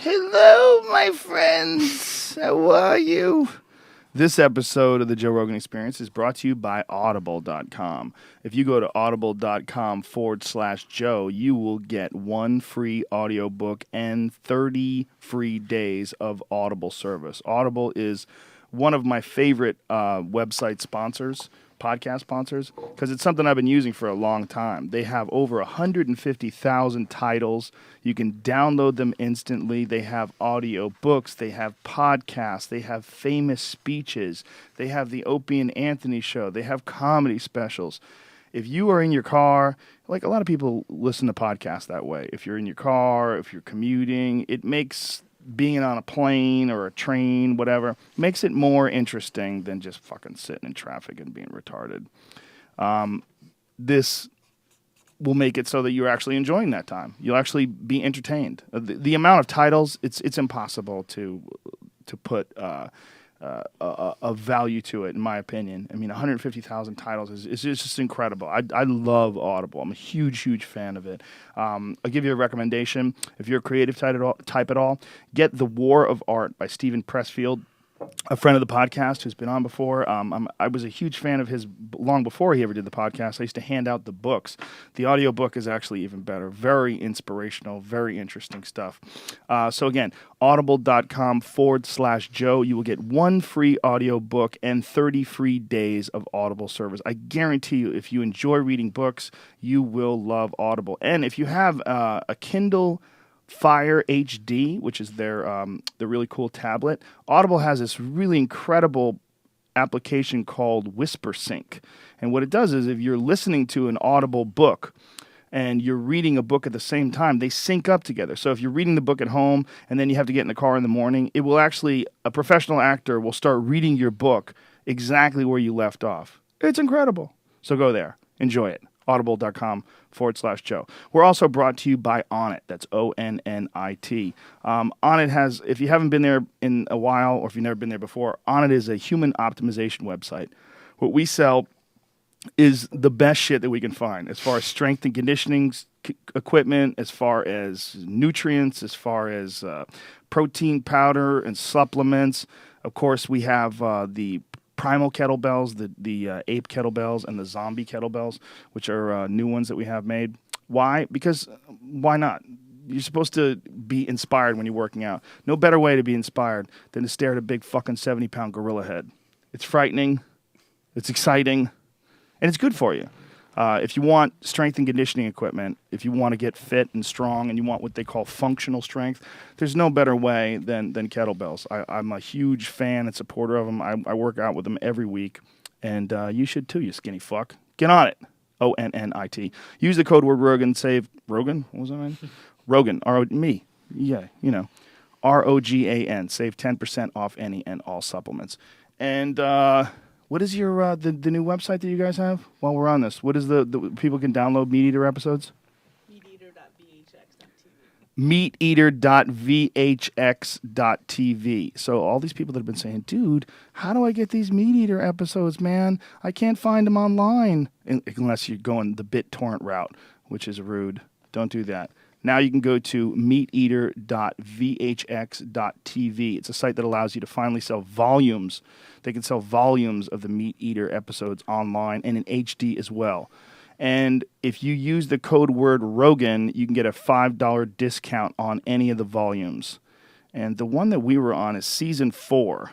Hello, my friends. How are you? This episode of the Joe Rogan Experience is brought to you by Audible.com. If you go to audible.com/Joe, you will get 1 free audiobook and 30 free days of Audible service. Audible is one of my favorite website sponsors, podcast sponsors, because it's something I've been using for a long time. They have over 150,000 titles. You can download them instantly. They have audio books. They have podcasts. They have famous speeches. They have the Opie and Anthony show. They have comedy specials. If you are in your car, like a lot of people listen to podcasts that way. If you're in your car, if you're commuting, it makes being on a plane or a train, whatever, makes it more interesting than just fucking sitting in traffic and being retarded. This will make it so that you're actually enjoying that time. You'll actually be entertained. The amount of titles, it's impossible to put a value to it, in my opinion. I mean, 150,000 titles is just incredible. I love Audible. I'm a huge fan of it. I'll give you a recommendation. If you're a creative type at all, get The War of Art by Stephen Pressfield, a friend of the podcast who's been on before. I was a huge fan of his long before he ever did the podcast. I used to hand out the books. The audio book is actually even better. Very inspirational, very interesting stuff. So again, audible.com/Joe. You will get 1 free audio book and 30 free days of Audible service. I guarantee you, if you enjoy reading books, you will love Audible. And if you have a Kindle Fire HD, which is their the really cool tablet, Audible has this really incredible application called Whisper Sync. And what it does is if you're listening to an Audible book and you're reading a book at the same time, they sync up together. So if you're reading the book at home and then you have to get in the car in the morning, it will actually, a professional actor will start reading your book exactly where you left off. It's incredible. So go there. Enjoy it. Audible.com/Joe. We're also brought to you by Onnit. That's Onnit. Onnit has, if you haven't been there in a while or if you've never been there before, Onnit is a human optimization website. What we sell is the best shit that we can find as far as strength and conditioning equipment, as far as nutrients, as far as protein powder and supplements. Of course, we have the Primal kettlebells, the ape kettlebells, and the zombie kettlebells, which are new ones that we have made. Why? Because why not? You're supposed to be inspired when you're working out. No better way to be inspired than to stare at a big fucking 70-pound gorilla head. It's frightening, it's exciting, and it's good for you. If you want strength and conditioning equipment, if you want to get fit and strong and you want what they call functional strength, there's no better way than kettlebells. I'm a huge fan and supporter of them. I work out with them every week, and you should too, you skinny fuck. Get on it. Onnit. Use the code word Rogan. Save Rogan? What was that name? Rogan. Me. Yeah, you know. ROGAN. Save 10% off any and all supplements. And what is your the new website that you guys have? While we're on this, what is the people can download MeatEater episodes? MeatEater.vhx.tv. So all these people that have been saying, dude, how do I get these MeatEater episodes, man? I can't find them online. Unless you're going the BitTorrent route, which is rude. Don't do that. Now you can go to MeatEater.vhx.tv. It's a site that allows you to finally sell volumes. They can sell volumes of the MeatEater episodes online and in HD as well. And if you use the code word Rogan, you can get a $5 discount on any of the volumes. And the one that we were on is Season 4.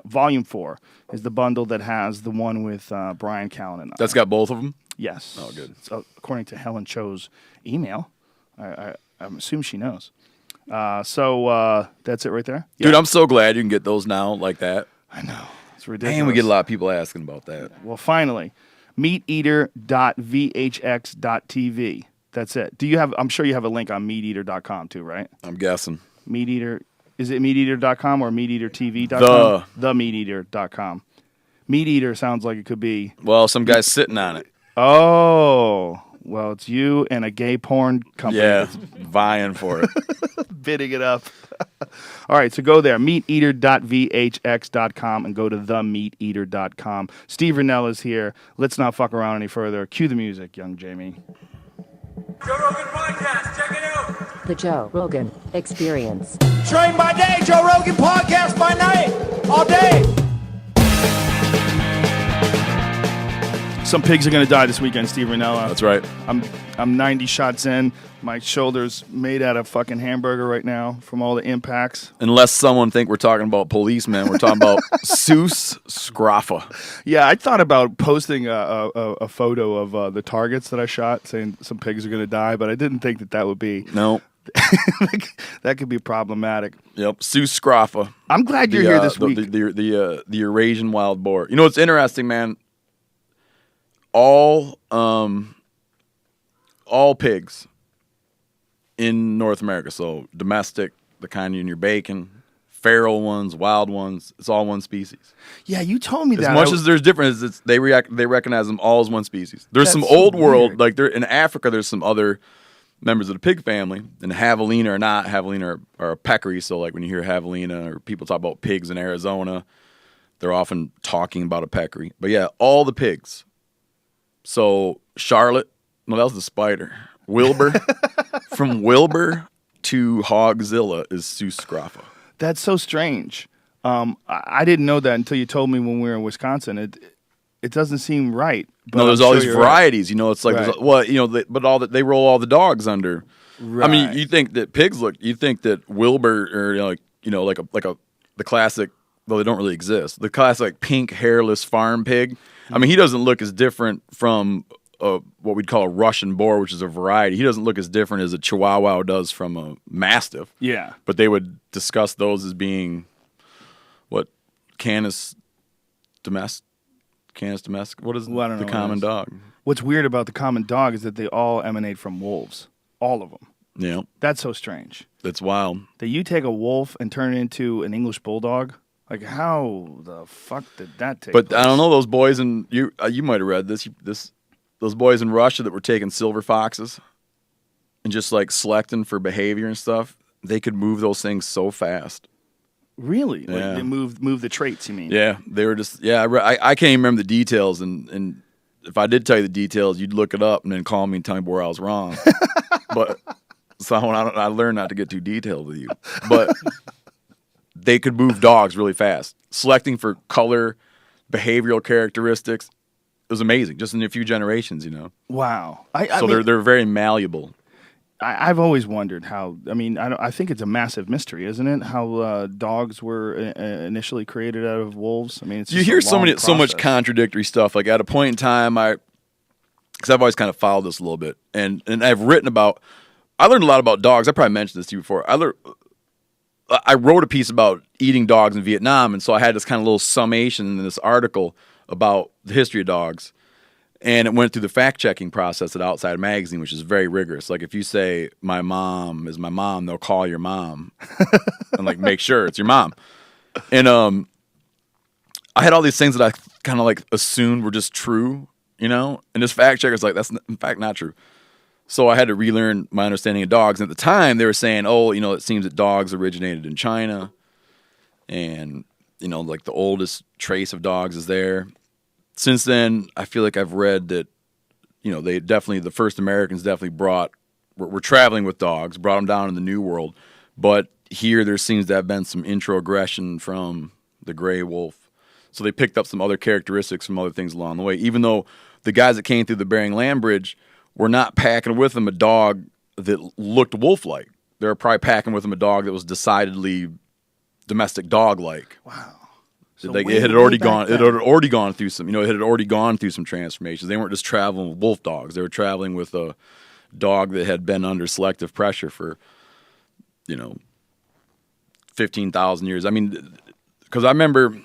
Volume 4 is the bundle that has the one with Brian Callen and I. That's got both of them? Yes. Oh, good. So, according to Helen Cho's email. I assume she knows. So that's it right there? Dude, I'm so glad you can get those now like that. I know. It's ridiculous. And we get a lot of people asking about that. Well, finally, MeatEater.vhx.tv. That's it. I'm sure you have a link on MeatEater.com too, right? I'm guessing. MeatEater. Is it MeatEater.com or MeatEaterTV.com? The MeatEater.com. MeatEater sounds like it could be... Well, some guy's sitting on it. Oh... Well, it's you and a gay porn company. Yeah, vying for it. Bidding it up. All right, so go there, meateater.vhx.com, and go to themeateater.com. Steve Rinella's here. Let's not fuck around any further. Cue the music, young Jamie. Joe Rogan Podcast, check it out. The Joe Rogan Experience. Train by day, Joe Rogan podcast by night, all day. Some pigs are going to die this weekend, Steve Rinella. That's right. I'm 90 shots in. My shoulder's made out of fucking hamburger right now from all the impacts. Unless someone think we're talking about policemen, we're talking about Seuss Scroffa. Yeah, I thought about posting a photo of the targets that I shot, saying some pigs are going to die, but I didn't think that would be... No. That could be problematic. Yep, Seuss Scroffa. I'm glad you're here this week. The Eurasian wild boar. You know what's interesting, man? All pigs in North America, so domestic, the kind in your bacon, feral ones, wild ones, it's all one species. Yeah, you told me that. As much as there's differences, they recognize them all as one species. There's That's some so old world, weird. like there in Africa, there's some other members of the pig family, and javelina or not, javelina are a peccary, so like when you hear javelina or people talk about pigs in Arizona, they're often talking about a peccary. But yeah, all the pigs. So Charlotte, no, that was the spider. Wilbur, from Wilbur to Hogzilla is Seuss Scroffa. That's so strange. I didn't know that until you told me when we were in Wisconsin. It doesn't seem right. But No, there's I'm all sure these you're right. varieties. You know, it's like, Right. well, you know, they roll all the dogs under. Right. I mean, you think that pigs look. You think that Wilbur or the classic. Though they don't really exist. The classic like, pink hairless farm pig. I mean, he doesn't look as different from what we'd call a Russian boar, which is a variety. He doesn't look as different as a Chihuahua does from a Mastiff. Yeah. But they would discuss those as being what Canis domestic. What is Well, I don't know the what common it is. dog? What's weird about the common dog is that they all emanate from wolves. All of them. Yeah, That's so strange. that's wild. That you take a wolf and turn it into an English bulldog. Like, how the fuck did that take But place? I don't know those boys in you might have read this. Those boys in Russia that were taking silver foxes and just like selecting for behavior and stuff. They could move those things so fast. Really? Like, Yeah. they move the traits, you mean? Yeah, they were just I can't even remember the details, and if I did tell you the details, you'd look it up and then call me and tell me where I was wrong. But so I learned not to get too detailed with you. But they could move dogs really fast, selecting for color, behavioral characteristics. It was amazing, just in a few generations, you know. Wow. So they're very malleable. I've always wondered how. I mean, I think it's a massive mystery, isn't it? How dogs were initially created out of wolves. I mean, it's You just hear a long so much process. contradictory stuff. Like at a point in time, because I've always kind of followed this a little bit, and I've written about. I learned a lot about dogs. I probably mentioned this to you before. I wrote a piece about eating dogs in Vietnam, and so I had this kind of little summation in this article about the history of dogs. And it went through the fact-checking process at Outside Magazine, which is very rigorous. Like, if you say, my mom is my mom, they'll call your mom and, like, make sure it's your mom. And I had all these things that I kind of, like, assumed were just true, you know? And this fact-checker's like, that's, in fact, not true. So I had to relearn my understanding of dogs. And at the time, they were saying, oh, you know, it seems that dogs originated in China. And, you know, like, the oldest trace of dogs is there. Since then, I feel like I've read that, you know, the first Americans definitely were traveling with dogs, brought them down in the New World. But here there seems to have been some introaggression from the gray wolf. So they picked up some other characteristics from other things along the way, even though the guys that came through the Bering Land Bridge were not packing with them a dog that looked wolf-like. They were probably packing with them a dog that was decidedly domestic dog-like. Wow. So So it had already gone through some, you know, it had already gone through some transformations. They weren't just traveling with wolf dogs. They were traveling with a dog that had been under selective pressure for, you know, 15,000 years. I mean, because I remember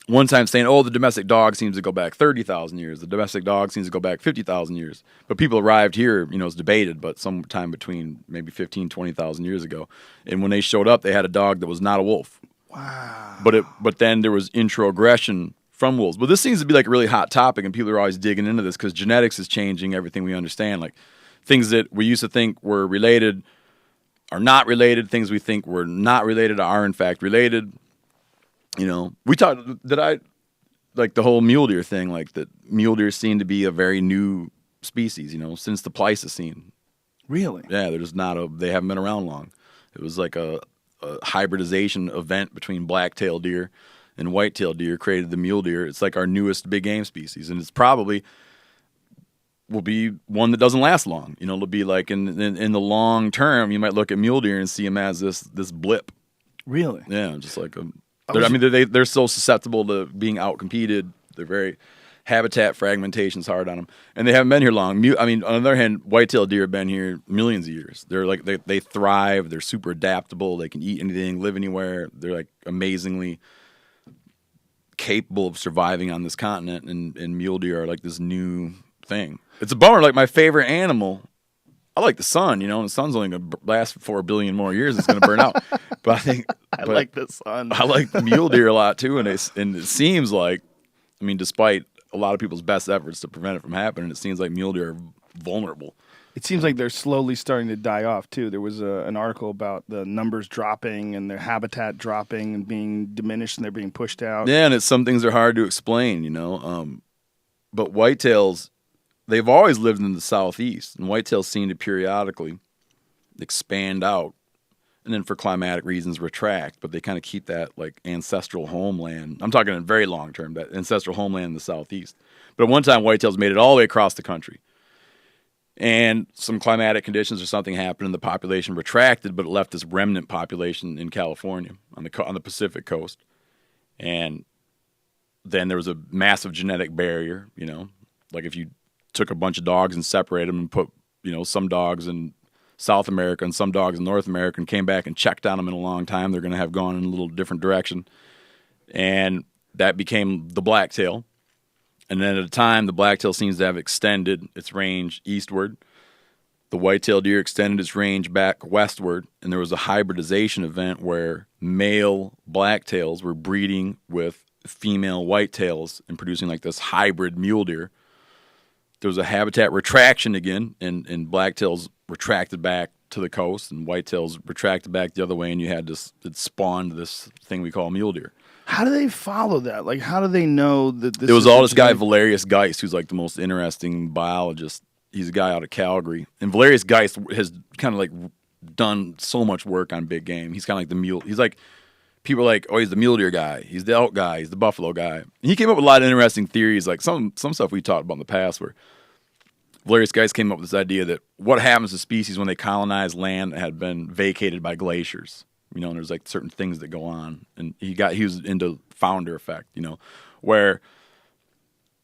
one time saying, oh, the domestic dog seems to go back 30,000 years. The domestic dog seems to go back 50,000 years. But people arrived here, you know, it's debated, but sometime between maybe 15, 20,000 years ago. And when they showed up, they had a dog that was not a wolf. Wow. But then there was introaggression from wolves. But this seems to be like a really hot topic, and people are always digging into this because genetics is changing everything we understand. Like things that we used to think were related are not related. Things we think were not related are in fact related. You know, we talked like the whole mule deer thing, like that mule deer seem to be a very new species, you know, since the Pleistocene. Really? Yeah, they're just not they haven't been around long. It was like a hybridization event between black-tailed deer and white-tailed deer created the mule deer. It's like our newest big game species, and it's probably will be one that doesn't last long. You know, it'll be like in the long term, you might look at mule deer and see them as this blip. Really? Yeah, just like they're so susceptible to being outcompeted. They're very habitat fragmentation's hard on them, and they haven't been here long. I mean, on the other hand, white-tailed deer have been here millions of years. They're like they thrive. They're super adaptable. They can eat anything, live anywhere. They're like amazingly capable of surviving on this continent, and mule deer are like this new thing. It's a bummer. Like my favorite animal, I like the sun, and the sun's only going to last for 4 billion more years. It's going to burn out. But I like the sun. I like the mule deer a lot too, and it seems like, I mean, despite a lot of people's best efforts to prevent it from happening, it seems like mule deer are vulnerable. It seems like they're slowly starting to die off too. There was an article about the numbers dropping and their habitat dropping and being diminished, and they're being pushed out. Yeah, and some things are hard to explain, But whitetails, they've always lived in the southeast, and whitetails seem to periodically expand out, and then for climatic reasons retract. But they kind of keep that like ancestral homeland. I'm talking in very long term, that ancestral homeland in the southeast. But at one time, whitetails made it all the way across the country, and some climatic conditions or something happened, and the population retracted, but it left this remnant population in California on the Pacific coast, and then there was a massive genetic barrier. Like if you took a bunch of dogs and separated them and put, some dogs in South America and some dogs in North America and came back and checked on them in a long time, they're going to have gone in a little different direction. And that became the blacktail. And then at a time, the blacktail seems to have extended its range eastward. The whitetail deer extended its range back westward, and there was a hybridization event where male blacktails were breeding with female whitetails and producing like this hybrid mule deer. There was a habitat retraction again, and blacktails retracted back to the coast, and whitetails retracted back the other way, and you had this, it spawned this thing we call mule deer. How do they follow that? Like, how do they know that this It was is all this guy, Valerius Geist, who's like the most interesting biologist. He's a guy out of Calgary. And Valerius Geist has kind of like done so much work on big game. He's kind of like the mule. He's like, people are like, oh, he's the mule deer guy. He's the elk guy. He's the buffalo guy. And he came up with a lot of interesting theories, like some stuff we talked about in the past, where Valerius Geist came up with this idea that what happens to species when they colonize land that had been vacated by glaciers. And there's like certain things that go on. And he was into founder effect, where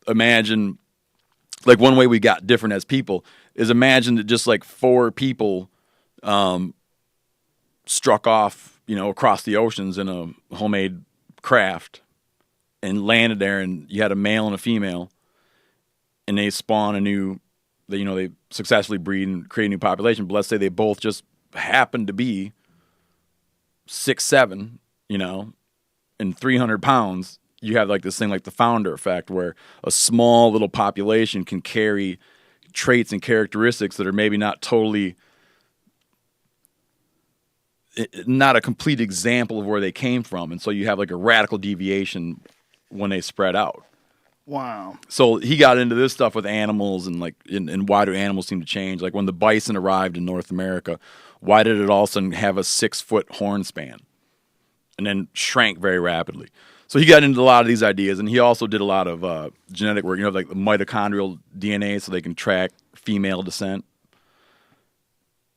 imagine, like one way we got different as people is imagine that just like 4 people struck off, across the oceans in a homemade craft and landed there, and you had a male and a female, and they spawn they successfully breed and create a new population. But let's say they both just happen to be 6'7", and 300 pounds. You have like this thing like the founder effect, where a small little population can carry traits and characteristics that are maybe not totally, not a complete example of where they came from. And so you have like a radical deviation when they spread out. Wow. So he got into this stuff with animals and like, and why do animals seem to change? Like when the bison arrived in North America, why did it all of a sudden have a 6-foot horn span and then shrank very rapidly? So he got into a lot of these ideas, and he also did a lot of genetic work, like the mitochondrial DNA, so they can track female descent.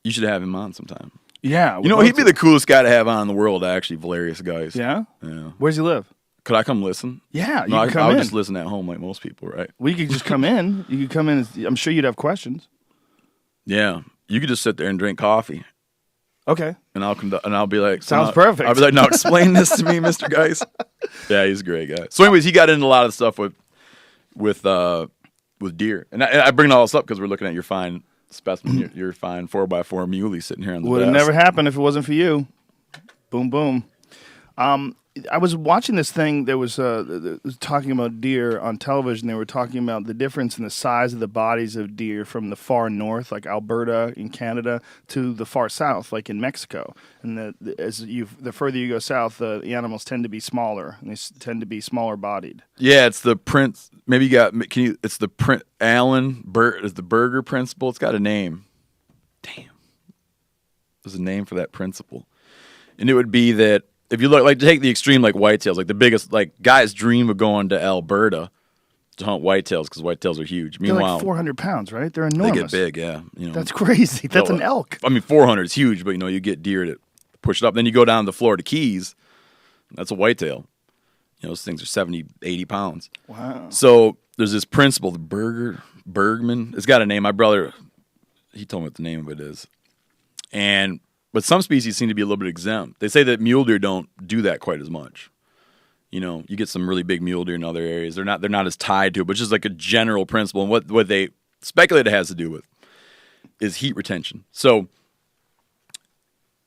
You should have him on sometime. Yeah. He'd be the coolest guy to have on in the world, actually, Valerius Geist. Yeah? Yeah. Where's he live? Could I come listen? Yeah, No, can come I would in. just listen at home like most people, right? Well, you could just come in. You could come in. I'm sure you'd have questions. Yeah. You could just sit there and drink coffee. Okay. And I'll be like, sounds perfect. I'll be like, now explain this to me, Mr. Geist. Yeah, he's a great guy. So, anyways, he got into a lot of stuff with deer, and I bring all this up because we're looking at your fine specimen, your fine 4x4 muley sitting here on the desk. Would have never happened if it wasn't for you. Boom, boom. I was watching this thing that was talking about deer on television. They were talking about the difference in the size of the bodies of deer from the far north, like Alberta in Canada, to the far south, like in Mexico. And the further you go south, the animals tend to be smaller, and they tend to be smaller bodied. Yeah, it's the Prince. Maybe it's the Allen Burt is the Burger principle. It's got a name. damn, there's a name for that principle. And it would be that if you look, like, take the extreme, like whitetails, like the biggest, like guys dream of going to Alberta to hunt whitetails because whitetails are huge. They're Meanwhile, like 400 pounds, right? They're they enormous. get big, yeah. You know, That's crazy. That's So, an elk. I mean, 400 is huge, but you get deer to push it up. Then you go down the Florida Keys, that's a whitetail. Those things are 70, 80 pounds. Wow. So there's this principle, the Bergman. It's got a name. My brother, he told me what the name of it is. But some species seem to be a little bit exempt. They say that mule deer don't do that quite as much. You get some really big mule deer in other areas. They're not as tied to it, but just like a general principle. And what they speculate it has to do with is heat retention. So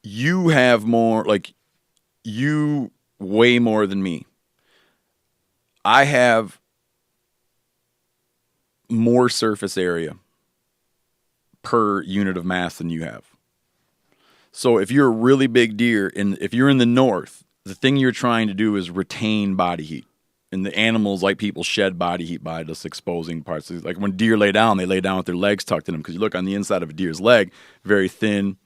you have more, like, you weigh more than me. I have more surface area per unit of mass than you have. So if you're a really big deer, and if you're in the north, the thing you're trying to do is retain body heat. And the animals, like people, shed body heat by just exposing parts. Like when deer lay down, they lay down with their legs tucked in them. Because you look on the inside of a deer's leg, very thin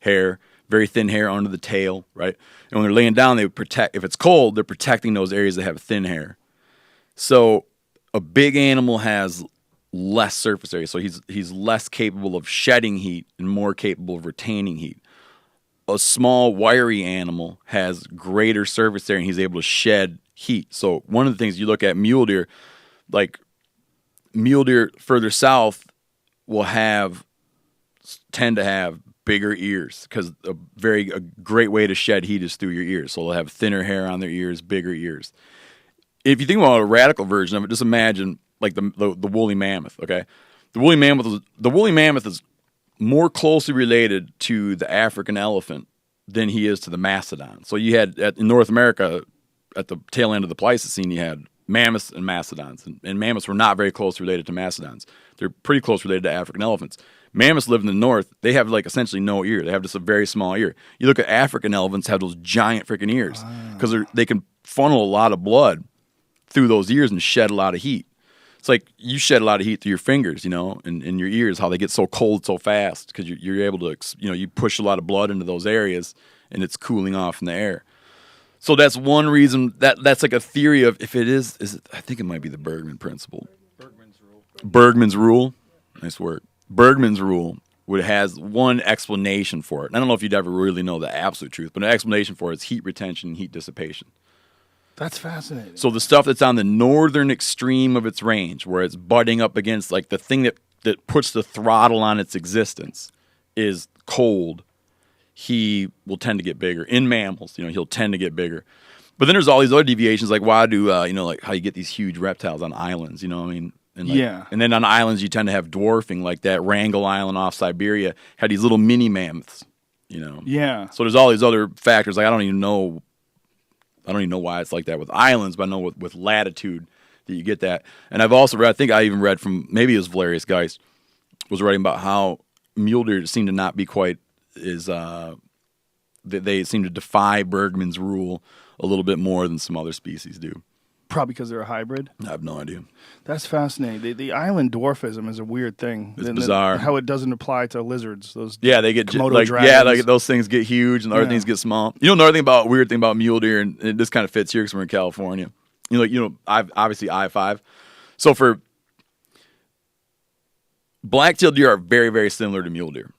hair under the tail, right? And when they're laying down, they protect. If it's cold, they're protecting those areas that have thin hair. So a big animal has less surface area. So he's less capable of shedding heat and more capable of retaining heat. A small, wiry animal has greater surface area and he's able to shed heat. So one of the things you look at mule deer, like mule deer further south will tend to have bigger ears because a great way to shed heat is through your ears. So they'll have thinner hair on their ears, bigger ears. If you think about a radical version of it, just imagine like the woolly mammoth, okay? The woolly mammoth is more closely related to the African elephant than he is to the mastodon. So you had in North America, at the tail end of the Pleistocene, you had mammoths and mastodons. And mammoths were not very close related to mastodons. They're pretty close related to African elephants. Mammoths live in the north. They have like essentially no ear. They have just a very small ear. You look at African elephants, have those giant freaking ears because they can funnel a lot of blood through those ears and shed a lot of heat. It's like you shed a lot of heat through your fingers, and your ears, how they get so cold so fast because you're able to, you push a lot of blood into those areas and it's cooling off in the air. So that's one reason that's like a theory of if it is I think it might be the Bergman principle. Bergman's rule. Nice work. Bergman's rule has one explanation for it. And I don't know if you'd ever really know the absolute truth, but an explanation for it is heat retention and heat dissipation. That's fascinating. So the stuff that's on the northern extreme of its range, where it's butting up against like the thing that puts the throttle on its existence, is cold. He will tend to get bigger. In mammals, he'll tend to get bigger. But then there's all these other deviations, like why do like how you get these huge reptiles on islands? You know what I mean? And And then on islands you tend to have dwarfing, like that Wrangel Island off Siberia had these little mini mammoths. Yeah. So there's all these other factors. Like I don't even know why it's like that with islands, but I know with latitude that you get that. And I've also read, I think I even read from, maybe it was Valerius Geist, was writing about how mule deer seem to not be quite as, they seem to defy Bergman's rule a little bit more than some other species do. Probably because they're a hybrid. I have no idea. That's fascinating. The island dwarfism is a weird thing. It's bizarre. How it doesn't apply to lizards. Those they get Komodo dragons. like those things get huge and other things get small. Another weird thing about mule deer, and this kind of fits here because we're in California. I've obviously I-5. So for black-tailed deer are very, very similar to mule deer.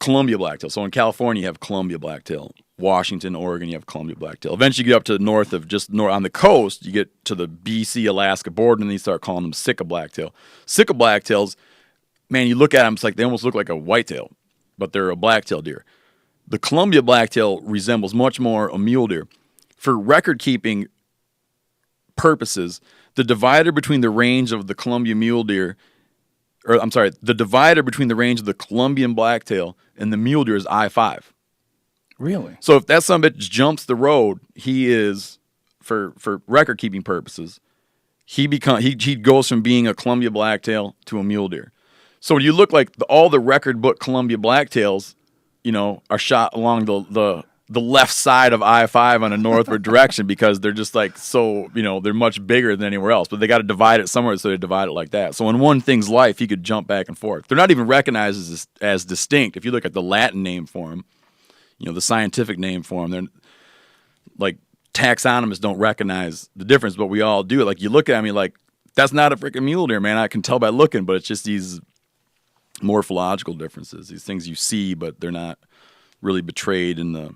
Columbia blacktail. So in California you have Columbia blacktail. Washington, Oregon, you have Columbia blacktail. Eventually you get up to the north on the coast, you get to the BC, Alaska border, and then you start calling them Sitka blacktail. Sitka blacktails, man, you look at them, it's like they almost look like a whitetail, but they're a blacktail deer. The Columbia blacktail resembles much more a mule deer. For record-keeping purposes, the divider between the range of the Columbia mule deer, the divider between the range of the Columbian blacktail and the mule deer is I-5. Really? So if that son of a bitch jumps the road, he is, for record keeping purposes, he goes from being a Columbia blacktail to a mule deer. So when you look like all the record book Columbia blacktails, are shot along the the left side of I-5 on a northward direction because they're just like so, they're much bigger than anywhere else. But they got to divide it somewhere, so they divide it like that. So in one thing's life, he could jump back and forth. They're not even recognized as distinct. If you look at the Latin name for them, the scientific name for them, they're like taxonomists don't recognize the difference, but we all do. Like you look at me like, that's not a freaking mule deer, man. I can tell by looking, but it's just these morphological differences, these things you see, but they're not really betrayed in the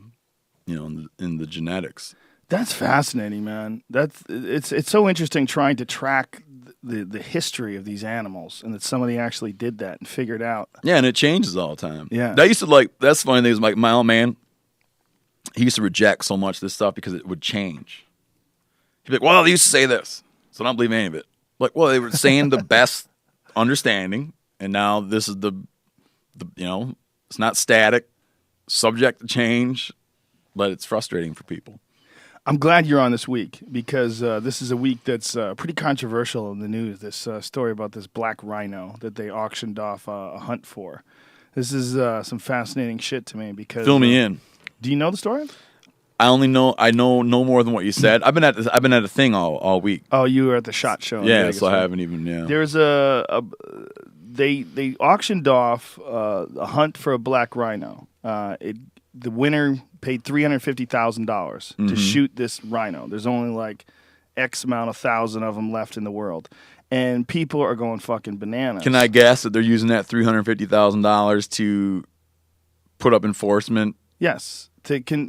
in the genetics. That's fascinating, man. It's so interesting trying to track the history of these animals, and that somebody actually did that and figured out. Yeah, and it changes all the time. Yeah, I used to that's the funny thing is like my old man, he used to reject so much of this stuff because it would change. He'd be like, well, they used to say this, so I don't believe any of it. Like, well, they were saying the best understanding, and now this is the it's not static, subject to change. But it's frustrating for people. I'm glad you're on this week because this is a week that's pretty controversial in the news. This story about this black rhino that they auctioned off a hunt for. This is some fascinating shit to me because... Fill me in. Do you know the story? I know no more than what you said. I've been at a thing all week. Oh, you were at the SHOT Show. Yeah, Vegas, so I right? haven't even. Yeah. There's they auctioned off a hunt for a black rhino. The winner paid $350,000 to shoot this rhino. There's only like X amount of thousand of them left in the world, and people are going fucking bananas. Can I guess that they're using that $350,000 to put up enforcement? Yes,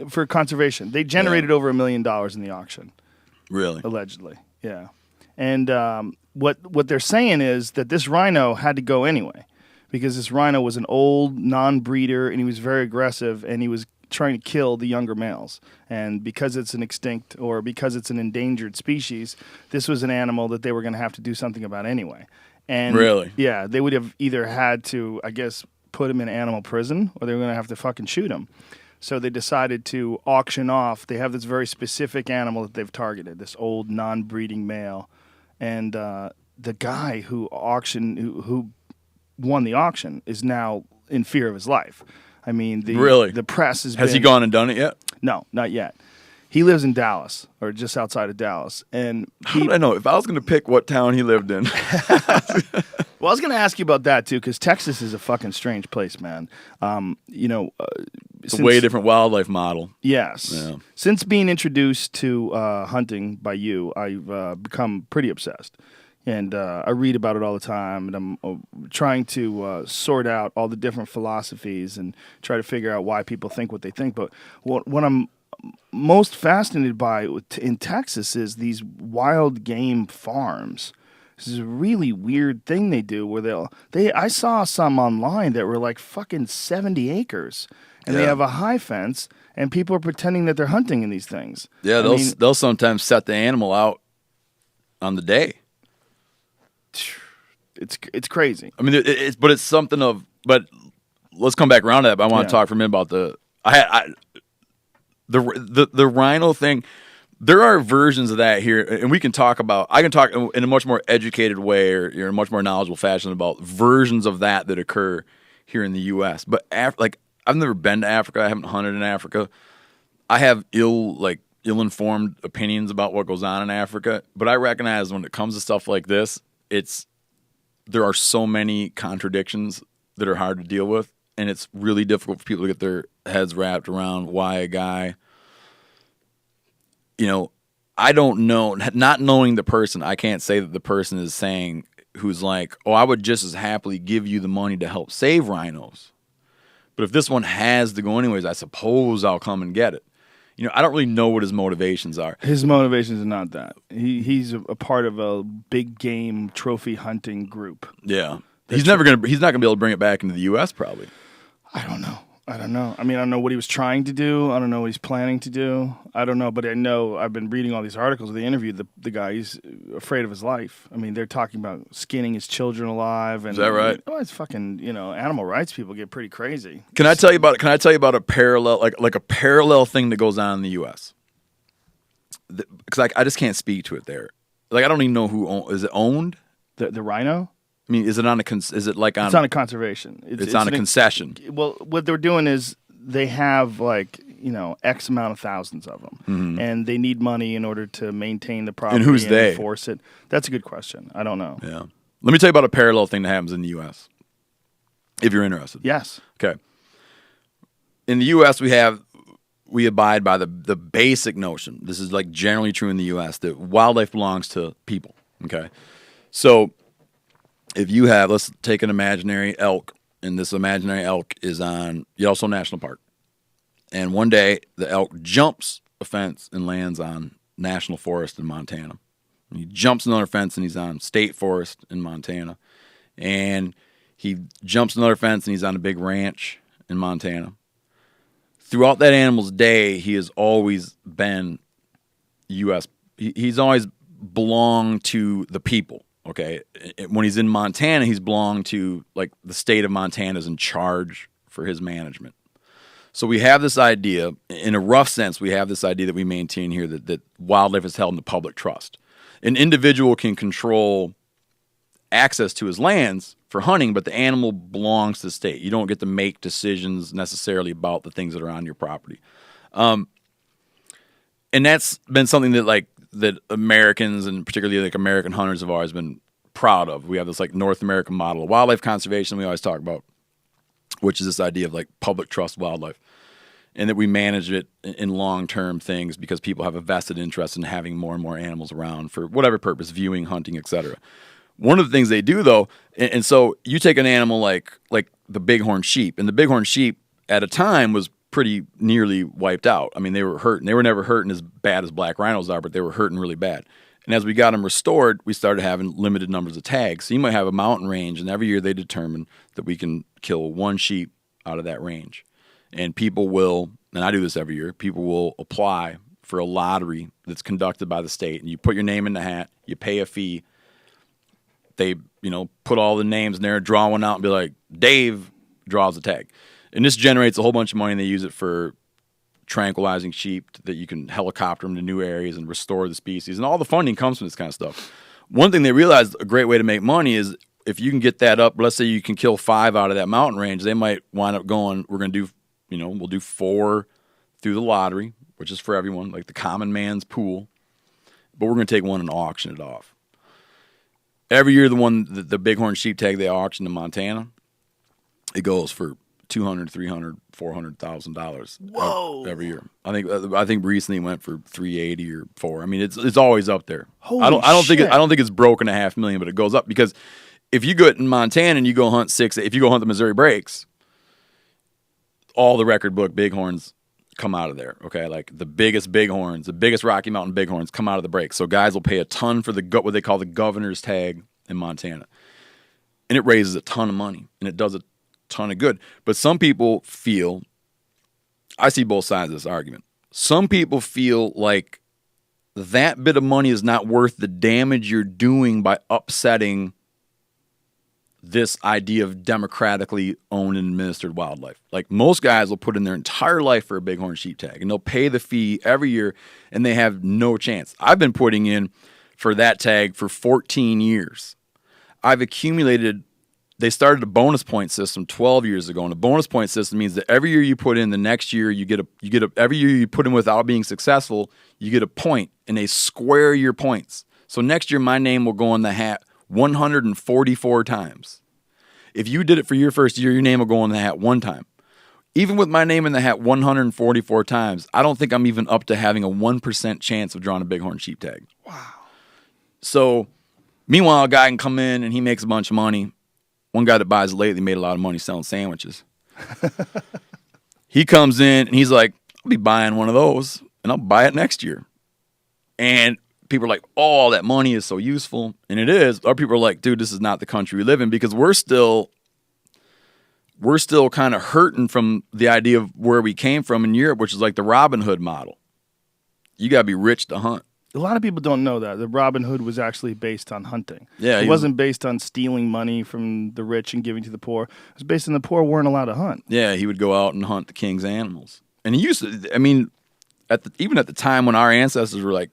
for conservation. They generated over $1 million in the auction. Really? Allegedly, yeah. And what they're saying is that this rhino had to go anyway, because this rhino was an old non-breeder and he was very aggressive and he was trying to kill the younger males. And because it's an extinct or because it's an endangered species, this was an animal that they were going to have to do something about anyway. And really? Yeah, they would have either had to, I guess, put him in animal prison or they were going to have to fucking shoot him. So they decided to auction off. They have this very specific animal that they've targeted, this old non-breeding male. And the guy who won the auction is now in fear of his life. I mean, the press has he gone and done it yet? No, not yet. He lives in Dallas, or just outside of Dallas. And how would I know? If I was going to pick what town he lived in. Well, I was going to ask you about that, too, because Texas is a fucking strange place, man. It's a way different wildlife model. Yes. Yeah. Since being introduced to hunting by you, I've become pretty obsessed. And I read about it all the time, and I'm trying to sort out all the different philosophies and try to figure out why people think what they think. But what I'm most fascinated by in Texas is these wild game farms. This is a really weird thing they do where I saw some online that were like fucking 70 acres. And they have a high fence, and people are pretending that they're hunting in these things. Yeah, they'll sometimes set the animal out on the day. It's crazy. I mean, but it's something of. But let's come back around to that. But I want to talk for a minute about the rhino thing. There are versions of that here, and I can talk in a much more educated way or in a much more knowledgeable fashion about versions of that occur here in the U.S. But I've never been to Africa. I haven't hunted in Africa. I have ill-informed opinions about what goes on in Africa. But I recognize when it comes to stuff like this, there are so many contradictions that are hard to deal with, and it's really difficult for people to get their heads wrapped around why a guy, I don't know, not knowing the person, I can't say that the person is saying who's like, oh, I would just as happily give you the money to help save rhinos. But if this one has to go anyways, I suppose I'll come and get it. I don't really know what his motivations are. His motivations are not that. He's a part of a big game trophy hunting group. Yeah. He's not going to be able to bring it back into the U.S. probably. I don't know. I mean, I don't know what he was trying to do. I don't know what he's planning to do. I don't know, but I know I've been reading all these articles. They interviewed the guy. He's afraid of his life. I mean, they're talking about skinning his children alive. And, is that right? It's fucking, animal rights people get pretty crazy. Can I tell you about a parallel, like a parallel thing that goes on in the U.S.? Because I just can't speak to it there. Like, I don't even know is it owned? The rhino? I mean, is it on a it's on a conservation. It's on a concession. Well, what they're doing is they have X amount of thousands of them, and they need money in order to maintain the property who's they? enforce it. That's a good question. I don't know. Yeah. Let me tell you about a parallel thing that happens in the U.S., if you're interested. Yes. Okay. In the U.S., we abide by the basic notion. This is like generally true in the U.S. that wildlife belongs to people. Okay. So if you have, let's take an imaginary elk, and this imaginary elk is on Yellowstone National Park. And one day the elk jumps a fence and lands on national forest in Montana. And he jumps another fence and he's on state forest in Montana. And he jumps another fence and he's on a big ranch in Montana. Throughout that animal's day, he has always been U.S. He's always belonged to the people, okay? When he's in Montana, he's belonged to, like, the state of Montana is in charge for his management. So we have this idea, in a rough sense, we have this idea that we maintain here that wildlife is held in the public trust. An individual can control access to his lands for hunting, but the animal belongs to the state. You don't get to make decisions necessarily about the things that are on your property. And that's been something that Americans and particularly like American hunters have always been proud of. We have this like North American model of wildlife conservation we always talk about, which is this idea of like public trust wildlife, and that we manage it in long-term things because people have a vested interest in having more and more animals around for whatever purpose, viewing, hunting, etc. One of the things they do, though, and so you take an animal like the bighorn sheep, and the bighorn sheep at a time was pretty nearly wiped out. I mean, they were hurting. They were never hurting as bad as black rhinos are, but they were hurting really bad. And as we got them restored, we started having limited numbers of tags. So you might have a mountain range, and every year they determine that we can kill one sheep out of that range. And people will, and I do this every year, people will apply for a lottery that's conducted by the state, and you put your name in the hat, you pay a fee. They, put all the names in there, draw one out, and be like, Dave draws a tag. And this generates a whole bunch of money, and they use it for tranquilizing sheep that you can helicopter them to new areas and restore the species. And all the funding comes from this kind of stuff. One thing they realized a great way to make money is if you can get that up, let's say you can kill 5 out of that mountain range, they might wind up going, we're going to do, we'll do 4 through the lottery, which is for everyone, like the common man's pool. But we're going to take one and auction it off. Every year, the bighorn sheep tag they auction in Montana, it goes for $200,000, $300,000, $400,000. Whoa! Every year, I think recently it went for $380,000 or $400,000. I mean, it's always up there. Holy I don't shit. think it's broken $500,000, but it goes up because if you go in Montana and you go hunt if you go hunt the Missouri Breaks, all the record book bighorns come out of there. Okay, like the biggest bighorns, the biggest Rocky Mountain bighorns come out of the breaks. So guys will pay a ton for what they call the governor's tag in Montana, and it raises a ton of money and it does a ton of good. But some people feel, I see both sides of this argument. Some people feel like that bit of money is not worth the damage you're doing by upsetting this idea of democratically owned and administered wildlife. Like most guys will put in their entire life for a bighorn sheep tag, and they'll pay the fee every year, and they have no chance. I've been putting in for that tag for 14 years. I've accumulated. They started a bonus point system 12 years ago, and a bonus point system means that every year you put in, the next year you get a every year you put in without being successful, you get a point, and they square your points. So next year my name will go in the hat 144 times. If you did it for your first year, your name will go in the hat 1 time. Even with my name in the hat 144 times, I don't think I'm even up to having a 1% chance of drawing a bighorn sheep tag. Wow. So, meanwhile, a guy can come in and he makes a bunch of money. One guy that buys it lately made a lot of money selling sandwiches. He comes in and he's like, I'll be buying one of those and I'll buy it next year. And people are like, oh, that money is so useful. And it is. Other people are like, dude, this is not the country we live in, because we're still kind of hurting from the idea of where we came from in Europe, which is like the Robin Hood model. You got to be rich to hunt. A lot of people don't know that. The Robin Hood was actually based on hunting. Yeah, it wasn't based on stealing money from the rich and giving to the poor. It was based on the poor weren't allowed to hunt. Yeah, he would go out and hunt the king's animals. And he used to, I mean, even at the time when our ancestors were like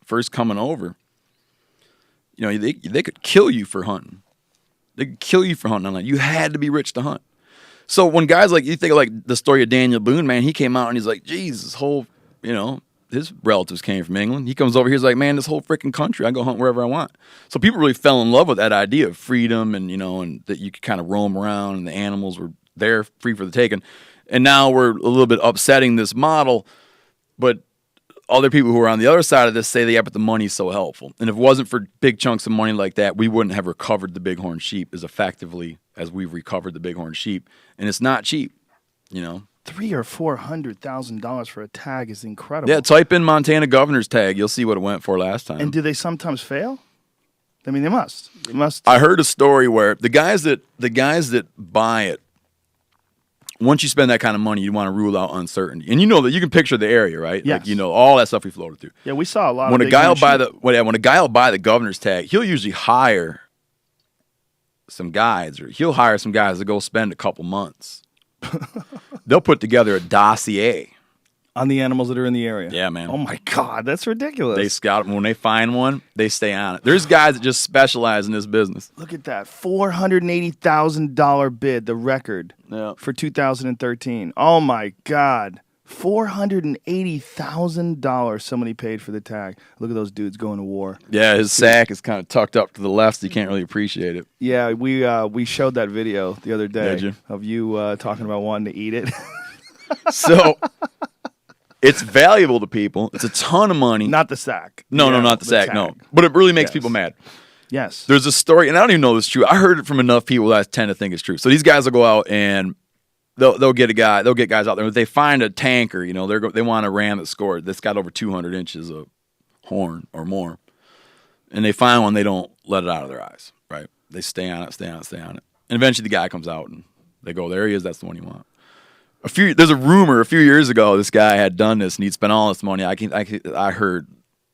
first coming over, you know, they could kill you for hunting. They could kill you for hunting on land. You had to be rich to hunt. So when guys like, you think of like the story of Daniel Boone, man, he came out and he's like, geez, this whole, his relatives came from England. He comes over here, he's like, man, this whole freaking country, I go hunt wherever I want. So people really fell in love with that idea of freedom and, and that you could kind of roam around and the animals were there free for the taking. And now we're a little bit upsetting this model, but other people who are on the other side of this say, but the money's so helpful. And if it wasn't for big chunks of money like that, we wouldn't have recovered the bighorn sheep as effectively as we've recovered the bighorn sheep. And it's not cheap, $300,000 or $400,000 for a tag is incredible. Yeah, type in Montana governor's tag. You'll see what it went for last time. And do they sometimes fail? I mean, they must. They must. I heard a story where the guys that buy it, once you spend that kind of money, you want to rule out uncertainty. And that you can picture the area, right? Yes. Like, all that stuff we floated through. Yeah, we saw a lot when of a guy will buy the governor's tag, he'll usually hire some guides, or he'll hire some guys to go spend a couple months. They'll put together a dossier on the animals that are in the area. Yeah, man. Oh my God, that's ridiculous. They scout them. When they find one, they stay on it. There's guys that just specialize in this business. Look at that, $480,000 bid, the record for 2013. Oh my God, $480,000 somebody paid for the tag. Look at those dudes going to war. Yeah, his sack is kind of tucked up to the left, so you can't really appreciate it. Yeah, we showed that video the other day. Did you? Of you talking about wanting to eat it. So it's valuable to people. It's a ton of money. Not the sack. No, not the sack. tag. No, but it really makes people mad. Yes. There's a story, and I don't even know if it's true. I heard it from enough people that I tend to think it's true. So these guys will go out and they'll get guys out there. If they find a tanker, they want a ram that scored that's got over 200 inches of horn or more, and they find one, they don't let it out of their eyes. Right? They stay on it, and eventually the guy comes out and they go, there he is. That's the one you want. There's a rumor a few years ago this guy had done this and he'd spent all this money. I heard.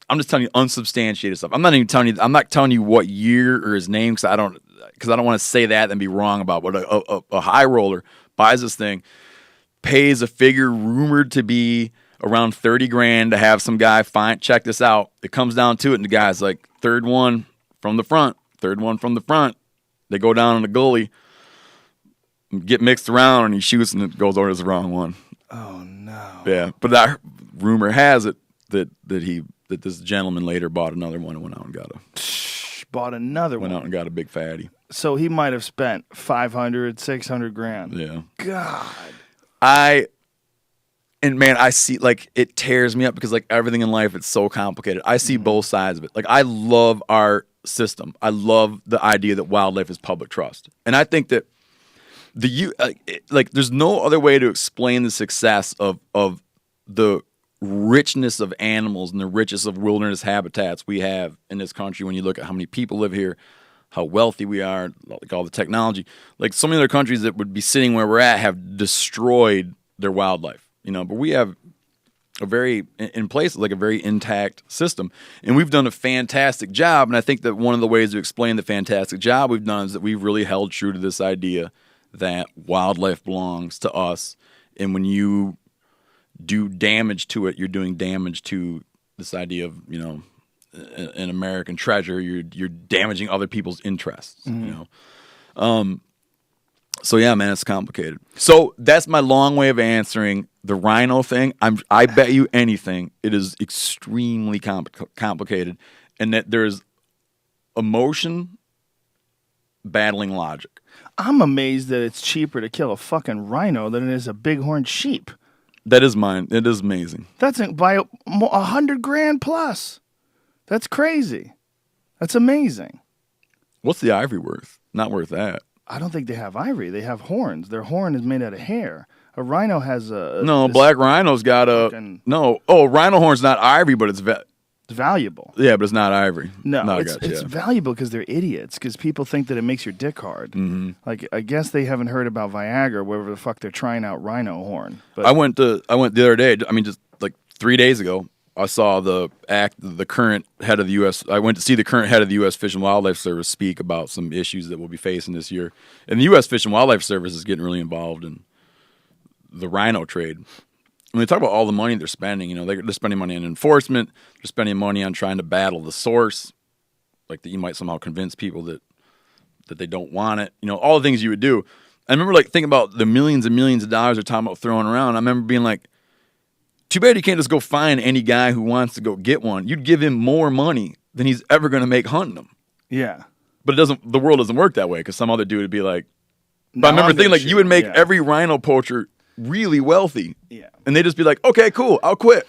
I'm just telling you unsubstantiated stuff. I'm not telling you what year or his name because I don't want to say that and be wrong about what a high roller buys this thing, pays a figure rumored to be around $30,000 to have some guy check this out. It comes down to it, and the guy's like, third one from the front. They go down in the gully, get mixed around, and he shoots, and it goes over as the wrong one. Oh no! Yeah, but that rumor has it that this gentleman later bought another one and went out and got a big fatty. So he might have spent $500,000, $600,000. Yeah. God. I see, like, it tears me up because, like, everything in life, it's so complicated. I see both sides of it. Like, I love our system. I love the idea that wildlife is public trust. And I think that there's no other way to explain the success of the richness of animals and the richness of wilderness habitats we have in this country when you look at how many people live here, how wealthy we are, like all the technology. Like so many other countries that would be sitting where we're at have destroyed their wildlife, but we have a very intact system. And we've done a fantastic job. And I think that one of the ways to explain the fantastic job we've done is that we've really held true to this idea that wildlife belongs to us. And when you do damage to it, you're doing damage to this idea of, an American treasure. You're damaging other people's interests. So yeah, man, it's complicated. So that's my long way of answering the rhino thing. I bet you anything it is extremely complicated, and that there's emotion battling logic. I'm amazed that it's cheaper to kill a fucking rhino than it is a bighorn sheep. That is mine. It is amazing. That's by $100,000 plus. That's crazy. That's amazing. What's the ivory worth? Not worth that. I don't think they have ivory. They have horns. Their horn is made out of hair. A rhino has a... No, black rhino's got a... No. Oh, rhino horn's not ivory, but it's valuable. Yeah, but it's not ivory. No, it's valuable because they're idiots, because people think that it makes your dick hard. Mm-hmm. Like, I guess they haven't heard about Viagra, wherever the fuck they're trying out rhino horn. But I went the other day, just like 3 days ago, I saw the current head of the U.S. I went to see the current head of the U.S. Fish and Wildlife Service speak about some issues that we'll be facing this year. And the U.S. Fish and Wildlife Service is getting really involved in the rhino trade. When they talk about all the money they're spending, they're spending money on enforcement. They're spending money on trying to battle the source, like that you might somehow convince people that they don't want it. All the things you would do. I remember like thinking about the millions and millions of dollars they're talking about throwing around. I remember being like, too bad you can't just go find any guy who wants to go get one. You'd give him more money than he's ever going to make hunting them. Yeah. But the world doesn't work that way because some other dude would be like, No, but I remember I'm thinking gonna like you would shoot, make yeah. every rhino poacher really wealthy. Yeah. And they just be like, okay, cool, I'll quit.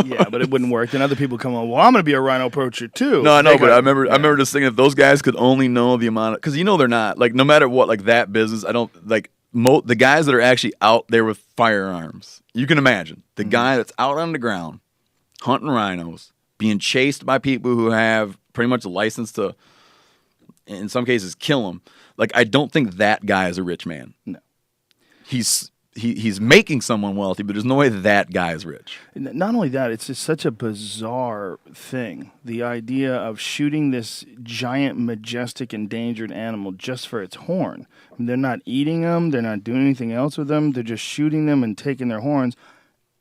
Yeah, but it wouldn't work. Then other people come on, well, I'm going to be a rhino poacher too. No, I know, They but got- I remember just thinking if those guys could only know the amount of, because they're not, like no matter what, like that business, I don't, like the guys that are actually out there with firearms, you can imagine the guy that's out on the ground hunting rhinos, being chased by people who have pretty much a license to, in some cases, kill them. Like, I don't think that guy is a rich man. No. He's making someone wealthy, but there's no way that guy is rich. Not only that, it's just such a bizarre thing. The idea of shooting this giant, majestic, endangered animal just for its horn. I mean, they're not eating them. They're not doing anything else with them. They're just shooting them and taking their horns.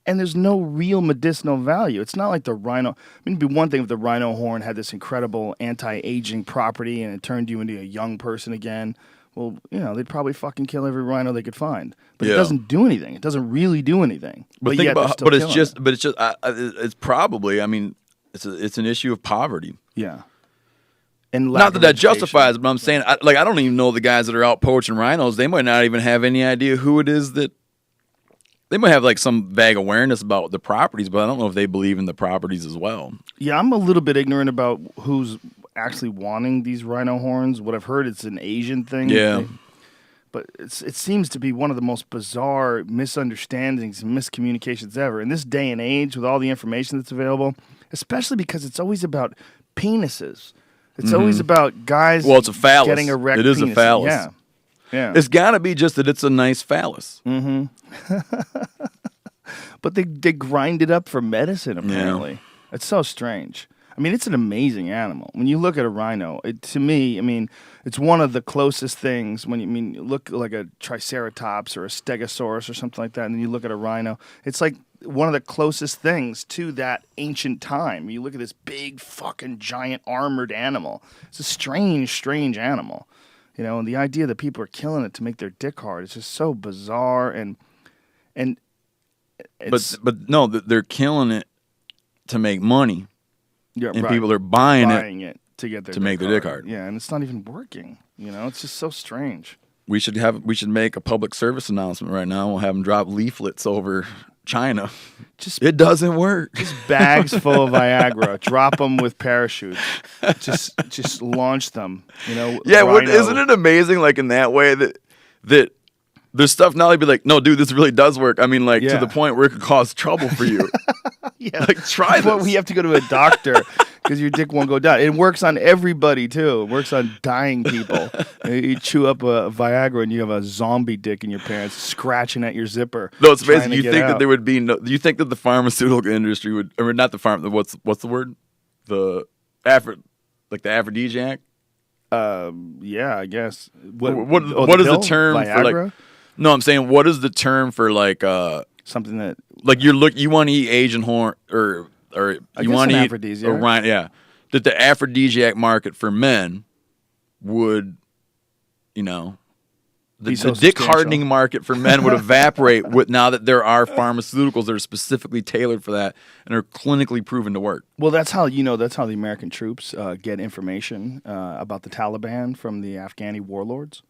And there's no real medicinal value. It's not like the rhino. I mean, it'd be one thing if the rhino horn had this incredible anti-aging property and it turned you into a young person again. Well, they'd probably fucking kill every rhino they could find. But it Yeah. doesn't do anything. It doesn't really do anything. But think yet they're about, still but it's killing just, it. it's probably. I mean, it's an issue of poverty. Yeah. And Not that education. justifies it, but I'm saying, I don't even know the guys that are out poaching rhinos. They might not even have any idea who it is that. They might have like some vague awareness about the properties, but I don't know if they believe in the properties as well. Yeah, I'm a little bit ignorant about who's actually wanting these rhino horns. What I've heard, it's an Asian thing. Yeah. But it seems to be one of the most bizarre misunderstandings and miscommunications ever. In this day and age, with all the information that's available, especially because it's always about penises. It's always about guys Well, it's a phallus. getting erect It is a penises. phallus. Yeah. Yeah. It's got to be just that it's a nice phallus. But they grind it up for medicine, apparently. It's so strange. I mean, it's an amazing animal. When you look at a rhino, to me, I mean, it's one of the closest things when you look like a triceratops or a stegosaurus or something like that, and then you look at a rhino, it's like one of the closest things to that ancient time. You look at this big fucking giant armored animal. It's a strange, strange animal. And the idea that people are killing it to make their dick hard is just so bizarre and it's, But no, they're killing it to make money, yeah, and right. people are buying it. to get their to make their dick hard. Yeah, and it's not even working. It's just so strange. We should make a public service announcement right now. We'll have them drop leaflets over China. It doesn't work. Just bags full of Viagra. Drop them with parachutes. Just launch them. Yeah, rhino. isn't it amazing? Like in that way that there's stuff now they'd be like, no, dude, this really does work. I mean, like Yeah. to the point where it could cause trouble for you. Yeah, like try well, this. we have to go to a doctor because your dick won't go down. It works on everybody too. It works on dying people. You chew up a Viagra and you have a zombie dick in your pants scratching at your zipper. No, it's trying basically to you get think out. that there would be no. Do you think that the pharmaceutical industry would, or not the what's the word? The aphrodisiac. Yeah, I guess. What the is the pill? term for Viagra? like? No, I'm saying what is the term for like Something that like you want to eat Asian horn or I you guess want an to eat aphrodisiac. or rhino, yeah, that the aphrodisiac market for men would, the Be so dick substantial. hardening market for men would evaporate with now that there are pharmaceuticals that are specifically tailored for that and are clinically proven to work. Well, that's how the American troops get information about the Taliban from the Afghani warlords.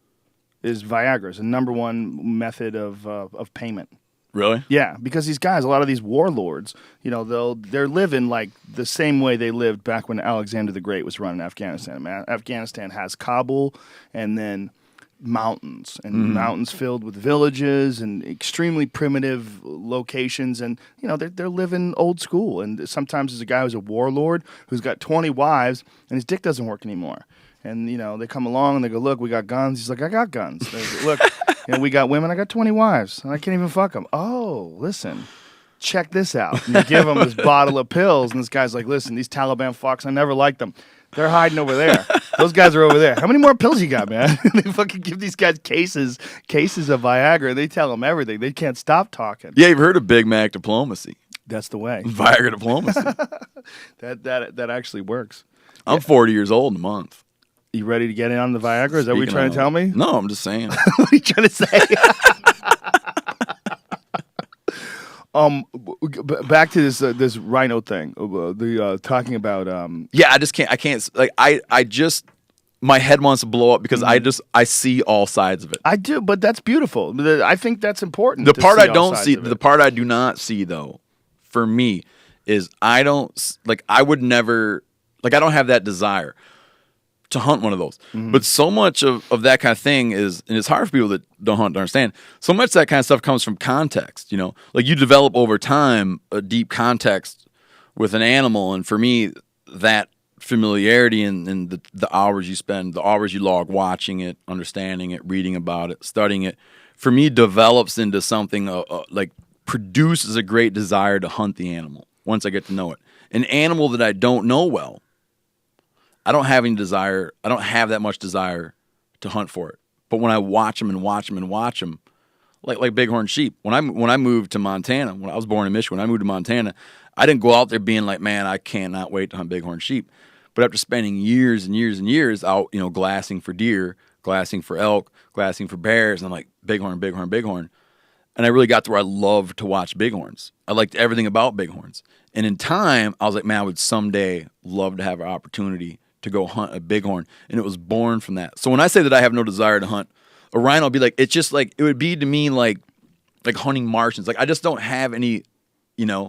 Is Viagra is the number one method of payment. Really? Yeah, because these guys, a lot of these warlords, they're living like the same way they lived back when Alexander the Great was running Afghanistan. Afghanistan has Kabul and then mountains and mountains filled with villages and extremely primitive locations, and they're living old school. And sometimes there's a guy who's a warlord who's got 20 wives and his dick doesn't work anymore. And they come along and they go, look, we got guns. He's like, I got guns. They go, look, we got women. I got 20 wives and I can't even fuck them. Oh, listen, check this out. And you give him this bottle of pills, and this guy's like, listen, these Taliban fucks, I never liked them. They're hiding over there. Those guys are over there. How many more pills you got, man? They fucking give these guys cases of Viagra. They tell them everything. They can't stop talking. Yeah, you've heard of Big Mac diplomacy, That's the way. Viagra diplomacy. That actually works. I'm 40 years old in a month. You ready to get in on the Viagra? Is that what you're Speaking trying of- to tell me? No, I'm just saying. What are you trying to say? Back to this rhino thing. Talking about Yeah, I just can't. I can't. Like, I just, my head wants to blow up because I see all sides of it. I do, but that's beautiful. I think that's important. The to part see I all don't sides see, of it. the part I do not see though, for me, is I don't like. I would never like. I don't have that desire to hunt one of those. But so much of that kind of thing is, and it's hard for people that don't hunt to understand. So much of that kind of stuff comes from context. You know, like you develop over time a deep context with an animal, and for me, that familiarity and the hours you spend, the hours you log watching it, understanding it, reading about it, studying it, for me develops into something like produces a great desire to hunt the animal once I get to know it. An animal that I don't know well, I don't have any desire. I don't have that much desire to hunt for it. But when I watch them and watch them and watch them, like bighorn sheep, when I moved to Montana, when I was born in Michigan, when I moved to Montana, I didn't go out there being like, man, I cannot wait to hunt bighorn sheep. But after spending years and years and years out, glassing for deer, glassing for elk, glassing for bears, and I'm like, bighorn, bighorn, bighorn. And I really got to where I loved to watch bighorns. I liked everything about bighorns. And in time, I was like, man, I would someday love to have an opportunity to go hunt a bighorn. And it was born from that. So when I say that I have no desire to hunt a rhino, I'll be like, it's just like, it would be to me like hunting Martians. Like, I just don't have any,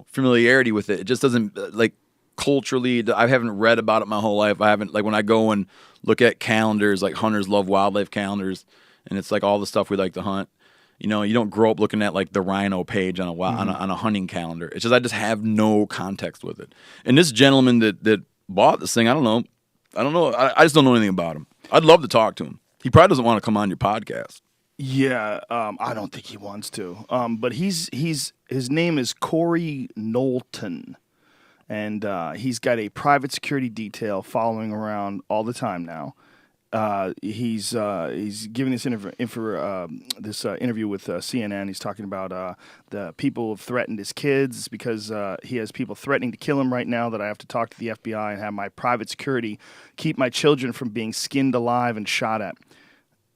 familiarity with it. It just doesn't, like, culturally, I haven't read about it my whole life. I haven't, like, when I go and look at calendars, like Hunters Love Wildlife calendars, and it's like all the stuff we like to hunt. You don't grow up looking at like the rhino page on a hunting calendar. It's just I just have no context with it. And this gentleman that bought this thing, I don't know. I just don't know anything about him. I'd love to talk to him. He probably doesn't want to come on your podcast. Yeah, I don't think he wants to. But his name is Corey Knowlton, and he's got a private security detail following around all the time now. He's giving this interview with CNN. He's talking about the people who have threatened his kids. It's because he has people threatening to kill him right now that I have to talk to the FBI and have my private security keep my children from being skinned alive and shot at.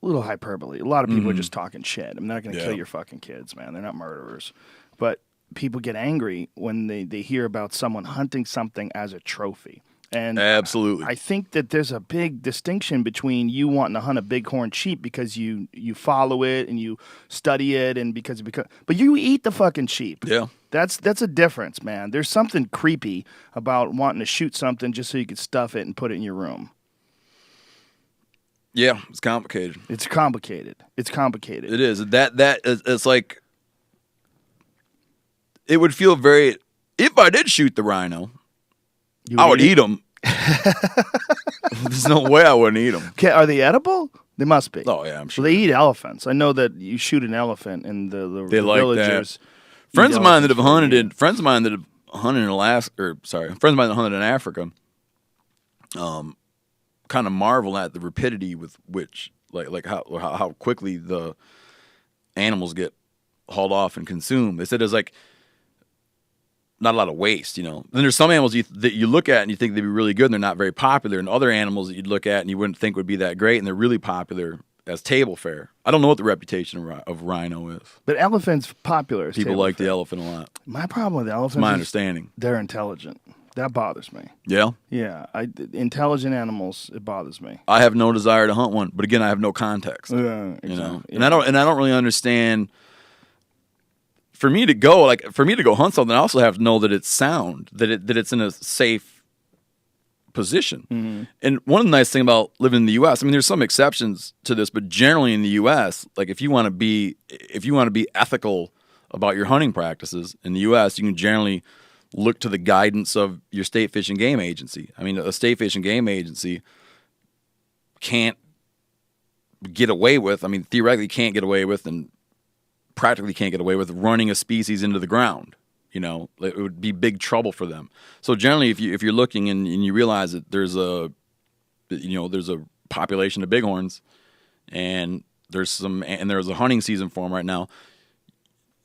A little hyperbole. A lot of people are just talking shit. I'm not going to kill your fucking kids, man. They're not murderers. But people get angry when they hear about someone hunting something as a trophy. And Absolutely. I think that there's a big distinction between you wanting to hunt a bighorn sheep because you follow it and you study it and because but you eat the fucking sheep. Yeah. That's a difference, man. There's something creepy about wanting to shoot something just so you could stuff it and put it in your room. Yeah, it's complicated. It's complicated. It is. That is, it's like, it would feel very, if I did shoot the rhino, I would eat them. There's no way I wouldn't eat them. Okay, are they edible? They must be. Oh, yeah, I'm sure. Well, they eat elephants. I know that you shoot an elephant and the They like villagers. that. Friends of mine that have hunted in in Alaska, friends of mine that hunted in Africa, kind of marvel at the rapidity with which, like how quickly the animals get hauled off and consumed. They said there's like not a lot of waste, Then there's some animals that you look at and you think they'd be really good and they're not very popular, and other animals that you'd look at and you wouldn't think would be that great and they're really popular as table fare. I don't know what the reputation of rhino is. But elephants popular. As People like the elephant a lot. My problem with elephants That's my is understanding. they're intelligent. That bothers me. Yeah? Yeah, intelligent animals, it bothers me. I have no desire to hunt one, but again, I have no context. Exactly. And I don't really understand. For me to go hunt something, I also have to know that it's sound, that it's in a safe position. Mm-hmm. And one of the nice things about living in the U.S., I mean, there's some exceptions to this, but generally in the U.S., like if you want to be ethical about your hunting practices in the U.S., you can generally look to the guidance of your state fish and game agency. I mean, a state fish and game agency can't get away with, theoretically can't get away with and practically can't get away with running a species into the ground. It would be big trouble for them. So generally, if you're looking and you realize that there's a population of bighorns and there's a hunting season for them right now,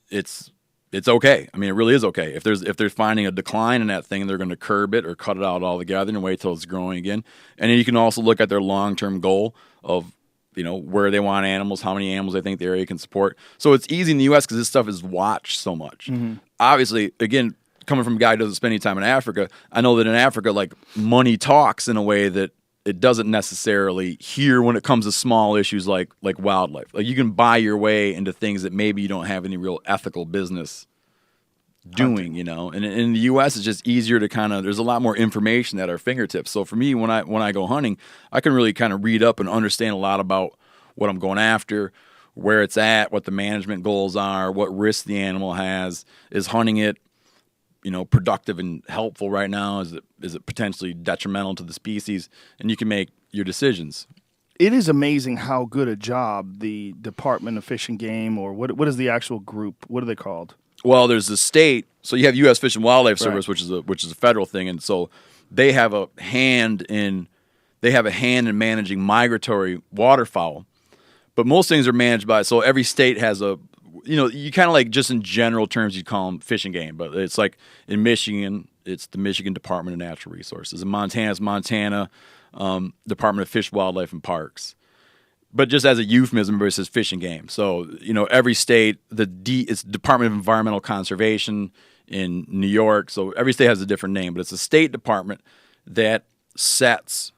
it's it's okay. I mean, it really is okay. If they're finding a decline in that thing, they're going to curb it or cut it out altogether and wait till it's growing again. And then you can also look at their long-term goal of, where they want animals, how many animals they think the area can support. So it's easy in the U.S. because this stuff is watched so much. Mm-hmm. Obviously, again, coming from a guy who doesn't spend any time in Africa, I know that in Africa, like, money talks in a way that it doesn't necessarily hear when it comes to small issues like wildlife. Like, you can buy your way into things that maybe you don't have any real ethical business doing, And in the U.S., it's just easier to there's a lot more information at our fingertips. So for me, when I go hunting, I can really kind of read up and understand a lot about what I'm going after, where it's at, what the management goals are, what risks the animal has. Is hunting it, productive and helpful right now? Is it potentially detrimental to the species? And you can make your decisions. It is amazing how good a job the Department of Fish and Game, or what is the actual group? What are they called? Well, there's the state. So you have U.S. Fish and Wildlife Service, which is a federal thing, and so they have a hand in managing migratory waterfowl. But most things are managed by. So every state has a, you kind of like, just in general terms, you call them fish and game. But it's like in Michigan, it's the Michigan Department of Natural Resources. In Montana, it's Montana Department of Fish, Wildlife, and Parks. But just as a euphemism, everybody says fish and game. So, every state, it's Department of Environmental Conservation in New York. So every state has a different name, but it's a state department that sets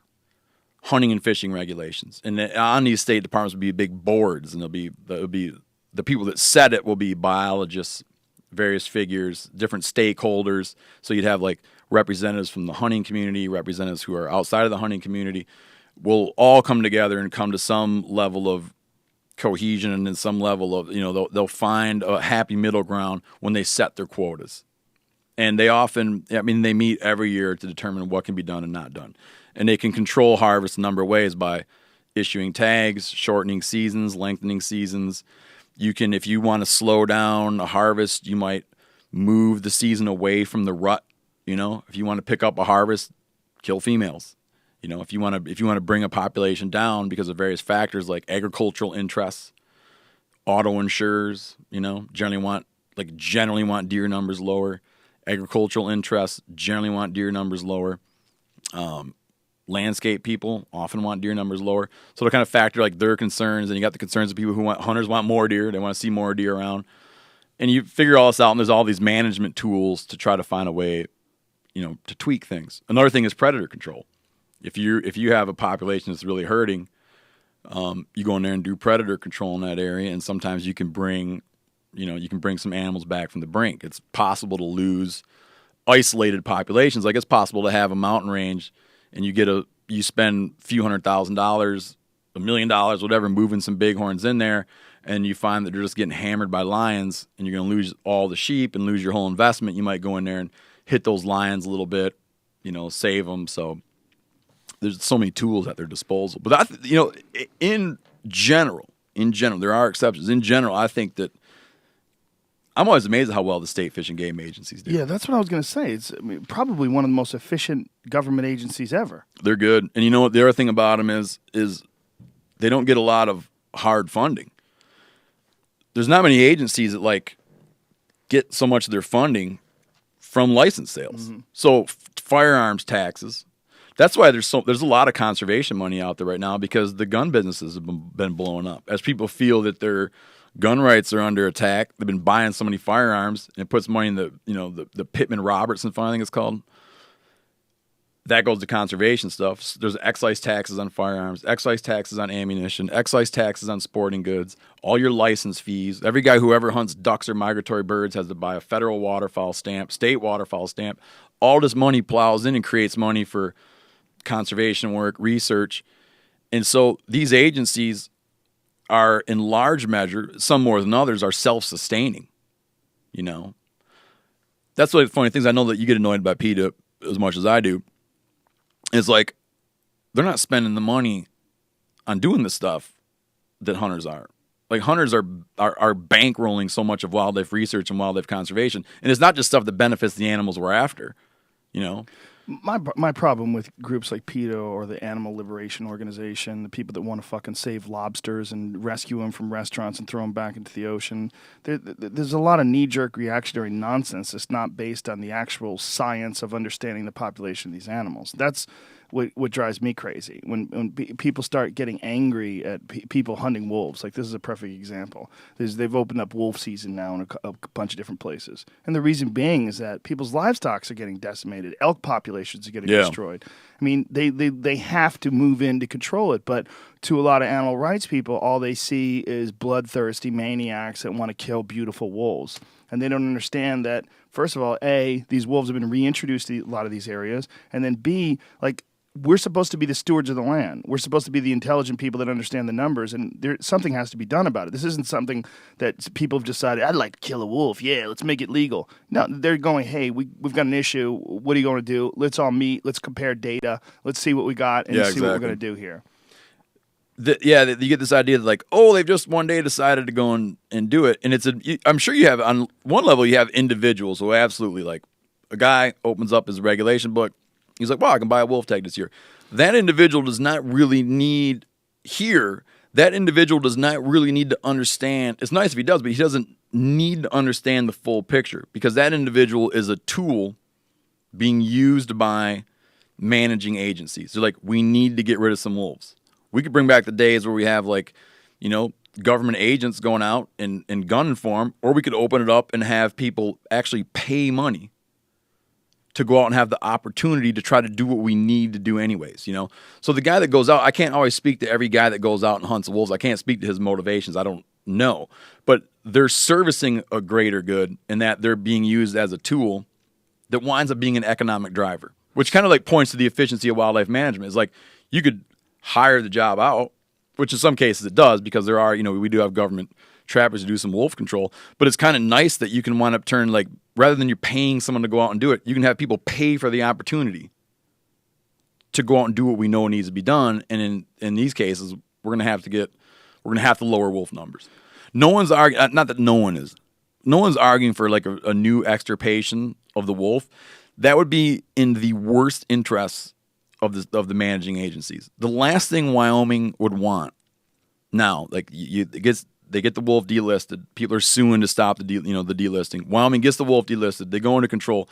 hunting and fishing regulations. And on these state departments will be big boards, and there'll be the people that set it will be biologists, various figures, different stakeholders. So you'd have like representatives from the hunting community, representatives who are outside of the hunting community, will all come together and come to some level of cohesion and then some level of, they'll find a happy middle ground when they set their quotas. And they meet every year to determine what can be done and not done. And they can control harvest a number of ways by issuing tags, shortening seasons, lengthening seasons. You can, if you want to slow down a harvest, you might move the season away from the rut. If you want to pick up a harvest, kill females. If you want to bring a population down because of various factors like agricultural interests, auto insurers, generally want deer numbers lower. Agricultural interests generally want deer numbers lower. Landscape people often want deer numbers lower. So they kind of factor like their concerns, and you got the concerns of people hunters want more deer. They want to see more deer around. And you figure all this out, and there's all these management tools to try to find a way, to tweak things. Another thing is predator control. If you have a population that's really hurting, you go in there and do predator control in that area, and sometimes you can bring some animals back from the brink. It's possible to lose isolated populations. Like, it's possible to have a mountain range, and you spend a few $100,000, $1 million, whatever, moving some bighorns in there, and you find that they're just getting hammered by lions, and you're going to lose all the sheep and lose your whole investment. You might go in there and hit those lions a little bit, save them. So there's so many tools at their disposal. But in general, there are exceptions. In general, I think that I'm always amazed at how well the state fish and game agencies do. Yeah, that's what I was going to say. It's probably one of the most efficient government agencies ever. They're good. And you know what the other thing about them is they don't get a lot of hard funding. There's not many agencies that get so much of their funding from license sales. Mm-hmm. So firearms taxes. That's why there's a lot of conservation money out there right now, because the gun businesses have been blowing up. As people feel that their gun rights are under attack, they've been buying so many firearms, and it puts money in the Pittman-Robertson fund, I think it's called. That goes to conservation stuff. There's excise taxes on firearms, excise taxes on ammunition, excise taxes on sporting goods, all your license fees. Every guy who ever hunts ducks or migratory birds has to buy a federal waterfowl stamp, state waterfowl stamp. All this money plows in and creates money for conservation work, research. And so these agencies are, in large measure, some more than others, are self-sustaining. That's one of the funny things. I know that you get annoyed by PETA as much as I do. It's like, they're not spending the money on doing the stuff that hunters are. Like, hunters are bankrolling so much of wildlife research and wildlife conservation. And it's not just stuff that benefits the animals we're after, My problem with groups like PETA or the Animal Liberation Organization, the people that want to fucking save lobsters and rescue them from restaurants and throw them back into the ocean, there's a lot of knee-jerk reactionary nonsense that's not based on the actual science of understanding the population of these animals. That's what drives me crazy. When people start getting angry at people hunting wolves, like this is a perfect example. They've opened up wolf season now in a bunch of different places. And the reason being is that people's livestock are getting decimated. Elk populations are getting destroyed. I mean, they have to move in to control it. But to a lot of animal rights people, all they see is bloodthirsty maniacs that want to kill beautiful wolves. And they don't understand that, first of all, A, these wolves have been reintroduced to a lot of these areas. And then B, like, we're supposed to be the stewards of the land. We're supposed to be the intelligent people that understand the numbers, and something has to be done about it. This isn't something that people have decided, I'd like to kill a wolf. Yeah, let's make it legal. No, they're going, hey, we've got an issue. What are you going to do? Let's all meet. Let's compare data. Let's see what we got and see what we're going to do here. You get this idea that like, oh, they've just one day decided to go and do it. And I'm sure you have, on one level, you have individuals who absolutely, like, a guy opens up his regulation book. He's like, wow, I can buy a wolf tag this year. That individual does not really need that individual does not really need to understand. It's nice if he does, but he doesn't need to understand the full picture because that individual is a tool being used by managing agencies. They're like, we need to get rid of some wolves. We could bring back the days where we have, like, you know, government agents going out and gunning for them, or we could open it up and have people actually pay money to go out and have the opportunity to try to do what we need to do anyways, you know? So the guy that goes out, I can't always speak to every guy that goes out and hunts wolves. I can't speak to his motivations. I don't know. But they're servicing a greater good in that they're being used as a tool that winds up being an economic driver, which kind of like points to the efficiency of wildlife management. It's like you could hire the job out, which in some cases it does because there are, you know, we do have government trappers to do some wolf control, but it's kind of nice that you can wind up turn, like, rather than you're paying someone to go out and do it, you can have people pay for the opportunity to go out and do what we know needs to be done. And in these cases, we're gonna have to lower wolf numbers. No one's arguing, not that no one is. No one's arguing for like a new extirpation of the wolf. That would be in the worst interests of the managing agencies. The last thing Wyoming would want now, like they get the wolf delisted. People are suing to stop the delisting. Wyoming gets the wolf delisted. They go into control.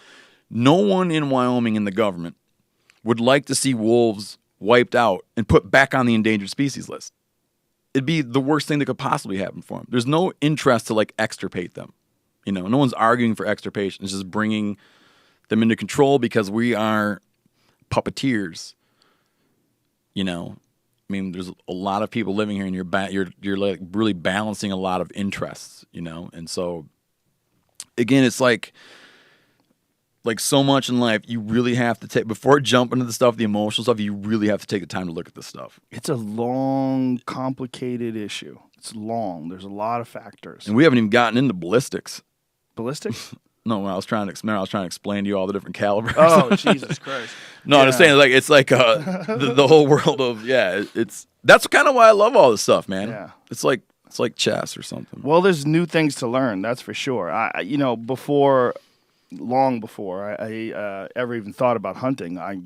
No one in Wyoming in the government would like to see wolves wiped out and put back on the endangered species list. It'd be the worst thing that could possibly happen for them. There's no interest to like extirpate them. You know, no one's arguing for extirpation. It's just bringing them into control because we are puppeteers. You know, I mean, there's a lot of people living here, and you're like really balancing a lot of interests, you know. And so, again, it's like so much in life, you really have to take before jumping into the stuff, the emotional stuff. You really have to take the time to look at this stuff. It's a long, complicated issue. It's long. There's a lot of factors, and we haven't even gotten into ballistics. Ballistics? No, I was trying to explain to you all the different calibers. Oh, Jesus Christ! No, yeah. I'm just saying, like, it's like the whole world of that's kind of why I love all this stuff, man. Yeah, it's like chess or something. Well, there's new things to learn, that's for sure. Long before I ever even thought about hunting, I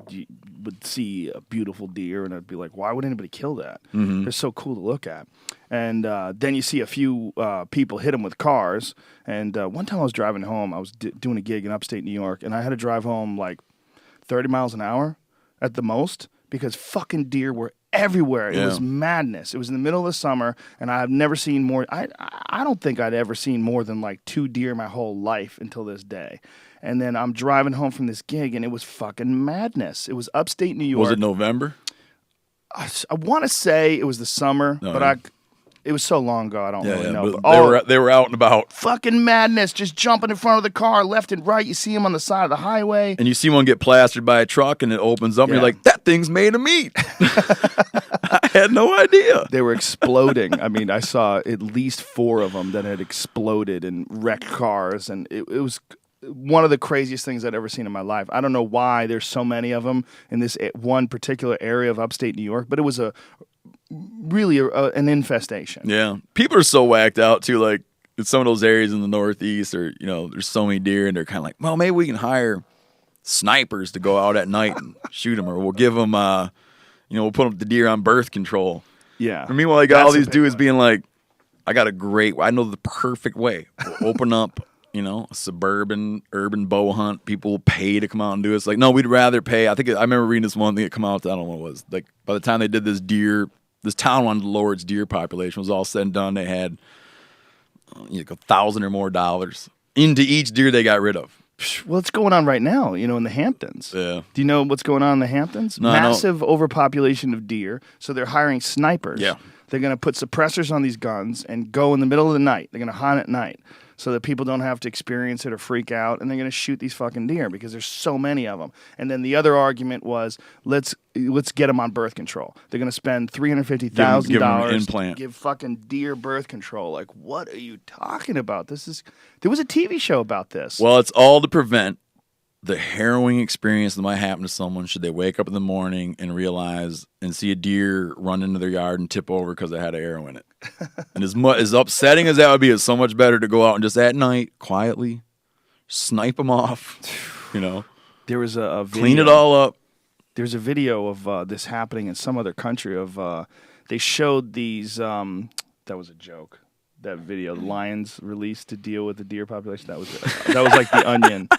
would see a beautiful deer and I'd be like, why would anybody kill that? Mm-hmm. They're so cool to look at. And then you see a few people hit them with cars. And one time I was driving home, I was doing a gig in upstate New York, and I had to drive home like 30 miles an hour at the most because fucking deer were everywhere. It was madness. It was in the middle of the summer, and I've never seen more. I don't think I'd ever seen more than like 2 deer my whole life until this day. And then I'm driving home from this gig, and it was fucking madness. It was upstate New York. Was it November? I want to say it was the summer, it was so long ago, I don't really know. But they were out and about. Fucking madness, just jumping in front of the car, left and right. You see them on the side of the highway. And you see one get plastered by a truck, and it opens up, and you're like, that thing's made of meat. I had no idea. They were exploding. I mean, I saw at least 4 of them that had exploded and wrecked cars, and it was one of the craziest things I'd ever seen in my life. I don't know why there's so many of them in this one particular area of upstate New York, but it was really an infestation. Yeah. People are so whacked out, too. Like, in some of those areas in the Northeast, or, you know, there's so many deer, and they're kind of like, well, maybe we can hire snipers to go out at night and shoot them, or we'll give them, we'll put the deer on birth control. Yeah. And meanwhile, I got all That's a these big dudes one. being like, I know the perfect way. We'll open up, a suburban, urban bow hunt. People will pay to come out and do it. It's like, no, we'd rather pay. I remember reading this one thing that come out, I don't know what it was. Like, by the time they did this town wanted to lower its deer population. It was all said and done. They had $1,000 or more into each deer they got rid of. Well, it's going on right now, in the Hamptons. Yeah. Do you know what's going on in the Hamptons? No, I don't. Massive overpopulation of deer, so they're hiring snipers. Yeah. They're going to put suppressors on these guns and go in the middle of the night. They're going to hunt at night so that people don't have to experience it or freak out, and they're going to shoot these fucking deer because there's so many of them. And then the other argument was, let's get them on birth control. They're going to spend $350,000 Give 'em an implant. to give fucking deer birth control. Like, what are you talking about? There was a TV show about this. Well, it's all to prevent the harrowing experience that might happen to someone should they wake up in the morning and realize and see a deer run into their yard and tip over because they had an arrow in it. And as upsetting as that would be, it's so much better to go out and just at night, quietly, snipe them off, There was a video. clean it all up. There's a video of this happening in some other country. They showed these. That was a joke. That video, the lions released to deal with the deer population. That was like the Onion.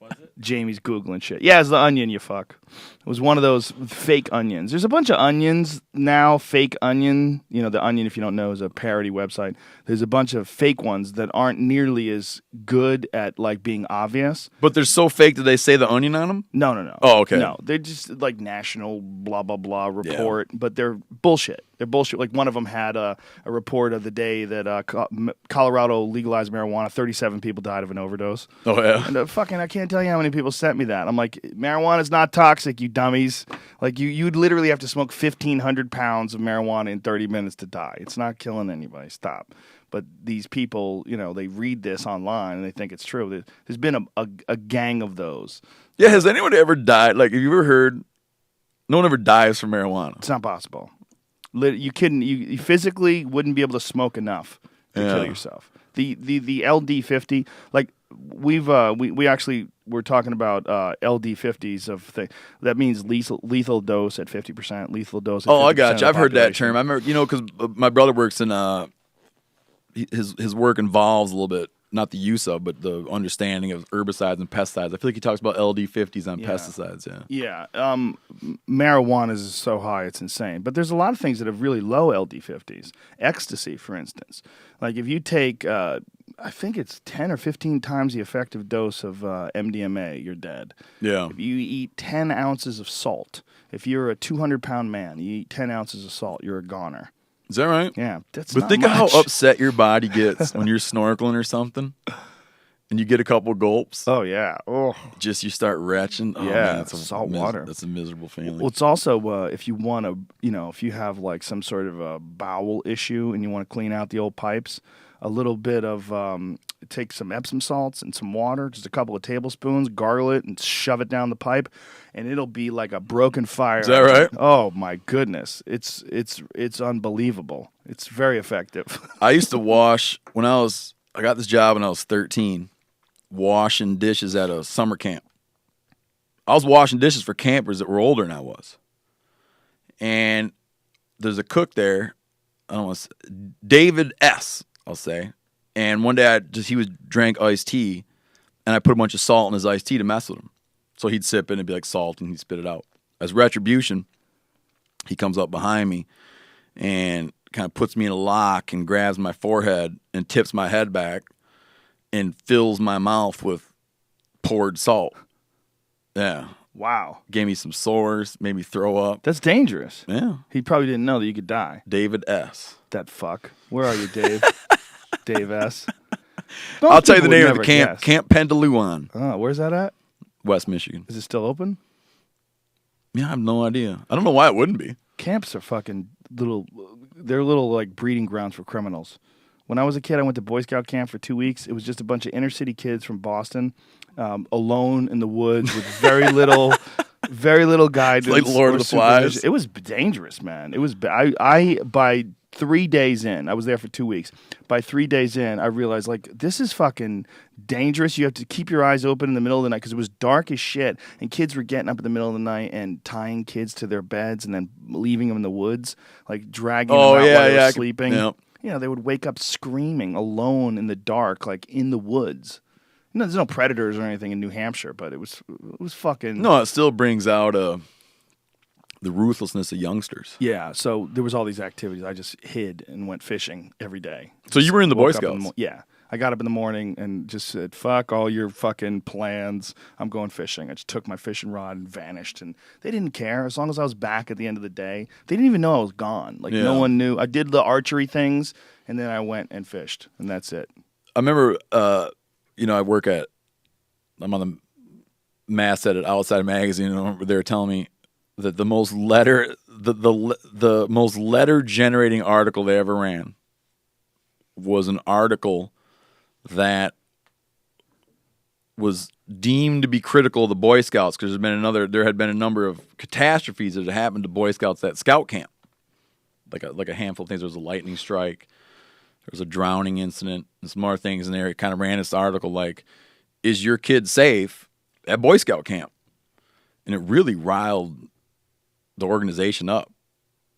Was it? Jamie's Googling shit. Yeah, it's the Onion, you fuck. It was one of those fake onions. There's a bunch of onions now, fake Onion. The Onion, if you don't know, is a parody website. There's a bunch of fake ones that aren't nearly as good at, like, being obvious. But they're so fake that they say the onion on them? No. Oh, okay. No, they're just like national blah, blah, blah report, but they're bullshit. They're bullshit. Like, one of them had a report of the day that Colorado legalized marijuana. 37 people died of an overdose. Oh, yeah. And I can't tell you how many people sent me that. I'm like, marijuana's not toxic, you dummies. Like, you'd literally have to smoke 1,500 pounds of marijuana in 30 minutes to die. It's not killing anybody. Stop. But these people, they read this online and they think it's true. There's been a gang of those. Yeah, has anyone ever died? Like, have you ever heard no one ever dies from marijuana? It's not possible. You physically wouldn't be able to smoke enough to kill yourself. The LD50, like we actually were talking about LD50s of thing that means lethal dose at 50%, lethal dose. At 50% I got you. of I've heard that population. term. I remember, because my brother works in his work involves a little bit, not the use of, but the understanding of herbicides and pesticides. I feel like he talks about LD50s on pesticides. Yeah. Yeah. Marijuana is so high, it's insane. But there's a lot of things that have really low LD50s. Ecstasy, for instance. Like, if you take, I think it's 10 or 15 times the effective dose of MDMA, you're dead. Yeah. If you eat 10 ounces of salt, if you're a 200-pound man, you eat 10 ounces of salt, you're a goner. Is that right? Yeah, that's But not think of how much. upset your body gets when you're snorkeling or something, and you get a couple gulps. Oh yeah. Oh. Just you start retching. Oh, Yeah, man, that's salt water. That's a miserable feeling. Well, it's also if you want to, if you have like some sort of a bowel issue and you want to clean out the old pipes, a little bit of take some Epsom salts and some water, just a couple of tablespoons, gargle it and shove it down the pipe, and it'll be like a broken fire. Is that right? Oh my goodness, it's unbelievable. It's very effective. I used to wash I got this job when I was 13, washing dishes at a summer camp. I was washing dishes for campers that were older than I was. And there's a cook there, I don't know, David S., I'll say. And one day he drank iced tea, and I put a bunch of salt in his iced tea to mess with him. So he'd sip it and it'd be like salt, and he'd spit it out. As retribution, he comes up behind me and kind of puts me in a lock and grabs my forehead and tips my head back and fills my mouth with poured salt. Yeah. Wow, Gave me some sores, made me throw up. that's dangerous. Yeah. He probably didn't know that you could die. David S. That fuck. Where are you, Dave? Dave S. I'll tell you the People would name of never the camp. guess. Camp Pendaluan, Oh, where's that at? West Michigan. Is it still open? Yeah, I have no idea. I don't know why it wouldn't be. Camps are fucking they're little like breeding grounds for criminals. When I was a kid, I went to Boy Scout camp for 2 weeks. It was just a bunch of inner city kids from Boston, alone in the woods with very little guidance. Like Lord or of the Flies. supervision. It was dangerous, man. It was. I by 3 days in, I was there for 2 weeks. By 3 days in, I realized, like, this is fucking dangerous. You have to keep your eyes open in the middle of the night because it was dark as shit, and kids were getting up in the middle of the night and tying kids to their beds and then leaving them in the woods, like dragging them out while they were sleeping. You know, they would wake up screaming alone in the dark, like in the woods. You know, there's no predators or anything in New Hampshire, but it was fucking... No, it still brings out the ruthlessness of youngsters. Yeah, so there was all these activities. I just hid and went fishing every day. So you were in the Boy Scouts? Yeah. I got up in the morning and just said, fuck all your fucking plans. I'm going fishing. I just took my fishing rod and vanished. And they didn't care. As long as I was back at the end of the day, they didn't even know I was gone. Like, no one knew. I did the archery things, and then I went and fished, and that's it. I remember, I'm on the masthead at Outside Magazine, and they were telling me that the most the most letter generating article they ever ran was an article that was deemed to be critical of the Boy Scouts because there had been a number of catastrophes that had happened to Boy Scouts at scout camp, like a handful of things. There was a lightning strike, there was a drowning incident, and some more things in there. It kind of ran this article like, "Is your kid safe at Boy Scout camp?" And it really riled the organization up.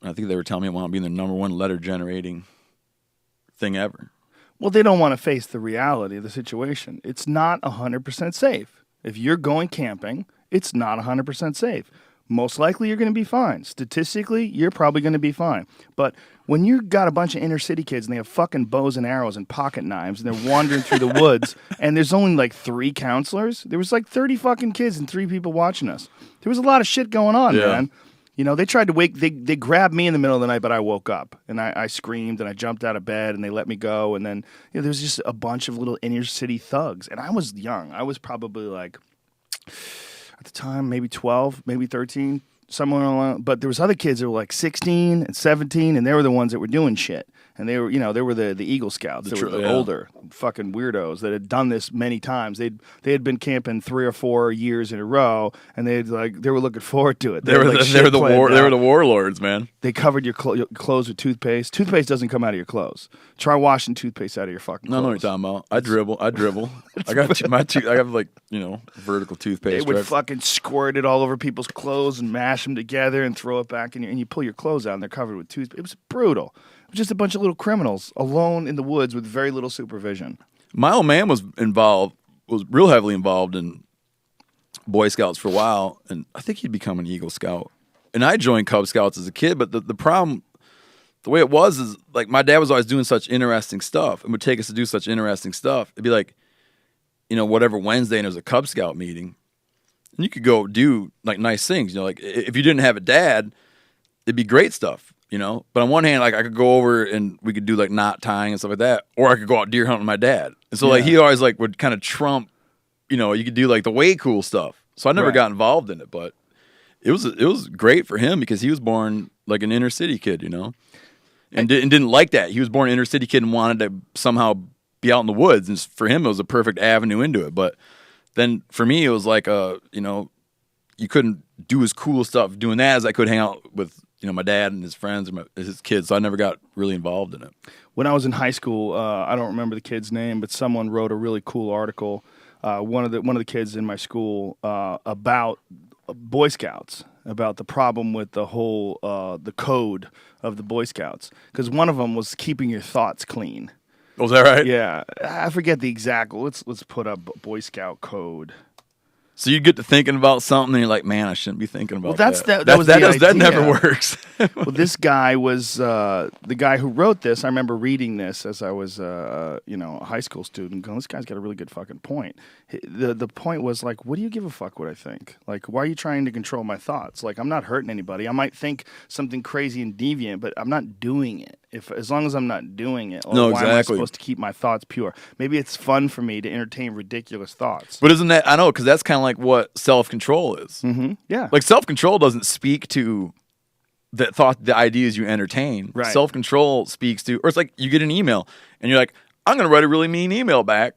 And I think they were telling me it wound up being the number one letter generating thing ever. Well, they don't want to face the reality of the situation. It's not 100% safe. If you're going camping, it's not 100% safe. Most likely you're going to be fine. Statistically, you're probably going to be fine. But when you got a bunch of inner city kids and they have fucking bows and arrows and pocket knives and they're wandering through the woods and there's only like 3 counselors, there was like 30 fucking kids and 3 people watching us. There was a lot of shit going on, man. You know, they tried to they grabbed me in the middle of the night, but I woke up and I screamed and I jumped out of bed and they let me go. And then, you know, there was just a bunch of little inner city thugs. And I was young. I was probably like, at the time, maybe 12, maybe 13, somewhere along. But there was other kids that were like 16 and 17, and they were the ones that were doing shit. And they were, you know, they were the Eagle Scouts. They were the older fucking weirdos that had done this many times. They had been camping 3 or 4 years in a row, and they were looking forward to it. They were the warlords, man. They covered your clothes with toothpaste. Toothpaste doesn't come out of your clothes. Try washing toothpaste out of your fucking clothes. No, I know what you're talking about. I dribble. I got like, you know, vertical toothpaste. They would fucking squirt it all over people's clothes and mash them together and throw it back in and you pull your clothes out and they're covered with toothpaste. It was brutal. It was just a bunch of little criminals alone in the woods with very little supervision. My old man was real heavily involved in Boy Scouts for a while, and I think he'd become an Eagle Scout. And I joined Cub Scouts as a kid, but the problem, the way it was is, like, my dad was always doing such interesting stuff and would take us to do such interesting stuff. It'd be like, you know, whatever Wednesday, and there was a Cub Scout meeting, and you could go do, like, nice things. You know, like, if you didn't have a dad, it'd be great stuff. You know, but on one hand, like, I could go over and we could do like knot tying and stuff like that, or I could go out deer hunting with my dad. And so like he always like would kind of trump, you know, you could do like the way cool stuff. So I never got involved in it, but it was great for him because he was born like an inner city kid, you know, and didn't like that. He was born an inner city kid and wanted to somehow be out in the woods, and for him it was a perfect avenue into it. But then for me, it was like you know, you couldn't do as cool stuff doing that as I could hang out with, you know, my dad and his friends or his kids, so I never got really involved in it. When I was in high school, I don't remember the kid's name, but someone wrote a really cool article. One of the kids in my school about Boy Scouts, about the problem with the whole the code of the Boy Scouts, because one of them was keeping your thoughts clean. Was that right? Yeah, I forget the exact. Let's put up Boy Scout code. So you get to thinking about something, and you're like, "Man, I shouldn't be thinking about that." That never works. Well, this guy was the guy who wrote this. I remember reading this as I was, a high school student. Going, this guy's got a really good fucking point. The point was like, what do you give a fuck what I think? Like, why are you trying to control my thoughts? Like, I'm not hurting anybody. I might think something crazy and deviant, but I'm not doing it. As long as I'm not doing it, why am I supposed to keep my thoughts pure? Maybe it's fun for me to entertain ridiculous thoughts. But isn't that, I know, because that's kind of like what self-control is. Mm-hmm. Yeah. Like, self-control doesn't speak to the thought, the ideas you entertain. Right. Self-control speaks to, or it's like you get an email and you're like, I'm going to write a really mean email back.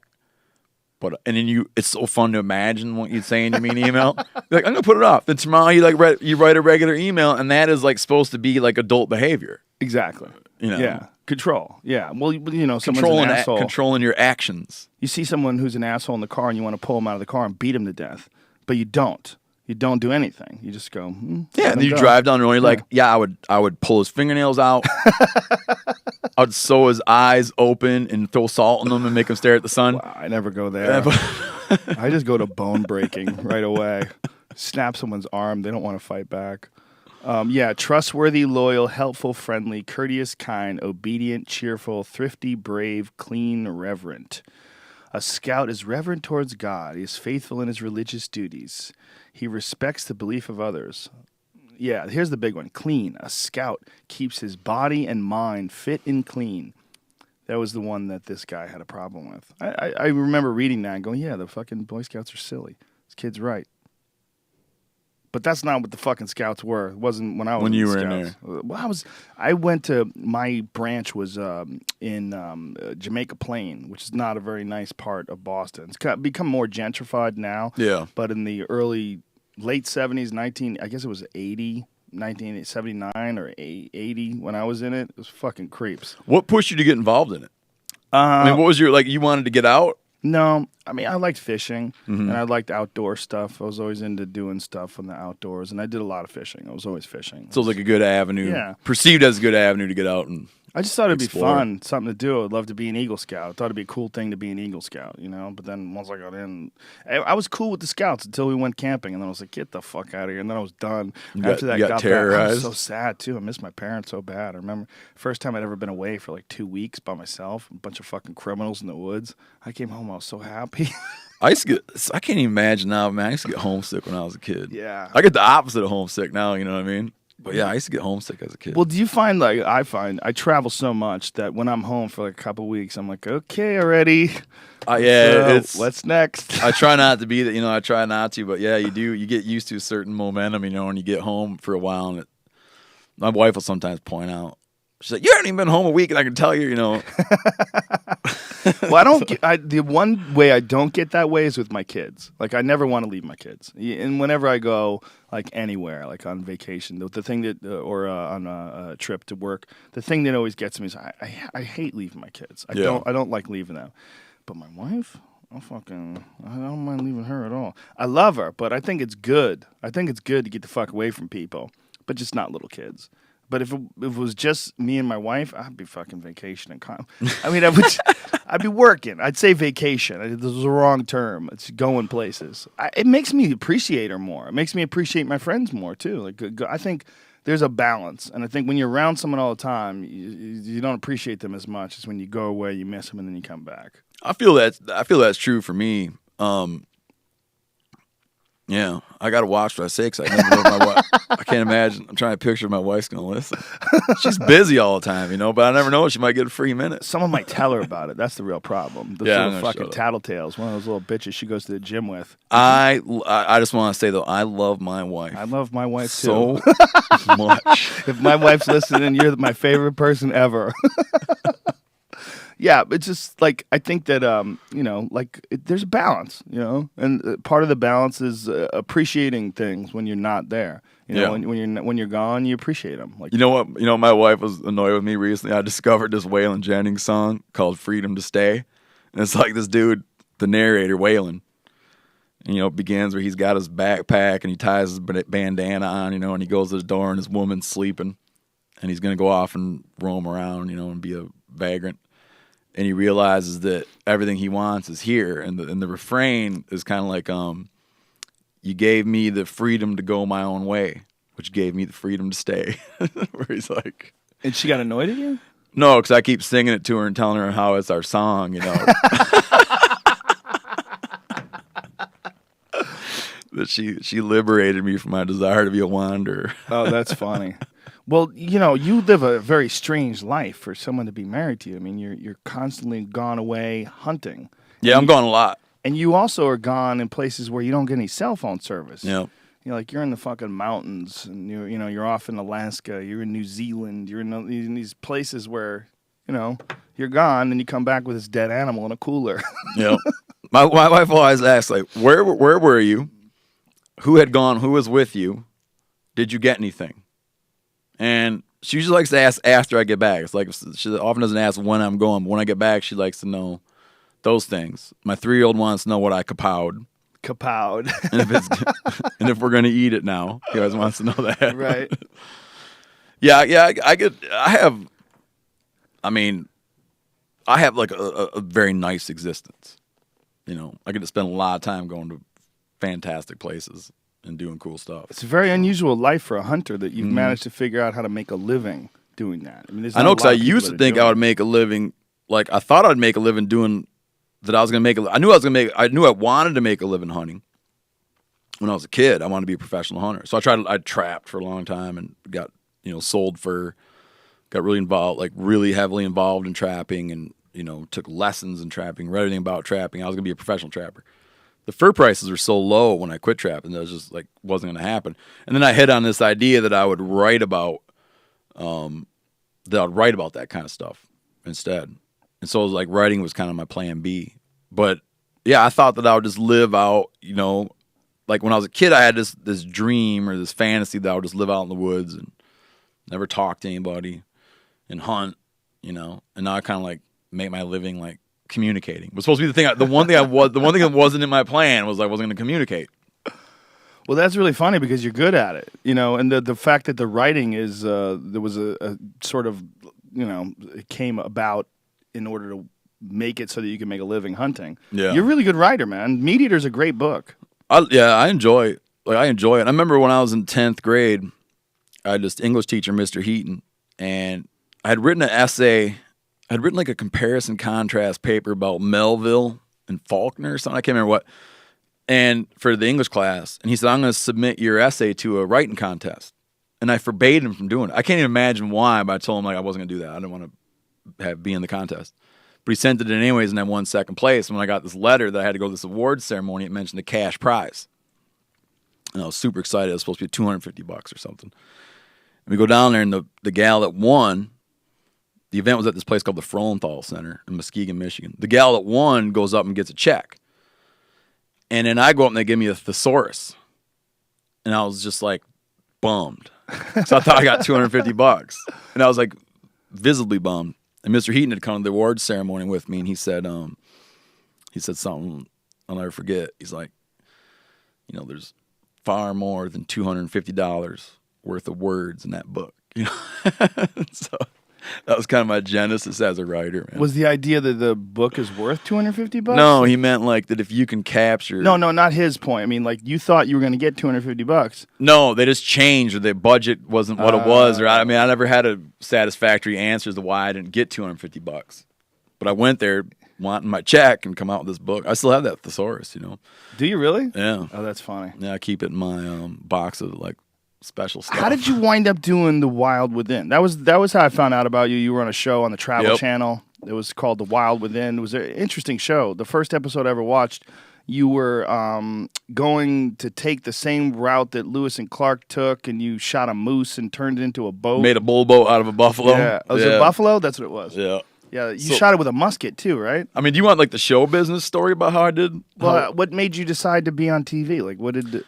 And then it's so fun to imagine what you'd say in your mean email. You're like, I'm going to put it off. Then tomorrow you write a regular email, and that is like supposed to be like adult behavior. Exactly. You know, Yeah, control. Yeah, well, someone's an asshole. controlling your actions. You see someone who's an asshole in the car, and you want to pull him out of the car and beat him to death, but you don't. You don't do anything. You just go. Yeah, and then you drive down the road. You're like, I would pull his fingernails out. I would sew his eyes open and throw salt on them and make him stare at the sun. Wow, I never go there. I just go to bone breaking right away. Snap someone's arm. They don't want to fight back. Trustworthy, loyal, helpful, friendly, courteous, kind, obedient, cheerful, thrifty, brave, clean, reverent. A scout is reverent towards God. He is faithful in his religious duties. He respects the belief of others. Yeah, here's the big one. Clean. A scout keeps his body and mind fit and clean. That was the one that this guy had a problem with. I remember reading that and going, yeah, the fucking Boy Scouts are silly. This kid's right. But that's not what the fucking Scouts were. It wasn't when I was when in you the were Scouts. in there. Well, I went to, my branch was in Jamaica Plain, which is not a very nice part of Boston. It's become more gentrified now. Yeah. But in the late 70s, I guess it was 1979 or 80 when I was in it. It was fucking creeps. What pushed you to get involved in it? I mean, what was your, you wanted to get out? No, I mean, I liked fishing, and I liked outdoor stuff. I was always into doing stuff in the outdoors, and I did a lot of fishing. I was always fishing. So it was like a good avenue, Yeah. perceived as a good avenue to get out and I just thought it'd explore. be fun, something to do. I'd love to be an Eagle Scout. I thought it'd be a cool thing to be an Eagle Scout, But then once I got in, I was cool with the Scouts until we went camping, and then I was like, get the fuck out of here. And then I was done. After that, I got terrorized. back. I was so sad, too. I missed my parents so bad. I remember first time I'd ever been away for like 2 weeks by myself, a bunch of fucking criminals in the woods. I came home, I was so happy. I can't even imagine now, man. I used to get homesick when I was a kid. Yeah. I get the opposite of homesick now, you know what I mean? But yeah, I used to get homesick as a kid. Well, do you find, I travel so much that when I'm home for like a couple weeks, I'm like, okay, already. What's next? I try not to be that, I try not to, but yeah, you get used to a certain momentum, when you get home for a while, and my wife will sometimes point out, she's like, you haven't even been home a week, and I can tell you, Well, I don't. The one way I don't get that way is with my kids. Like, I never want to leave my kids, and whenever I go, like anywhere, like on vacation, the thing that, or on a trip to work, the thing that always gets me is I hate leaving my kids. I don't like leaving them, but my wife, I don't mind leaving her at all. I love her, but I think it's good. I think it's good to get the fuck away from people, but just not little kids. But if it was just me and my wife, I'd be fucking vacationing. I'd be working. I'd say vacation. This was the wrong term. It's going places. It makes me appreciate her more. It makes me appreciate my friends more, too. Like, I think there's a balance. And I think when you're around someone all the time, you don't appreciate them as much as when you go away, you miss them, and then you come back. I feel that's true for me. Yeah, I got to watch what I say because I never know if my wife. I can't imagine. I'm trying to picture my wife's going to listen. She's busy all the time, but I never know. She might get a free minute. Someone might tell her about it. That's the real problem. Those little fucking tattletales. One of those little bitches she goes to the gym with. I just want to say, though, I love my wife. I love my wife, so too. much. If my wife's listening, you're my favorite person ever. Yeah, it's just like I think that there's a balance, and part of the balance is appreciating things when you're not there. When you're gone, you appreciate them. Like, you know what? My wife was annoyed with me recently. I discovered this Waylon Jennings song called "Freedom to Stay," and it's like this dude, the narrator, Waylon. And, it begins where he's got his backpack and he ties his bandana on, and he goes to the door and his woman's sleeping, and he's gonna go off and roam around, and be a vagrant. And he realizes that everything he wants is here. And the refrain is kind of like, you gave me the freedom to go my own way, which gave me the freedom to stay. Where he's like... And she got annoyed at you? No, because I keep singing it to her and telling her how it's our song, That she liberated me from my desire to be a wanderer. Oh, that's funny. Well, you live a very strange life for someone to be married to you. I mean, you're constantly gone away hunting. Yeah, I'm gone a lot. And you also are gone in places where you don't get any cell phone service. Yeah. You're in the fucking mountains, and you're off in Alaska, you're in New Zealand, you're in these places where, you're gone, and you come back with this dead animal in a cooler. Yeah. My wife always asks, like, where were you? Who had gone? Who was with you? Did you get anything? And she usually likes to ask after I get back. It's like she often doesn't ask when I'm going, but when I get back, she likes to know those things. My 3-year-old wants to know what I kapowed. Kapowed. And if we're going to eat it now. He always wants to know that. Right. Yeah, I have like a very nice existence. You know, I get to spend a lot of time going to fantastic places and doing cool stuff. It's a very unusual life for a hunter that you've managed to figure out how to make a living doing that. I mean, I know, because I used to think I would make a living. Like, I thought I'd make a living doing that. I was going to make. I knew I wanted to make a living hunting. When I was a kid, I wanted to be a professional hunter. So I trapped for a long time and got, sold fur. Got really involved, like really heavily involved in trapping, and took lessons in trapping, read everything about trapping. I was going to be a professional trapper. The fur prices were so low when I quit trapping that it was just like wasn't going to happen. And then I hit on this idea that I would write about, that kind of stuff instead. And so it was like writing was kind of my plan B. But yeah, I thought that I would just live out, like when I was a kid, I had this dream or this fantasy that I would just live out in the woods and never talk to anybody and hunt, and now I kind of like make my living like communicating. It was supposed to be the one thing that wasn't in my plan was I wasn't going to communicate. Well, that's really funny because you're good at it, and the fact that the writing is there was a sort of, it came about in order to make it so that you can make a living hunting. Yeah. You're a really good writer, man. MeatEater's a great book. I enjoy it. I remember when I was in 10th grade, I had this English teacher, Mr. Heaton, and I had written an essay. I'd written like a comparison contrast paper about Melville and Faulkner or something. I can't remember what. And for the English class, and he said, I'm going to submit your essay to a writing contest. And I forbade him from doing it. I can't even imagine why, but I told him like I wasn't going to do that. I didn't want to be in the contest. But he sent it in anyways, and I won second place. And when I got this letter that I had to go to this awards ceremony, it mentioned a cash prize. And I was super excited. It was supposed to be $250 or something. And we go down there, and the gal that won, the event was at this place called the Frohenthal Center in Muskegon, Michigan. The gal that won goes up and gets a check. And then I go up and they give me a thesaurus. And I was just like bummed. So I thought I got $250. And I was like visibly bummed. And Mr. Heaton had come to the awards ceremony with me, and he said something I'll never forget. He's like, there's far more than $250 worth of words in that book. So that was kind of my genesis as a writer, man. Was the idea that the book is worth $250? No, he meant like that if you can capture. No, not his point. I mean, like you thought you were going to get $250. No, they just changed, or the budget wasn't what it was. Or I never had a satisfactory answer as to why I didn't get $250. But I went there wanting my check and come out with this book. I still have that thesaurus, Do you really? Yeah. Oh, that's funny. Yeah, I keep it in my box of like special stuff. How did you wind up doing The Wild Within? That was how I found out about you. You were on a show on the Travel Channel. It was called The Wild Within. It was an interesting show. The first episode I ever watched, you were going to take the same route that Lewis and Clark took, and you shot a moose and turned it into a boat. Made a bull boat out of a buffalo. Yeah. Was it a buffalo? That's what it was. Yeah. Yeah, you shot it with a musket too, right? Do you want like the show business story about how I did? Well, what made you decide to be on TV? Like, what did...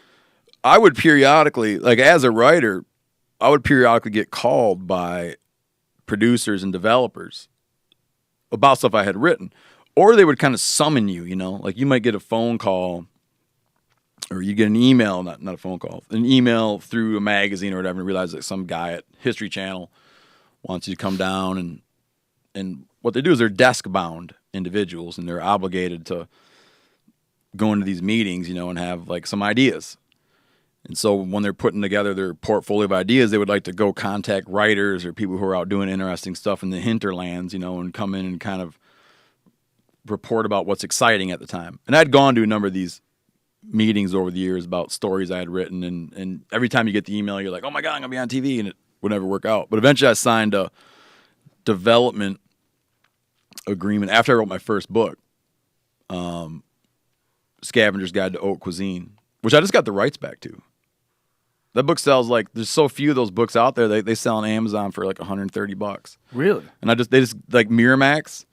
I would periodically, like as a writer, get called by producers and developers about stuff I had written. Or they would kind of summon you, like you might get a phone call or you get an email, not a phone call, an email through a magazine or whatever, and realize that some guy at History Channel wants you to come down, and what they do is they're desk-bound individuals, and they're obligated to go into these meetings, and have like some ideas. And so when they're putting together their portfolio of ideas, they would like to go contact writers or people who are out doing interesting stuff in the hinterlands, and come in and kind of report about what's exciting at the time. And I'd gone to a number of these meetings over the years about stories I had written, and every time you get the email, you're like, oh my God, I'm going to be on TV, and it would never work out. But eventually I signed a development agreement after I wrote my first book, Scavenger's Guide to Haute Cuisine, which I just got the rights back to. That book sells like, there's so few of those books out there. They sell on Amazon for like $130. Really? And they just like Miramax,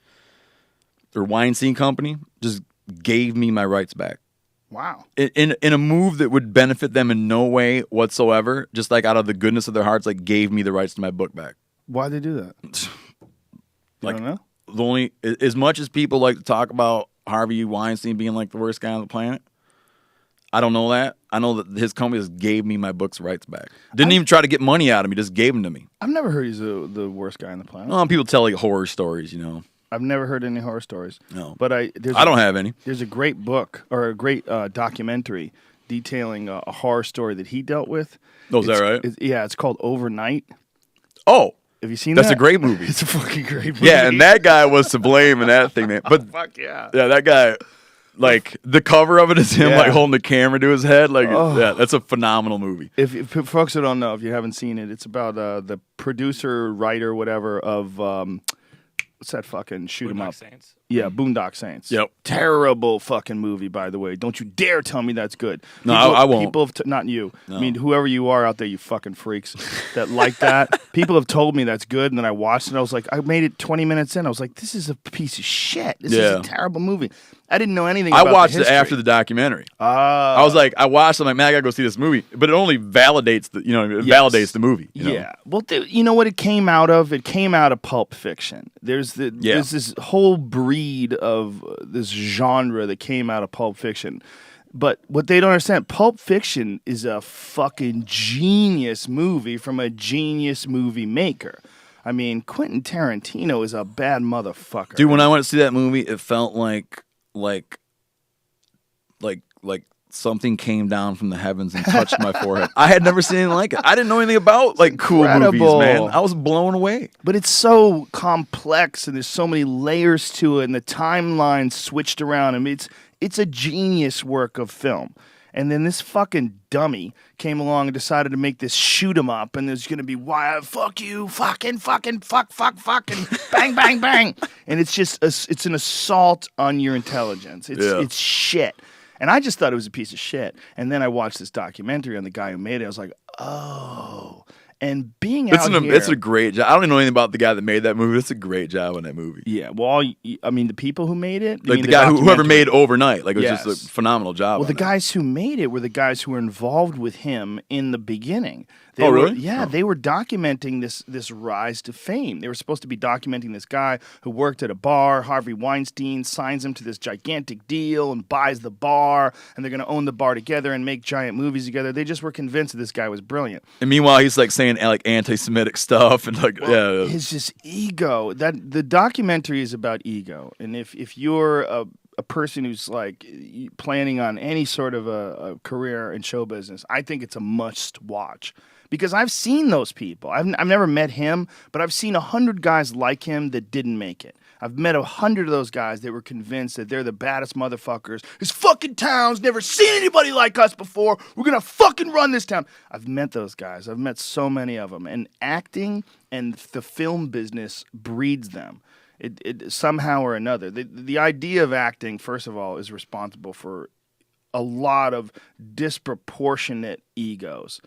their Weinstein company, just gave me my rights back. Wow. In a move that would benefit them in no way whatsoever, just like out of the goodness of their hearts, like gave me the rights to my book back. Why'd they do that? Like, I don't know. the only as much as people like to talk about Harvey Weinstein being like the worst guy on the planet, I don't know that. I know that his company just gave me my book's rights back. Didn't even try to get money out of me, just gave them to me. I've never heard he's the worst guy on the planet. People tell like horror stories, you know. I've never heard any horror stories. No. But I don't have any. There's a great book or a great documentary detailing a horror story that he dealt with. Oh, is that right? It's called Overnight. Oh. Have you seen that? That's a great movie. It's a fucking great movie. Yeah, and that guy was to blame in that thing, man. But fuck yeah. Yeah, that guy, like, the cover of it is him, Yeah. like, holding the camera to his head. Like, Oh. yeah, that's a phenomenal movie. If folks who don't know, if you haven't seen it, it's about the producer, writer, whatever, of what's that fucking shoot 'em up? Saints. Yeah, Boondock Saints. Yep. Terrible fucking movie, by the way. Don't you dare tell me that's good. No, I won't. People have not you. No. I mean, whoever you are out there, you fucking freaks that like that. People have told me that's good, and then I watched it. I was like, I made it 20 minutes in. I was like, this is a piece of shit. This is Yeah. a terrible movie. I didn't know anything I about watched the it history. after the documentary. I I was like, I watched it, I'm like, man, I gotta go see this movie. But it only validates the, validates the movie. You know? Yeah. Well, you know what it came out of? It came out of Pulp Fiction. There's this whole breed of this genre that came out of Pulp Fiction. But what they don't understand, Pulp Fiction is a fucking genius movie from a genius movie maker. I mean, Quentin Tarantino is a bad motherfucker. Dude, when I went to see that movie, it felt like something came down from the heavens and touched my forehead. I had never seen anything like it. I didn't know anything about like cool movies, incredible. man. I was blown away. But it's so complex and there's so many layers to it and the timeline switched around. I mean, it's a genius work of film. And then this fucking dummy came along and decided to make this shoot 'em up, and there's gonna be fuck you, fuck, and bang, bang, bang, and it's just it's an assault on your intelligence. It's shit. And I just thought it was a piece of shit. And then I watched this documentary on the guy who made it. I was like, oh. And being out here, it's a great job. I don't even know anything about the guy that made that movie. It's a great job on that movie. yeah. Well, I mean, the people who made it, Like the guy whoever made Overnight, like it was Yes. just a phenomenal job. Well, on the guys who made it were the guys who were involved with him in the beginning. They Oh, were, really? Yeah, Oh. they were documenting this rise to fame. They were supposed to be documenting this guy who worked at a bar. Harvey Weinstein signs him to this gigantic deal and buys the bar, and they're going to own the bar together and make giant movies together. They just were convinced that this guy was brilliant. And meanwhile, he's like saying like anti-Semitic stuff and like His just ego. That the documentary is about ego, and if you're a person who's like planning on any sort of a career in show business, I think it's a must watch. Because I've seen those people. I've never met him, but I've seen 100 guys like him that didn't make it. I've met 100 of those guys that were convinced that they're the baddest motherfuckers. This fucking town's never seen anybody like us before. We're going to fucking run this town. I've met those guys. I've met so many of them. And acting and the film business breeds them. It somehow or another. The idea of acting, first of all, is responsible for a lot of disproportionate egos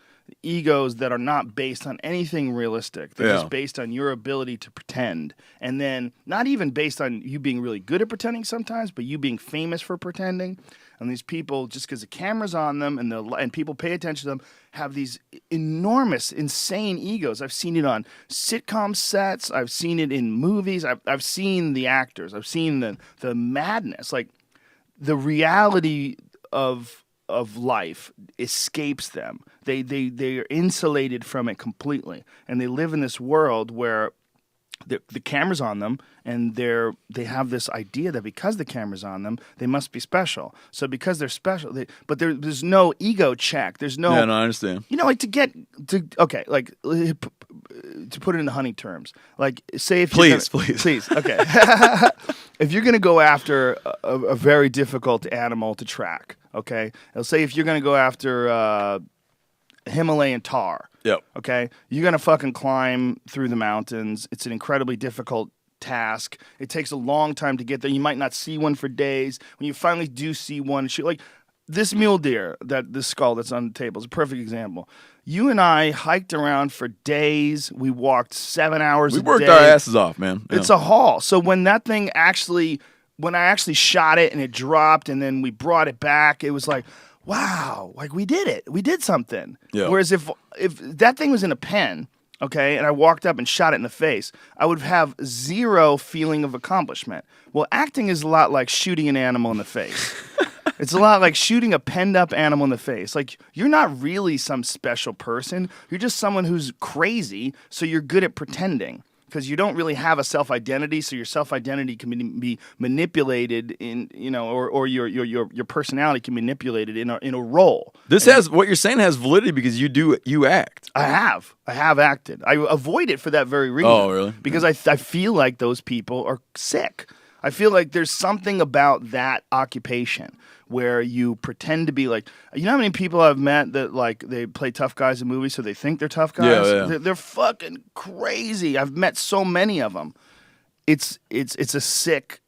that are not based on anything realistic. They're just based on your ability to pretend. And then not even based on you being really good at pretending sometimes, but you being famous for pretending. And these people, just because the camera's on them and people pay attention to them, have these enormous, insane egos. I've seen it on sitcom sets. I've seen it in movies. I've seen the actors. I've seen the madness. Like the reality of life escapes them. They are insulated from it completely, and they live in this world where the camera's on them, and they have this idea that because the camera's on them, they must be special. So because they're special, but there's no ego check. There's no. Yeah, no, I understand. You know, like to put it in hunting terms, like say if Please. okay, if you're gonna go after a very difficult animal to track, okay, let's say if you're gonna go after Himalayan tar. Yep. Okay? You're going to fucking climb through the mountains. It's an incredibly difficult task. It takes a long time to get there. You might not see one for days. When you finally do see one, like this mule deer, this skull that's on the table is a perfect example. You and I hiked around for days. We walked 7 hours a day. We worked our asses off, man. Yeah. It's a haul. So when that thing actually when I actually shot it and it dropped and then we brought it back, it was like, wow, like we did it. We did something. Yeah. Whereas if that thing was in a pen, okay, and I walked up and shot it in the face, I would have zero feeling of accomplishment. Well, acting is a lot like shooting an animal in the face. It's a lot like shooting a penned up animal in the face. Like, you're not really some special person. You're just someone who's crazy, so you're good at pretending. Because you don't really have a self-identity, so your self-identity can be manipulated in, or your personality can be manipulated in a role. What you're saying has validity because you act. I have acted. I avoid it for that very reason. Oh, really? Because I feel like those people are sick. I feel like there's something about that occupation where you pretend to be like, you know how many people I've met that like they play tough guys in movies so they think they're tough guys? Yeah. They're fucking crazy. I've met so many of them. It's a sick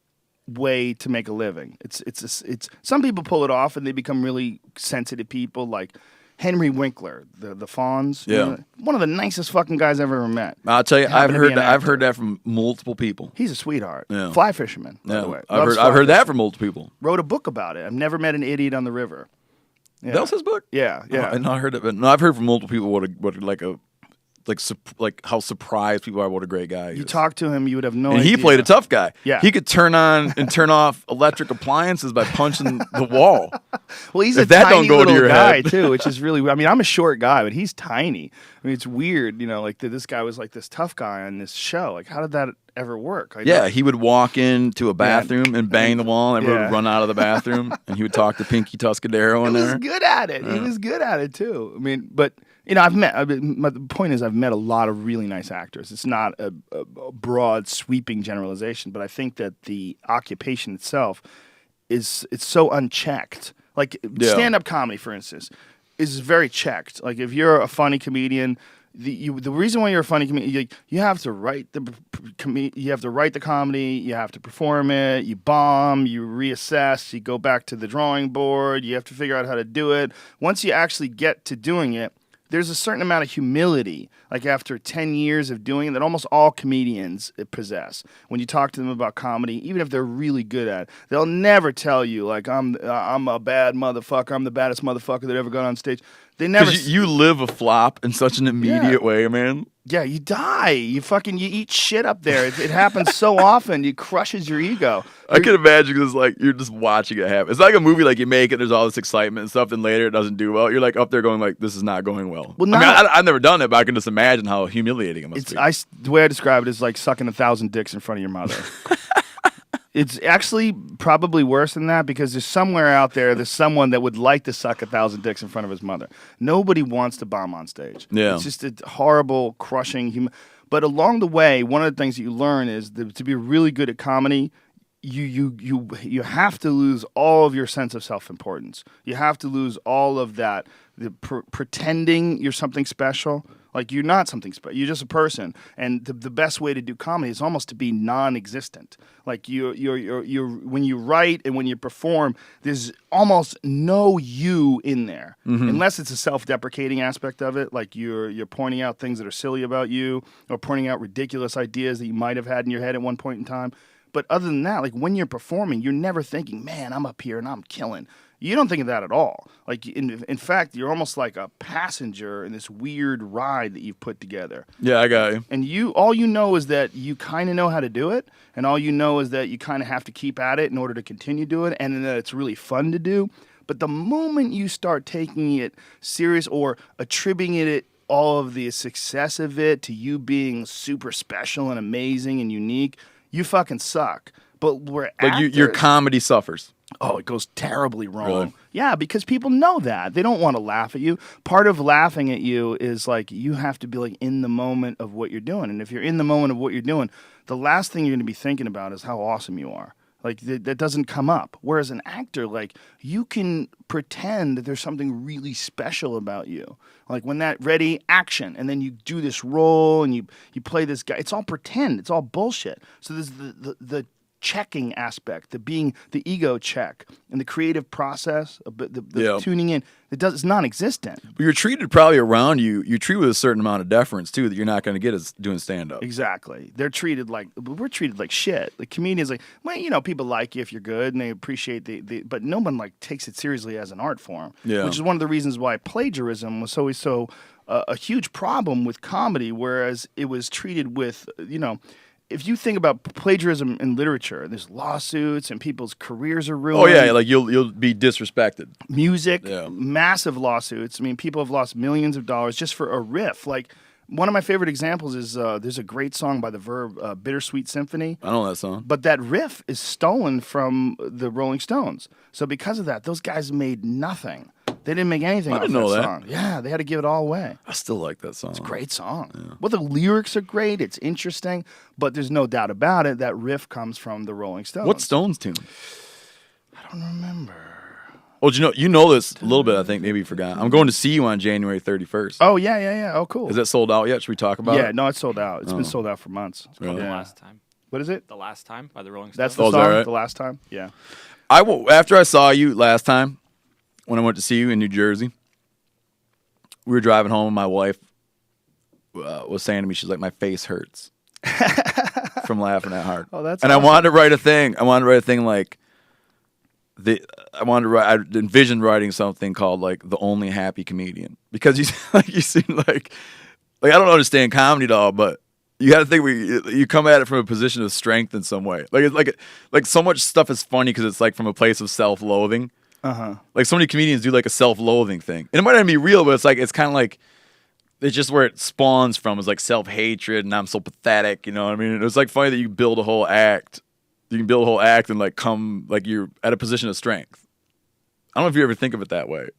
way to make a living. It's some people pull it off and they become really sensitive people like Henry Winkler, the Fonz. Yeah. One of the nicest fucking guys I've ever met. I'll tell you, I've Happened to be heard an that, I've actor. heard that from multiple people. He's a sweetheart. Yeah. Fly fisherman, by the way. I've Loves heard fly that fishing. from multiple people. Wrote a book about it. I've never met an idiot on the river. Yeah. That was his book. Yeah. And I heard it, but no, I've heard from multiple people like how surprised people are what a great guy he You is. talk to him, you would have no And idea. he played a tough guy. Yeah. He could turn on and turn off electric appliances by punching the wall. Well, he's If a that tiny don't go to little your guy head. too, which is really. I mean, I'm a short guy, but he's tiny. I mean, it's weird, like this guy was like this tough guy on this show. Like, how did that ever work? Yeah, he would walk into a bathroom and bang the wall, and everyone would Yeah. run out of the bathroom, and he would talk to Pinky Tuscadero in He there. was good at it. He was good at it too. I mean, but the point is, I've met a lot of really nice actors. It's not a broad, sweeping generalization, but I think that the occupation itself it's so unchecked. Like stand-up comedy, for instance, is very checked. Like if you're a funny comedian, the reason why you're a funny comedian, you have to write the comedy, you have to perform it, you bomb, you reassess, you go back to the drawing board, you have to figure out how to do it. Once you actually get to doing it, there's a certain amount of humility, like after 10 years of doing it, that almost all comedians possess. When you talk to them about comedy, even if they're really good at it, they'll never tell you, like, I'm a bad motherfucker, I'm the baddest motherfucker that ever got on stage. They never. Because you live a flop in such an immediate way, man. Yeah, you die. You eat shit up there. It happens so often. It crushes your ego. I can imagine because like you're just watching it happen. It's like a movie, like you make it, there's all this excitement and stuff, and later it doesn't do well. You're like up there going like, this is not going well. Well, I've never done it, but I can just imagine how humiliating it must be. The way I describe it is like sucking 1,000 dicks in front of your mother. It's actually probably worse than that because there's somewhere out there's someone that would like to suck 1,000 dicks in front of his mother. Nobody wants to bomb on stage. Yeah. It's just a horrible, crushing. But along the way, one of the things that you learn is that to be really good at comedy, you have to lose all of your sense of self-importance. You have to lose all of that, pretending you're something special. Like, you're not something special. You're just a person. And the best way to do comedy is almost to be non-existent. Like, you're when you write and when you perform, there's almost no you in there. Mm-hmm. Unless it's a self-deprecating aspect of it. Like, you're pointing out things that are silly about you or pointing out ridiculous ideas that you might have had in your head at one point in time. But other than that, like, when you're performing, you're never thinking, man, I'm up here and I'm killing. You don't think of that at all. Like, in fact, you're almost like a passenger in this weird ride that you've put together. Yeah, I got you. And all you know is that you kind of know how to do it, and all you know is that you kind of have to keep at it in order to continue doing it, and that it's really fun to do. But the moment you start taking it serious or attributing it all of the success of it to you being super special and amazing and unique, you fucking suck. But your comedy suffers. Oh, it goes terribly wrong. Really? Yeah, because people know that. They don't want to laugh at you. Part of laughing at you is like you have to be like in the moment of what you're doing. And if you're in the moment of what you're doing, the last thing you're going to be thinking about is how awesome you are. Like that doesn't come up. Whereas an actor, like you can pretend that there's something really special about you. Like when that ready action, and then you do this role and you play this guy. It's all pretend. It's all bullshit. So there's the checking aspect, the ego check, and the creative process, the tuning in. It's non-existent. But you're treated probably around you. You're treated with a certain amount of deference too that you're not going to get as doing stand-up. Exactly. We're treated like shit. Like comedians, well, people like you if you're good and they appreciate but no one takes it seriously as an art form. Yeah. Which is one of the reasons why plagiarism was always so a huge problem with comedy, whereas it was treated with, if you think about plagiarism in literature, there's lawsuits and people's careers are ruined. Oh yeah, you'll be disrespected. Music, massive lawsuits. I mean, people have lost millions of dollars just for a riff. One of my favorite examples is there's a great song by the Verve, Bittersweet Symphony. I know that song. But that riff is stolen from the Rolling Stones. So because of that, those guys made nothing. They didn't make anything off that song. Yeah, they had to give it all away. I still like that song. It's a great song. Yeah. Well, the lyrics are great. It's interesting. But there's no doubt about it, that riff comes from the Rolling Stones. What Stones tune? I don't remember. Well, you know this a little bit, I think. Maybe you forgot. I'm going to see you on January 31st. Oh, yeah. Oh, cool. Is that sold out yet? Should we talk about it? Yeah, no, it's sold out. It's been sold out for months. It's called The Last Time. What is it? The Last Time by the Rolling Stones. That's the song, right? The Last Time? Yeah. After I saw you last time, when I went to see you in New Jersey, we were driving home and my wife was saying to me, she's like, my face hurts from laughing that hard. Oh, that's and awesome. I wanted to write a thing. I envisioned writing something called the only happy comedian, because you seem like I don't understand comedy at all, but you got to think you come at it from a position of strength in some way. It's so much stuff is funny because it's from a place of self-loathing. Uh-huh. So many comedians do a self-loathing thing, and it might not be real, but it's kind of it's just where it spawns from is self-hatred, and I'm so pathetic. You know what I mean? It's funny that you build a whole act. You can build a whole act and come you're at a position of strength. I don't know if you ever think of it that way,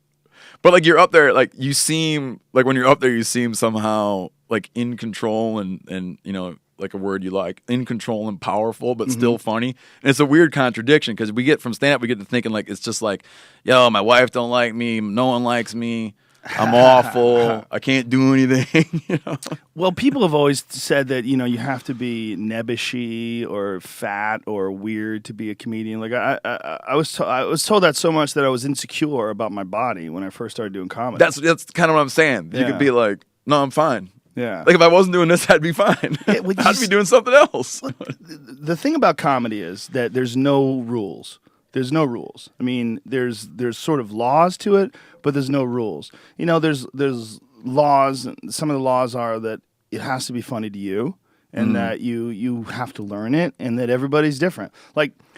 but you're up there, you seem when you're up there, you seem somehow in control and a word you like, in control and powerful, but still funny. And it's a weird contradiction because we get from stand-up, we get to thinking it's just yo, my wife don't like me, no one likes me, I'm awful, I can't do anything. Well, people have always said that you have to be nebbishy or fat or weird to be a comedian. I was told that so much that I was insecure about my body when I first started doing comedy. That's kind of what I'm saying. You could be no, I'm fine. Yeah. If I wasn't doing this, I'd be fine. Yeah, I'd be doing something else. The thing about comedy is that there's no rules. There's no rules. I mean, there's sort of laws to it, but there's no rules. There's laws. Some of the laws are that it has to be funny to you, and that you have to learn it, and that everybody's different.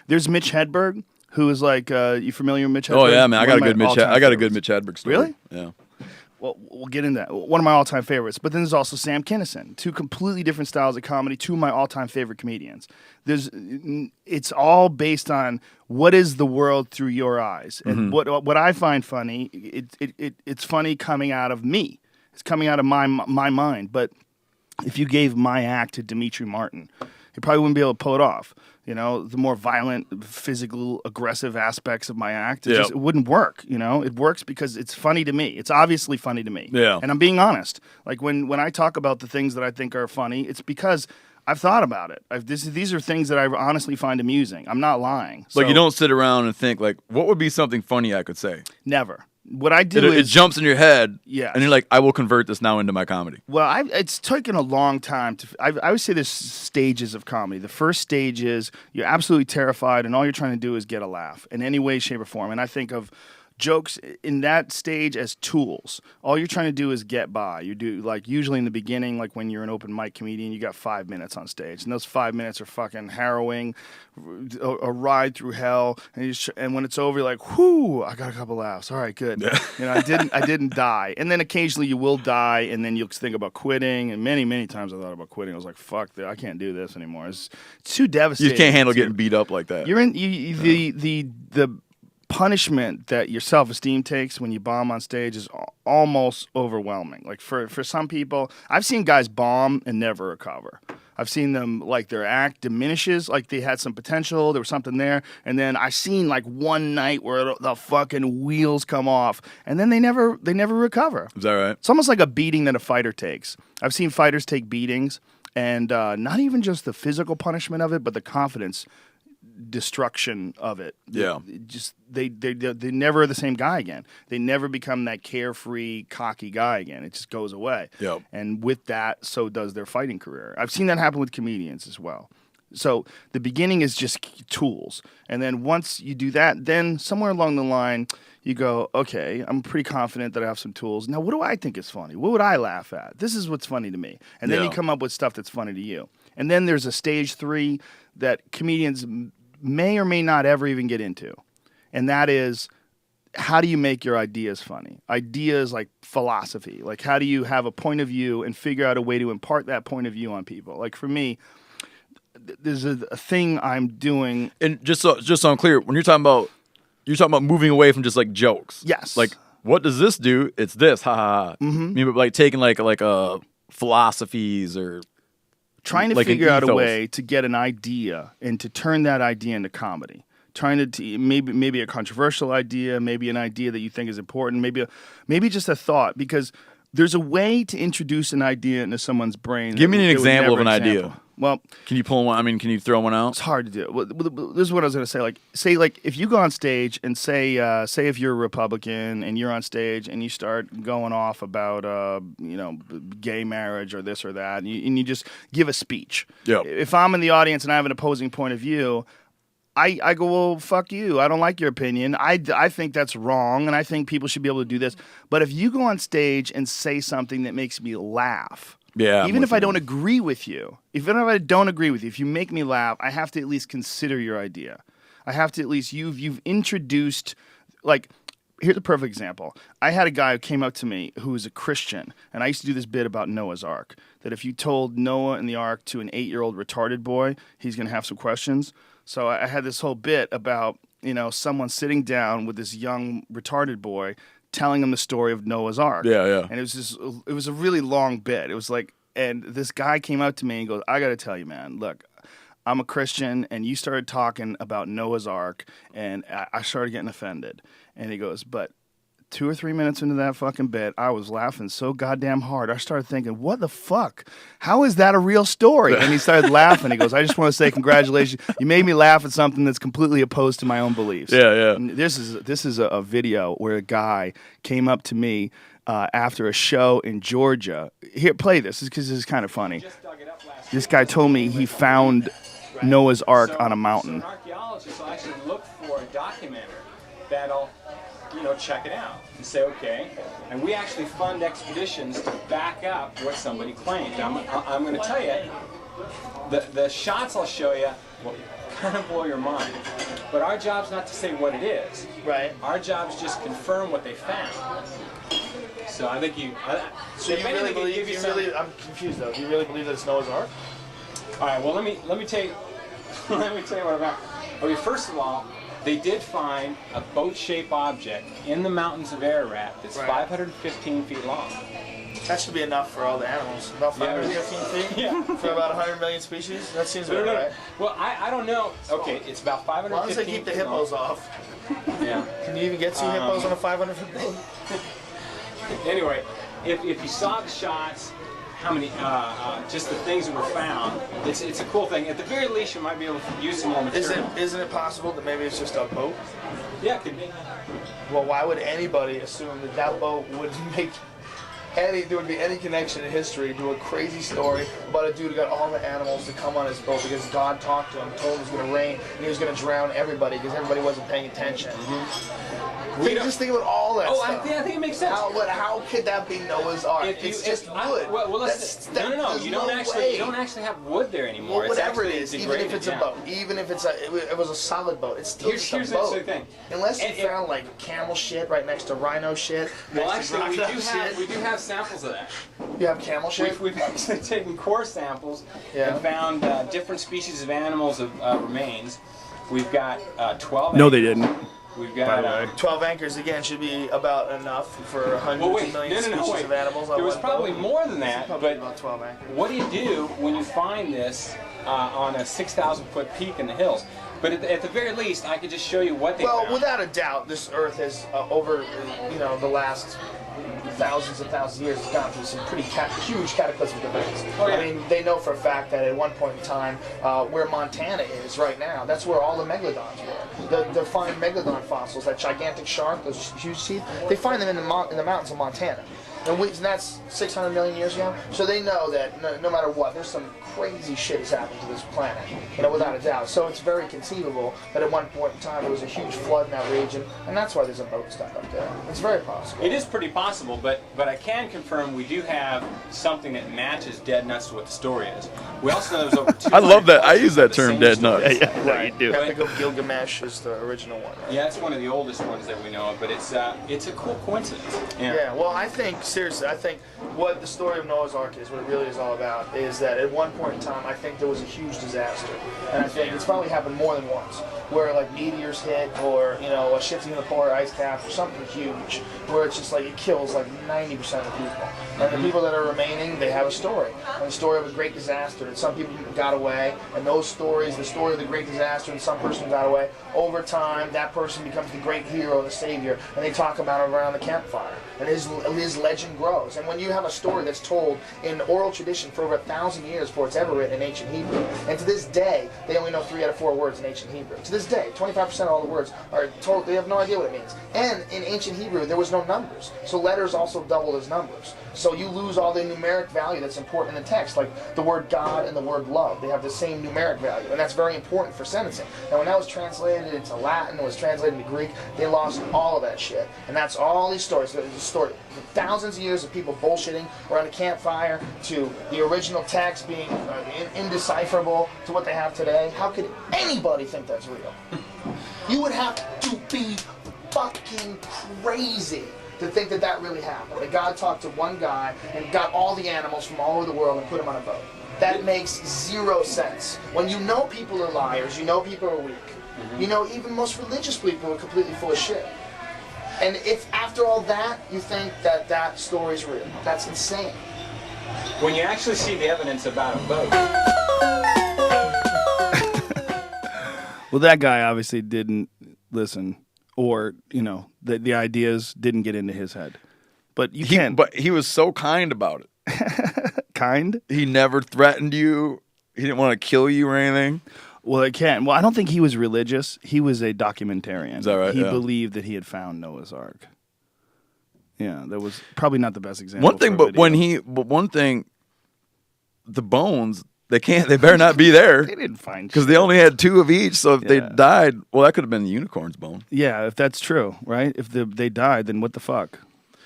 There's Mitch Hedberg, who is you familiar with Mitch Hedberg? Oh yeah, man, I got a good Mitch Hedberg story. Really? Yeah. Well, we'll get into that. One of my all-time favorites. But then there's also Sam Kinison. Two completely different styles of comedy. Two of my all-time favorite comedians. It's all based on what is the world through your eyes. And what I find funny, it's funny coming out of me. It's coming out of my mind. But if you gave my act to Dimitri Martin, he probably wouldn't be able to pull it off. The more violent, physical, aggressive aspects of my act, it wouldn't work. It works because it's funny to me. It's obviously funny to me. Yeah. And I'm being honest. When I talk about the things that I think are funny, it's because I've thought about it. These are things that I honestly find amusing. I'm not lying. So, you don't sit around and think what would be something funny I could say? Never. What I do it jumps in your head, yes. And you're I will convert this now into my comedy. Well, it's taken a long time I would say there's stages of comedy. The first stage is you're absolutely terrified, and all you're trying to do is get a laugh in any way, shape, or form. And I think of jokes in that stage as tools. All you're trying to do is get by. You do usually in the beginning, when you're an open mic comedian, you got 5 minutes on stage, and those 5 minutes are fucking harrowing, a ride through hell. And when it's over, you're whoo, I got a couple laughs. All right, good. I didn't die. And then occasionally you will die, and then you'll think about quitting. And many, many times I thought about quitting. I was like, fuck, I can't do this anymore. It's too devastating. You just can't handle getting beat up like that. You're in the punishment that your self-esteem takes when you bomb on stage is almost overwhelming. For some people, I've seen guys bomb and never recover. I've seen them their act diminishes, they had some potential, there was something there, and then I've seen one night where the fucking wheels come off, and then they never recover. Is that right? It's almost like a beating that a fighter takes. I've seen fighters take beatings, and not even just the physical punishment of it, but the confidence destruction of it. Yeah. They never are the same guy again. They never become that carefree, cocky guy again. It just goes away. Yep. And with that, so does their fighting career. I've seen that happen with comedians as well. So the beginning is just tools. And then once you do that, then somewhere along the line, you go, okay, I'm pretty confident that I have some tools. Now, what do I think is funny? What would I laugh at? This is what's funny to me. And then you come up with stuff that's funny to you. And then there's a stage 3 that comedians may or may not ever even get into. And that is, how do you make your ideas funny? Ideas like philosophy. Like, how do you have a point of view and figure out a way to impart that point of view on people? Like, for me, there's a thing I'm doing. And just so I'm clear, when you're talking about moving away from just like jokes. Yes. Like, what does this do? It's this, ha ha ha. Mm-hmm. I mean, like taking like philosophies or trying to like figure out a way to get an idea and to turn that idea into comedy. Trying to maybe a controversial idea, maybe an idea that you think is important, maybe just a thought, because there's a way to introduce an idea into someone's brain. Give me an example of an idea. Well, can you pull one? I mean, can you throw one out? It's hard to do. Well, this is what I was going to say. Like, if you go on stage and say if you're a Republican and you're on stage and you start going off about, gay marriage or this or that, and you just give a speech. Yep. If I'm in the audience and I have an opposing point of view, I go, well, fuck you. I don't like your opinion. I think that's wrong, and I think people should be able to do this. But if you go on stage and say something that makes me laugh, even if I don't agree with you, if you make me laugh, I have to at least consider your idea. I have to at least, you've introduced, like, here's a perfect example. I had a guy who came up to me who was a Christian, and I used to do this bit about Noah's Ark, that if you told Noah and the Ark to an 8-year-old retarded boy, he's going to have some questions. So I had this whole bit about, someone sitting down with this young retarded boy telling him the story of Noah's Ark. Yeah. And it was a really long bit. It was like, and this guy came up to me and goes, I got to tell you, man, look, I'm a Christian, and you started talking about Noah's Ark, and I started getting offended. And he goes, but 2 or 3 minutes into that fucking bit, I was laughing so goddamn hard. I started thinking, what the fuck? How is that a real story? And he started laughing. He goes, I just want to say congratulations. You made me laugh at something that's completely opposed to my own beliefs. Yeah. And this is a video where a guy came up to me after a show in Georgia. Here, play this because this is kind of funny. This guy told me he found Noah's Ark on a mountain. So an archaeologist will actually look for a documenter that'll check it out and say, okay. And we actually fund expeditions to back up what somebody claimed. I'm going to tell you, the shots I'll show you will kind of blow your mind. But our job's not to say what it is. Right. Our job's just confirm what they found. So I think So you really believe? I'm confused though. Do you really believe that it's Noah's Ark? All right. Well, let me tell you. Let me tell you what about. Okay. First of all, they did find a boat-shaped object in the mountains of Ararat that's 515 feet long. That should be enough for all the animals. About 515 feet? Yeah. For about 100 million species? That seems about right. Well, I don't know. Okay, it's about 515 as long as they keep the hippos off. Yeah. Can you even get 2 hippos on a 500-foot boat? Anyway, if you saw the shots, how many, just the things that were found, it's a cool thing. At the very least, you might be able to use some more material. Isn't it possible that maybe it's just a boat? Yeah, it could be. Well, why would anybody assume that boat would make there would be any connection in history to a crazy story about a dude who got all the animals to come on his boat because God talked to him, told him it was going to rain, and he was going to drown everybody because everybody wasn't paying attention. Just think about all that stuff. I think it makes sense. How could that be Noah's Ark? It's just wood. No. You don't actually have wood there anymore. Well, whatever it is, even if it's a boat, even if it was a solid boat, it's still just a boat. The thing. Unless you found like camel shit right next to rhino shit. Well, actually, we do have samples of that. You have camel shit? We've actually taken core samples and found different species of animals of remains. We've got 12. No, they didn't. We've got 12 anchors again should be about enough for hundreds of million species of animals. There was probably more than that, but about 12 anchors. What do you do when you find this on a 6,000-foot peak in the hills? But at the very least, I could just show you what they Well, found. without a doubt, this Earth has over the last thousands and thousands of years has gone through some pretty huge cataclysmic events. Oh, yeah. I mean, they know for a fact that at one point in time, where Montana is right now, that's where all the megalodons were. They find megalodon fossils, that gigantic shark, those huge teeth. They find them in the mountains of Montana. And that's 600 million years ago. So they know that no matter what, there's some crazy shit has happened to this planet, without a doubt. So it's very conceivable that at one point in time there was a huge flood in that region, and that's why there's a boat stuck up there. It's very possible. It is pretty possible, but I can confirm we do have something that matches dead nuts to what the story is. We also know there's over 200 I love that. I use that the term, same dead stories. nuts. Right, you do. Epic of Gilgamesh is the original one. Right? Yeah, it's one of the oldest ones that we know of, but it's a cool coincidence. Yeah, well, I think, seriously, what the story of Noah's Ark is, what it really is all about, is that at one point in time, I think there was a huge disaster. And I think it's probably happened more than once, where like meteors hit, or, a shifting of the polar ice cap, or something huge, where it's just like it kills like 90% of the people. And the people that are remaining, they have a story. And a story of a great disaster, that some people got away, and those stories, the story of the great disaster, and some person got away, over time, that person becomes the great hero, the savior, and they talk about him around the campfire. And his legend grows. And when you have a story that's told in oral tradition for over 1,000 years before it's ever written in ancient Hebrew, and to this day, they only know 3 out of 4 words in ancient Hebrew. To this day, 25% of all the words are told, they have no idea what it means. And in ancient Hebrew, there was no numbers. So letters also doubled as numbers. So you lose all the numeric value that's important in the text, like the word God and the word love. They have the same numeric value, and that's very important for sentencing. Now, when that was translated into Latin, it was translated into Greek, they lost all of that shit. And that's all these stories. There's a story, thousands of years of people bullshitting around a campfire, to the original text being indecipherable to what they have today. How could anybody think that's real? You would have to be fucking crazy to think that that really happened. That God talked to one guy and got all the animals from all over the world and put them on a boat. That makes zero sense. When you know people are liars, you know people are weak. Even most religious people are completely full of shit. And if after all that, you think that that story's real, that's insane. When you actually see the evidence about a boat. Well, that guy obviously didn't listen, or the ideas didn't get into his head. But you can't. But he was so kind about it. Kind? He never threatened you. He didn't want to kill you or anything. Well, it can. Well, I don't think he was religious. He was a documentarian. Is that right? He Yeah. believed that he had found Noah's Ark. Yeah, that was probably not the best example. One thing, for a video. one thing, the bones, they better not be there. They didn't find Because shit. they only had 2 of each, so if they Yeah. died, well, that could have been the unicorn's bone. Yeah, if that's true, right? If they died, then what the fuck?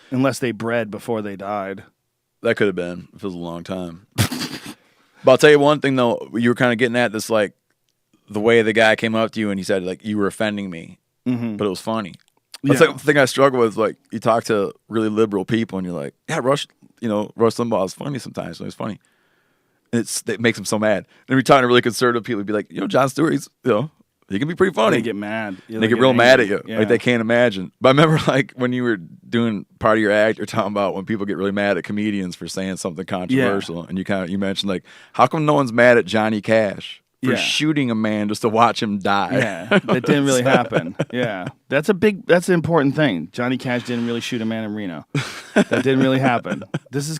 Unless they bred before they died. That could have been. It was a long time. But I'll tell you one thing, though. You were kind of getting at this, like, the way the guy came up to you and he said, like, you were offending me. Mm-hmm. But it was funny. That's Yeah. like the thing I struggle with. Like, you talk to really liberal people and you're like, yeah, Rush Limbaugh is funny sometimes. So it's funny. It makes him so mad. And we're talking to really conservative people, he'd be like, Jon Stewart, he can be pretty funny. They get mad. Yeah, They get real mad at angry. you. Like, they can't imagine. But I remember, like, when you were doing part of your act, you're talking about when people get really mad at comedians for saying something controversial. And you mentioned, like, how come no one's mad at Johnny Cash for shooting a man just to watch him die? Yeah, that didn't really happen. Yeah, that's an important thing. Johnny Cash didn't really shoot a man in Reno. That didn't really happen. This is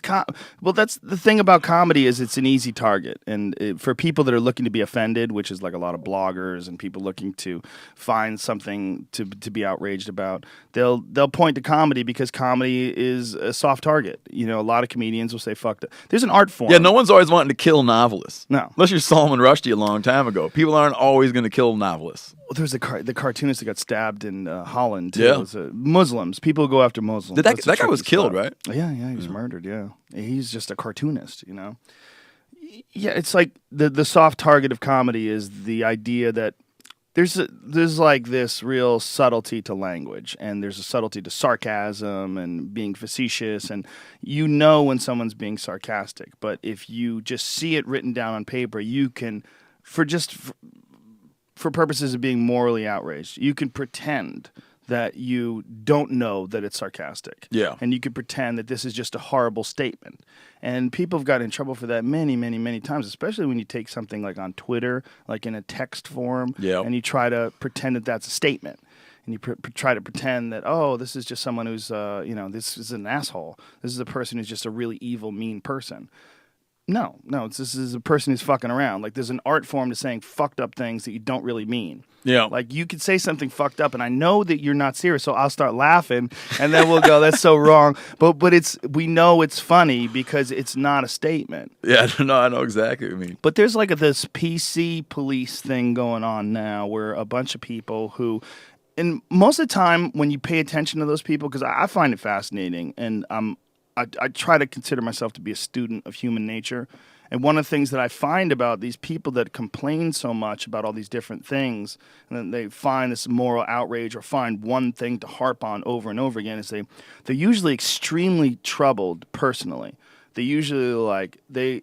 well, that's the thing about comedy, is it's an easy target, and for people that are looking to be offended, which is like a lot of bloggers and people looking to find something to be outraged about, they'll point to comedy because comedy is a soft target. A lot of comedians will say "fuck it." There's an art form. Yeah, no one's always wanting to kill novelists. No. Unless you're Salman Rushdie a long time ago. People aren't always going to kill novelists. Well, there's the cartoonist that got stabbed in Holland too. Yeah. It was, Muslims. People go after Muslims. That That's the guy was tricky killed, spot. right? Yeah, he was murdered. Yeah, he's just a cartoonist. Yeah, it's like the soft target of comedy is the idea that there's like this real subtlety to language, and there's a subtlety to sarcasm and being facetious, and when someone's being sarcastic. But if you just see it written down on paper, you can, for purposes of being morally outraged, you can pretend that you don't know that it's sarcastic. Yeah. And you could pretend that this is just a horrible statement. And people have gotten in trouble for that many, many, many times, especially when you take something like on Twitter, like in a text form, and you try to pretend that that's a statement. And you try to pretend that, oh, this is just someone who's, this is an asshole. This is a person who's just a really evil, mean person. No, this is a person who's fucking around. Like, there's an art form to saying fucked up things that you don't really mean. Yeah. Like, you could say something fucked up, and I know that you're not serious, so I'll start laughing, and then we'll go, that's so wrong. But we know it's funny because it's not a statement. Yeah, I know exactly what you mean. But there's like this PC police thing going on now where a bunch of people who, and most of the time when you pay attention to those people, because I find it fascinating, and I try to consider myself to be a student of human nature. And one of the things that I find about these people that complain so much about all these different things, and then they find this moral outrage or find one thing to harp on over and over again, is they're usually extremely troubled personally. They usually they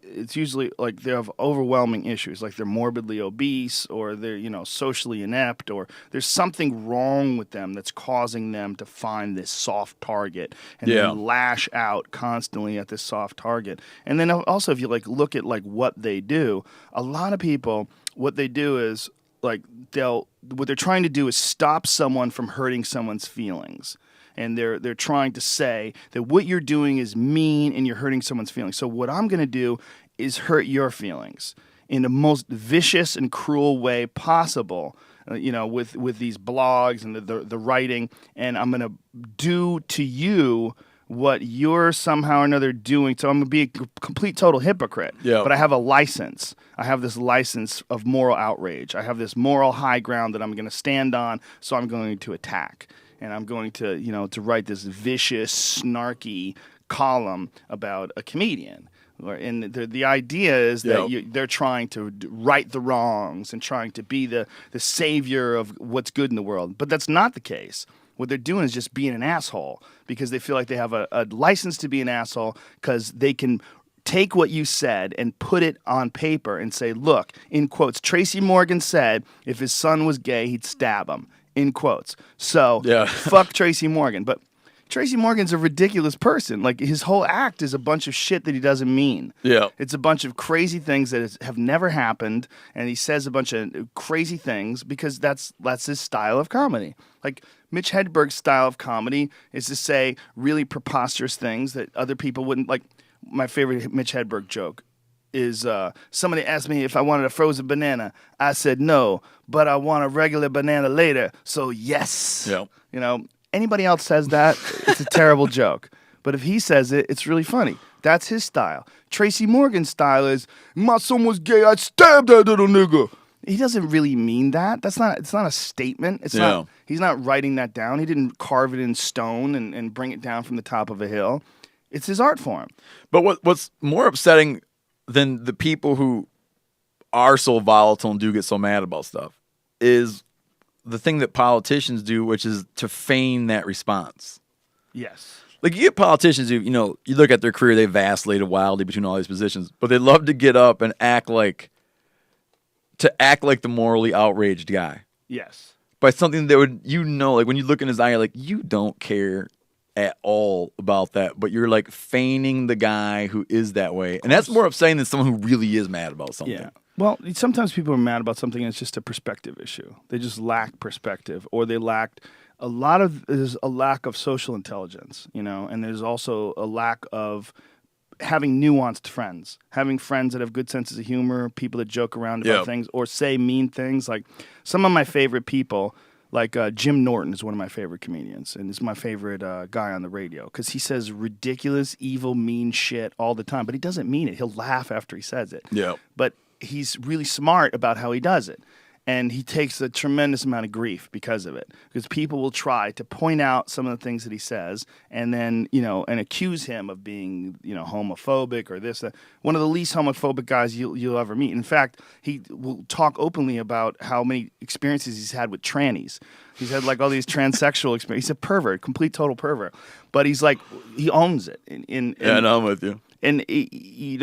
have overwhelming issues, like they're morbidly obese or they're, socially inept, or there's something wrong with them that's causing them to find this soft target and then lash out constantly at this soft target. And then also, if you look at what they do, a lot of people, what they do is what they're trying to do is stop someone from hurting someone's feelings. And they're trying to say that what you're doing is mean and you're hurting someone's feelings. So what I'm going to do is hurt your feelings in the most vicious and cruel way possible, with these blogs and the writing. And I'm going to do to you what you're somehow or another doing. So I'm going to be a complete, total hypocrite. Yeah. But I have a license. I have this license of moral outrage. I have this moral high ground that I'm going to stand on, so I'm going to attack. And I'm going to, to write this vicious, snarky column about a comedian. And the idea is that they're trying to right the wrongs and trying to be the savior of what's good in the world. But that's not the case. What they're doing is just being an asshole because they feel like they have a license to be an asshole because they can take what you said and put it on paper and say, look, in quotes, Tracy Morgan said if his son was gay, he'd stab him. In quotes. So, fuck Tracy Morgan. But Tracy Morgan's a ridiculous person. Like, his whole act is a bunch of shit that he doesn't mean. Yeah. It's a bunch of crazy things that have never happened, and he says a bunch of crazy things because that's his style of comedy. Like, Mitch Hedberg's style of comedy is to say really preposterous things that other people wouldn't. Like, my favorite Mitch Hedberg joke is somebody asked me if I wanted a frozen banana. I said no, but I want a regular banana later, so yes. Yeah. Anybody else says that, it's a terrible joke. But if he says it, it's really funny. That's his style. Tracy Morgan's style is, my son was gay, I'd stab that little nigga. He doesn't really mean that. It's not a statement. He's not writing that down. He didn't carve it in stone and bring it down from the top of a hill. It's his art form. But what's more upsetting than the people who are so volatile and do get so mad about stuff is the thing that politicians do, which is to feign that response. Yes. Like, you get politicians who, you look at their career, they vacillated wildly between all these positions, but they love to get up and act like the morally outraged guy. Yes. By something that would, like when you look in his eye, you're like, you don't care at all about that, but you're like feigning the guy who is that way. And that's more upsetting than someone who really is mad about something. Yeah. Well, sometimes people are mad about something and it's just a perspective issue. They just lack perspective, or there's a lack of social intelligence, and there's also a lack of having nuanced friends, having friends that have good senses of humor, people that joke around about things or say mean things. Like, some of my favorite people, like Jim Norton is one of my favorite comedians, and is my favorite guy on the radio because he says ridiculous, evil, mean shit all the time, but he doesn't mean it. He'll laugh after he says it. Yeah. But he's really smart about how he does it. And he takes a tremendous amount of grief because of it. Because people will try to point out some of the things that he says and then, and accuse him of being, homophobic or this, that. One of the least homophobic guys you'll ever meet. In fact, he will talk openly about how many experiences he's had with trannies. He's had all these transsexual experiences. He's a pervert, complete total pervert. But he's he owns it. Yeah, no, I'm with you. And he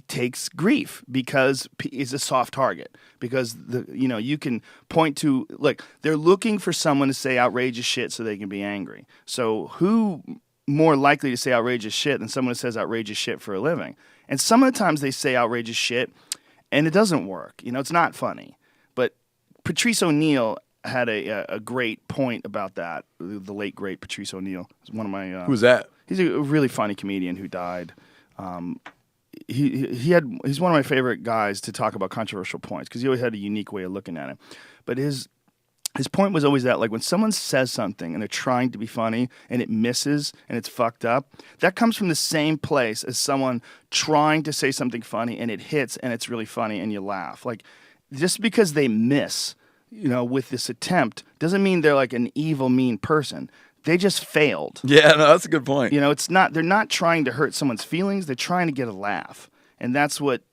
takes grief because he's a soft target. Because you can point to they're looking for someone to say outrageous shit so they can be angry. So who more likely to say outrageous shit than someone who says outrageous shit for a living? And some of the times they say outrageous shit, and it doesn't work. It's not funny. But Patrice O'Neal had a great point about that. The late great Patrice O'Neal is one of my. Who's that? He's a really funny comedian who died. He's one of my favorite guys to talk about controversial points because he always had a unique way of looking at it. But his point was always that when someone says something and they're trying to be funny and it misses and it's fucked up, that comes from the same place as someone trying to say something funny and it hits and it's really funny and you laugh. Just because they miss, with this attempt doesn't mean they're an evil, mean person. They just failed. Yeah, no, that's a good point. They're not trying to hurt someone's feelings. They're trying to get a laugh. And that's what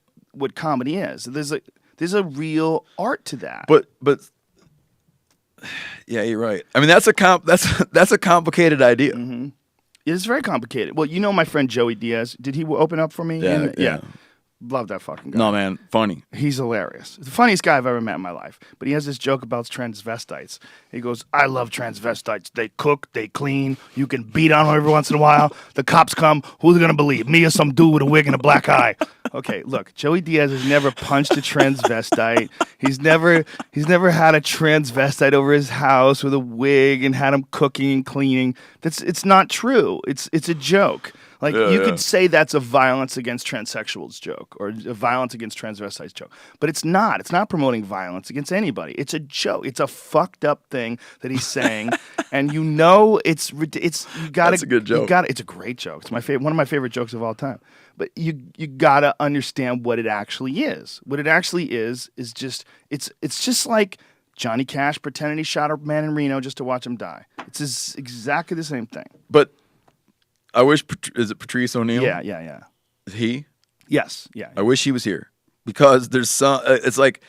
comedy is. There's a real art to that. But yeah, you're right. I mean, that's a complicated idea. Mm-hmm. It's very complicated. Well, my friend Joey Diaz. Did he open up for me? Yeah. Love that fucking guy. No, man, funny. He's hilarious. The funniest guy I've ever met in my life. But he has this joke about transvestites. He goes, I love transvestites. They cook, they clean. You can beat on them every once in a while. The cops come. Who's they going to believe? Me or some dude with a wig and a black eye? Okay, look, Joey Diaz has never punched a transvestite. He's never had a transvestite over his house with a wig and had him cooking and cleaning. It's not true. It's a joke. You could say that's a violence against transsexuals joke or a violence against transvestites joke. But it's not. It's not promoting violence against anybody. It's a joke. It's a fucked up thing that he's saying. And you gotta. That's a good joke. It's a great joke. It's one of my favorite jokes of all time. But you gotta understand what it actually is. What it actually is just it's just like Johnny Cash pretending he shot a man in Reno just to watch him die. It's exactly the same thing. But I wish, is it Patrice O'Neal? Yeah. Is he? Yes, yeah. I wish he was here because there's it's like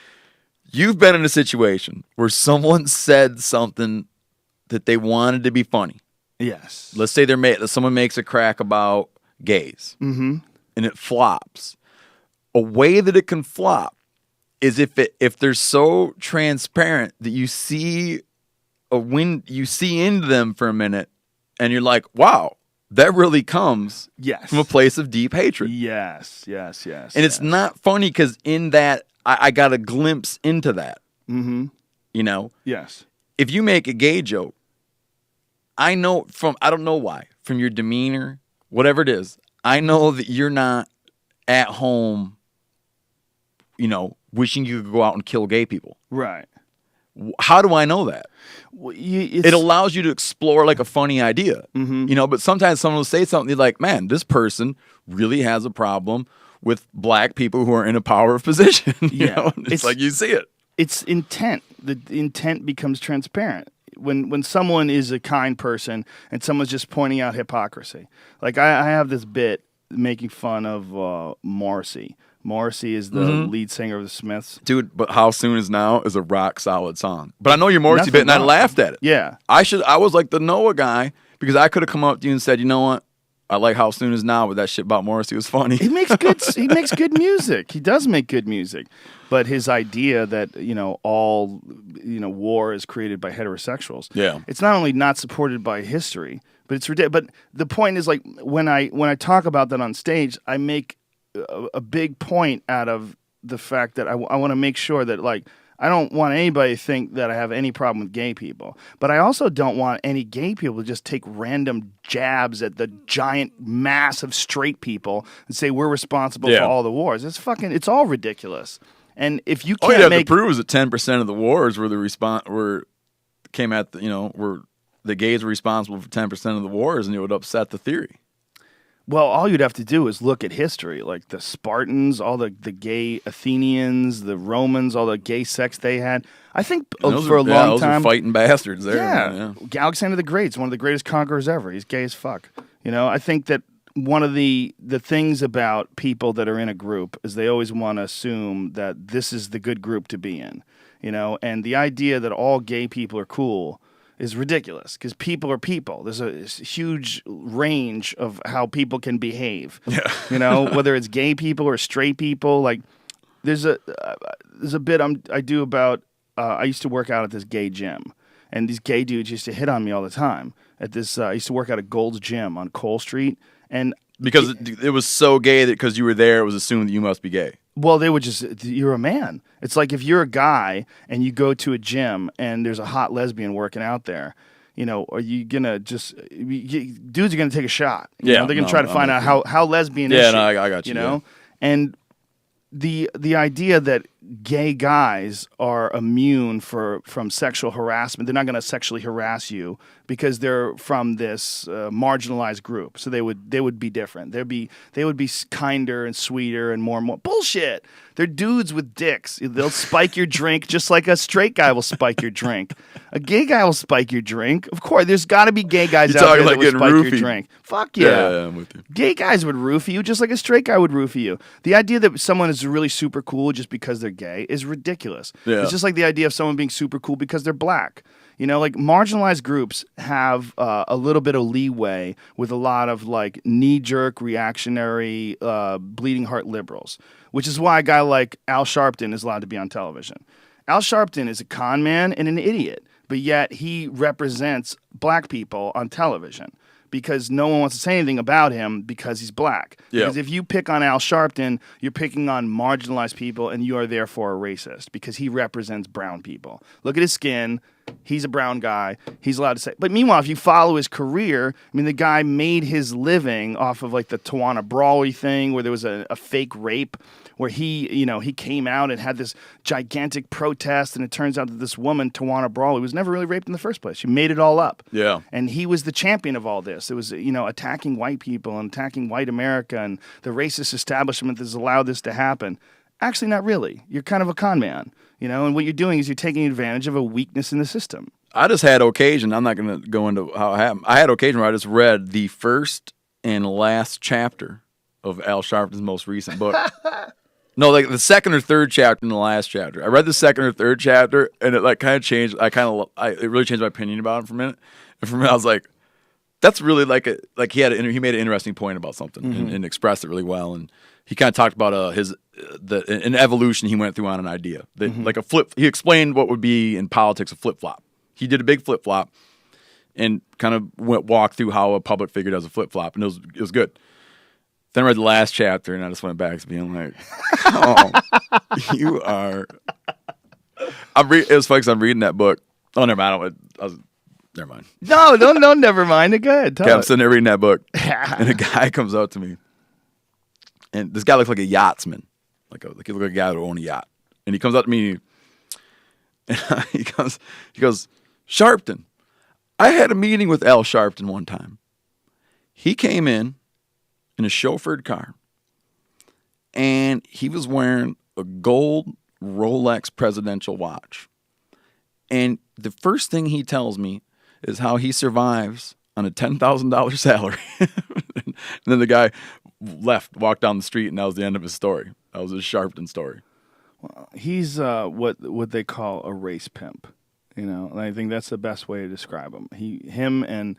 you've been in a situation where someone said something that they wanted to be funny. Yes. Let's say someone makes a crack about gays, and it flops. A way that it can flop is if they're so transparent that you see into them for a minute, and you're like, wow. That really comes from a place of deep hatred. Yes. And it's not funny because in that, I got a glimpse into that. Mm-hmm. Yes. If you make a gay joke, I know I don't know why, from your demeanor, whatever it is, I know that you're not at home, wishing you could go out and kill gay people. Right. How do I know that? Well, it allows you to explore a funny idea, but sometimes someone will say something you're like, man, this person really has a problem with black people who are in a power position. It's like you see it. It's intent. The intent becomes transparent. When someone is a kind person and someone's just pointing out hypocrisy. I have this bit making fun of Morrissey. Morrissey is the lead singer of the Smiths. Dude, but How Soon Is Now is a rock solid song. But I know your Morrissey bit, and I laughed at it. Yeah. I was like the Noah guy, because I could have come up to you and said, you know what? I like How Soon Is Now, but that shit about Morrissey was funny. He makes good music. He does make good music. But his idea that, all, war is created by heterosexuals. Yeah. It's not only not supported by history, but it's ridiculous. But the point is, when I talk about that on stage, I make a big point out of the fact that I want to make sure that I don't want anybody to think that I have any problem with gay people, but I also don't want any gay people to just take random jabs at the giant mass of straight people and say we're responsible for all the wars. It's all ridiculous. And if you can't all you have to prove is that 10% of the wars were where the gays were responsible for 10% of the wars, and it would upset the theory. Well, all you'd have to do is look at history, like the Spartans, all the gay Athenians, the Romans, all the gay sex they had. I think for a long time, those are fighting bastards there. Yeah. Alexander the Great's one of the greatest conquerors ever. He's gay as fuck. I think that one of the things about people that are in a group is they always want to assume that this is the good group to be in. And the idea that all gay people are cool is ridiculous because people are people. There's a huge range of how people can behave. Yeah. You know, whether it's gay people or straight people. Like, there's a bit I do about. I used to work out at this gay gym, and these gay dudes used to hit on me all the time. At this, I used to work out at Gold's Gym on Cole Street, and because it was so gay that because you were there, it was assumed that you must be gay. Well, they would just, you're a man. It's like if you're a guy and you go to a gym and there's a hot lesbian working out there, you know, are you going to just, dudes are going to take a shot. You know, they're going to try to find out how lesbian is she. Yeah, no, I got you. You know? And the idea that gay guys are immune from sexual harassment, they're not going to sexually harass you because they're from this marginalized group. So they would be different. They would be kinder and sweeter and more bullshit. They're dudes with dicks. They'll spike your drink just like a straight guy will spike your drink. A gay guy will spike your drink. Of course, there's got to be gay guys out there that will spike your drink. Fuck yeah. Yeah, I'm with you. Gay guys would roofie you just like a straight guy would roofie you. The idea that someone is really super cool just because they're gay is ridiculous. Yeah. It's just like the idea of someone being super cool because they're black. You know, like marginalized groups have a little bit of leeway with a lot of like knee-jerk, reactionary, bleeding heart liberals, which is why a guy like Al Sharpton is allowed to be on television. Al Sharpton is a con man and an idiot, but yet he represents black people on television because no one wants to say anything about him because he's black. Yeah. Because if you pick on Al Sharpton, you're picking on marginalized people and you are therefore a racist because he represents brown people. Look at his skin. He's a brown guy. He's allowed to say. But meanwhile, if you follow his career, I mean, the guy made his living off of like the Tawana Brawley thing where there was a fake rape where he came out and had this gigantic protest, and it turns out that this woman, Tawana Brawley, was never really raped in the first place. She made it all up. Yeah. And he was the champion of all this. It was, attacking white people and attacking white America and the racist establishment that has allowed this to happen. Actually, not really. You're kind of a con man, and what you're doing is you're taking advantage of a weakness in the system. I just had occasion. I'm not going to go into how it happened. I had occasion where I just read the first and last chapter of Al Sharpton's most recent book. No, like the second or third chapter in the last chapter. I read the second or third chapter, and it like kind of changed. It really changed my opinion about him for a minute. And for me, I was like, that's really like he made an interesting point about something and expressed it really well. And he kind of talked about an evolution he went through on an idea. He explained what would be in politics a flip flop. He did a big flip flop and kind of walked through how a public figure does a flip flop, and it was good. Then I read the last chapter, and I just went back to being like, "Oh, you are." It was funny because I'm reading that book. Oh, never mind. Never mind. No, never mind. Go ahead. I'm sitting there reading that book, and a guy comes up to me, and this guy looks like a yachtsman, he looked like a guy that owned a yacht, and he comes up to me, and he goes, "Sharpton, I had a meeting with Al Sharpton one time. He came in a chauffeured car, and he was wearing a gold Rolex presidential watch. And the first thing he tells me is how he survives on a $10,000 salary." And then the guy walked down the street, and that was the end of his story. That was his Sharpton story. Well, he's what they call a race pimp. And I think that's the best way to describe him. Him and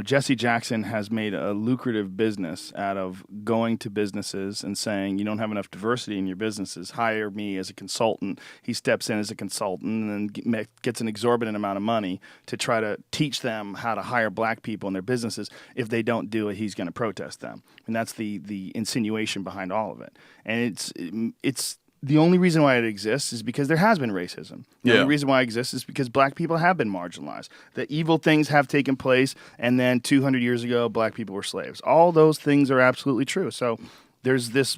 Jesse Jackson has made a lucrative business out of going to businesses and saying, you don't have enough diversity in your businesses, hire me as a consultant. He steps in as a consultant and then gets an exorbitant amount of money to try to teach them how to hire black people in their businesses. If they don't do it, he's going to protest them. And that's the insinuation behind all of it. And it's the only reason why it exists is because there has been racism. The only reason why it exists is because black people have been marginalized. The evil things have taken place, and then 200 years ago, black people were slaves. All those things are absolutely true. So there's this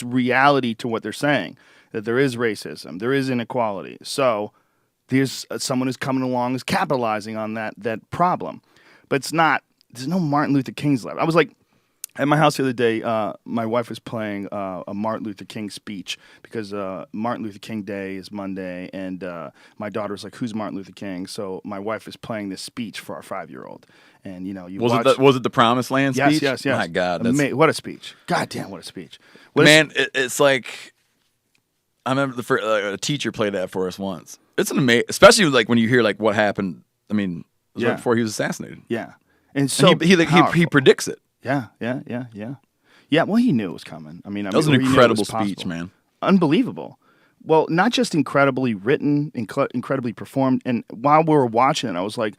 reality to what they're saying, that there is racism, there is inequality. So there's someone who's coming along who's capitalizing on that problem. But there's no Martin Luther King's left. I was like, at my house the other day, my wife was playing a Martin Luther King speech because Martin Luther King Day is Monday, and my daughter was like, "Who's Martin Luther King?" So my wife is playing this speech for our 5-year-old, and was it the Promised Land speech? Yes. My God, what a speech! God damn, what a speech! It's like I remember a teacher played that for us once. It's an amazing, especially like when you hear like what happened I mean, it was right before he was assassinated. Yeah. And so And he predicts it. Yeah. Yeah, well, he knew it was coming. That was an incredible speech, man. Unbelievable. Well, not just incredibly written, incredibly performed. And while we were watching it, I was like,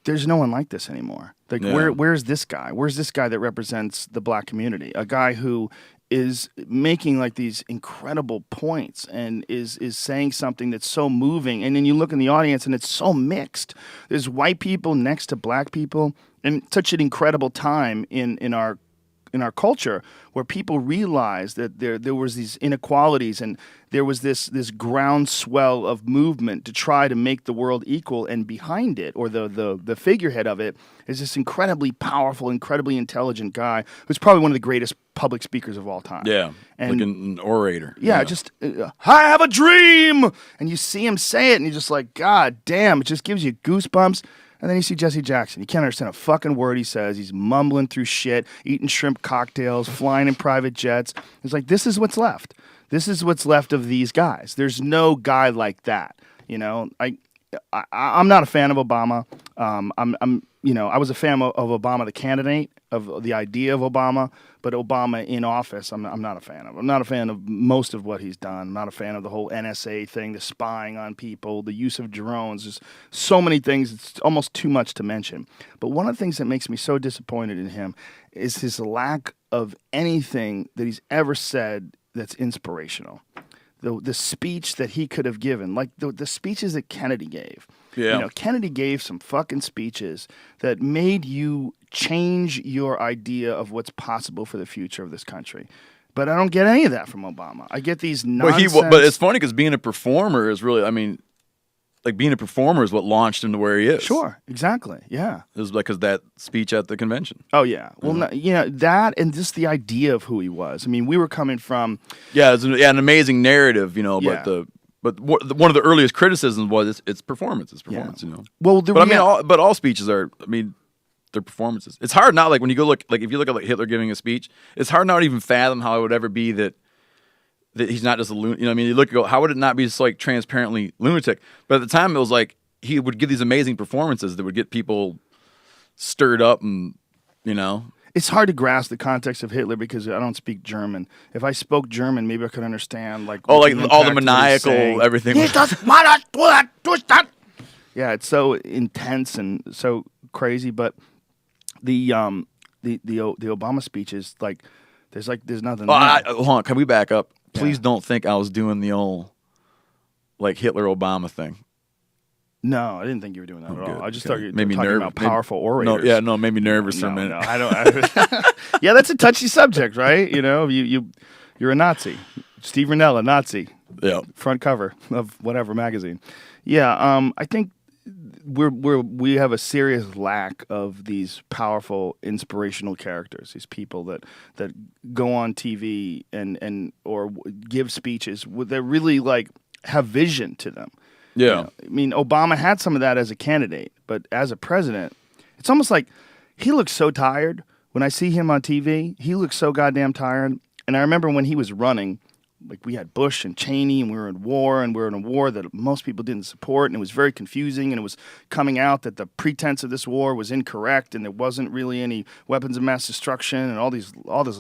there's no one like this anymore. Like, where's this guy? Where's this guy that represents the black community? A guy who is making like these incredible points and is saying something that's so moving. And then you look in the audience and it's so mixed. There's white people next to black people, and such an incredible time in our culture where people realized that there was these inequalities and there was this groundswell of movement to try to make the world equal, and behind it, or the figurehead of it, is this incredibly powerful, incredibly intelligent guy who's probably one of the greatest public speakers of all time. Yeah, and like an orator. Yeah, just I have a dream, and you see him say it, and you're just like, God damn, it just gives you goosebumps. And then you see Jesse Jackson. You can't understand a fucking word he says. He's mumbling through shit, eating shrimp cocktails, flying in private jets. It's like, this is what's left. This is what's left of these guys. There's no guy like that. You know, I'm not a fan of Obama. I was a fan of Obama, the candidate, of the idea of Obama, but Obama in office, I'm not a fan of. I'm not a fan of most of what he's done. I'm not a fan of the whole NSA thing, the spying on people, the use of drones. There's so many things. It's almost too much to mention. But one of the things that makes me so disappointed in him is his lack of anything that he's ever said that's inspirational. The speech that he could have given, like the speeches that Kennedy gave. Yeah. You know, Kennedy gave some fucking speeches that made you change your idea of what's possible for the future of this country. But I don't get any of that from Obama. I get these nonsense. But it's funny because being a performer is really, being a performer is what launched him to where he is. Sure, exactly, yeah. It was because that speech at the convention. Oh, yeah. Well, that and just the idea of who he was. I mean, we were coming from... Yeah, it's an amazing narrative, But one of the earliest criticisms was it's performance. It's performance, Well, all speeches are. They're performances. It's hard not when you go look if you look at Hitler giving a speech. It's hard not to even fathom how it would ever be that he's not just a lunatic. You look and go, how would it not be just transparently lunatic? But at the time, it was he would give these amazing performances that would get people stirred up and. It's hard to grasp the context of Hitler because I don't speak German. If I spoke German, maybe I could understand all the maniacal everything. Yeah, it's so intense and so crazy. But the Obama speech is there's nothing. Hold on, can we back up? Please don't think I was doing the old Hitler Obama thing. No, I didn't think you were doing that at all. I just thought you were talking about powerful orators. No, it made me nervous for a minute. No, I don't. Yeah, that's a touchy subject, right? You're a Nazi. Steve Rinella, Nazi. Yeah. Front cover of whatever magazine. Yeah, I think we have a serious lack of these powerful, inspirational characters. These people that go on TV and or give speeches that really have vision to them. Yeah. Obama had some of that as a candidate, but as a president, it's almost like he looks so tired. When I see him on TV, he looks so goddamn tired. And I remember when he was running, we had Bush and Cheney, and we were in a war that most people didn't support, and it was very confusing, and it was coming out that the pretense of this war was incorrect, and there wasn't really any weapons of mass destruction, and all these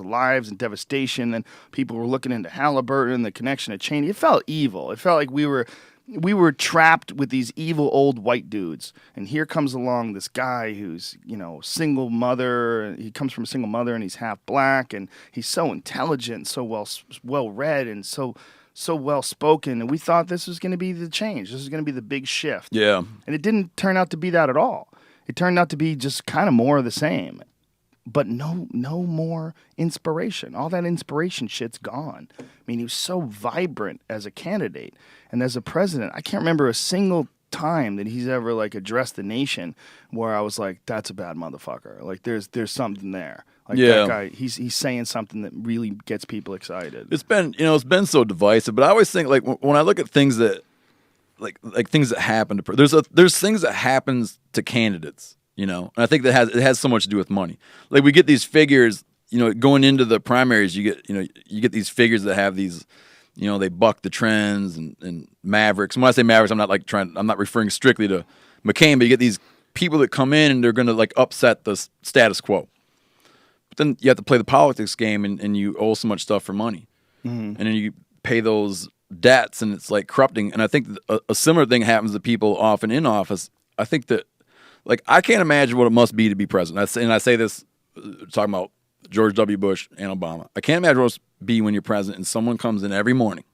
lives and devastation, and people were looking into Halliburton, the connection to Cheney. It felt evil. It felt like we were trapped with these evil old white dudes. And here comes along this guy who's, single mother. He comes from a single mother and he's half black and he's so intelligent, so well read and so well spoken. And we thought this was going to be the change. This was going to be the big shift. Yeah. And it didn't turn out to be that at all. It turned out to be just kind of more of the same. But no more inspiration. All that inspiration shit's gone. He was so vibrant as a candidate. And as a president, I can't remember a single time that he's ever addressed the nation where I was like, that's a bad motherfucker. There's something there. That guy, he's saying something that really gets people excited. It's been so divisive, but I always think when I look at things that things that happen to there's things that happens to candidates. And I think it has so much to do with money. We get these figures, going into the primaries, you get these figures that have these, they buck the trends and mavericks. And when I say mavericks, I'm not referring strictly to McCain, but you get these people that come in and they're going to like upset the status quo. But then you have to play the politics game, and you owe so much stuff for money. And then you pay those debts, and it's like corrupting. And I think a similar thing happens to people often in office. I think that, like, I can't imagine what it must be to be president. And I say this talking about George W. Bush and Obama. I can't imagine what it must be when you're president and someone comes in every morning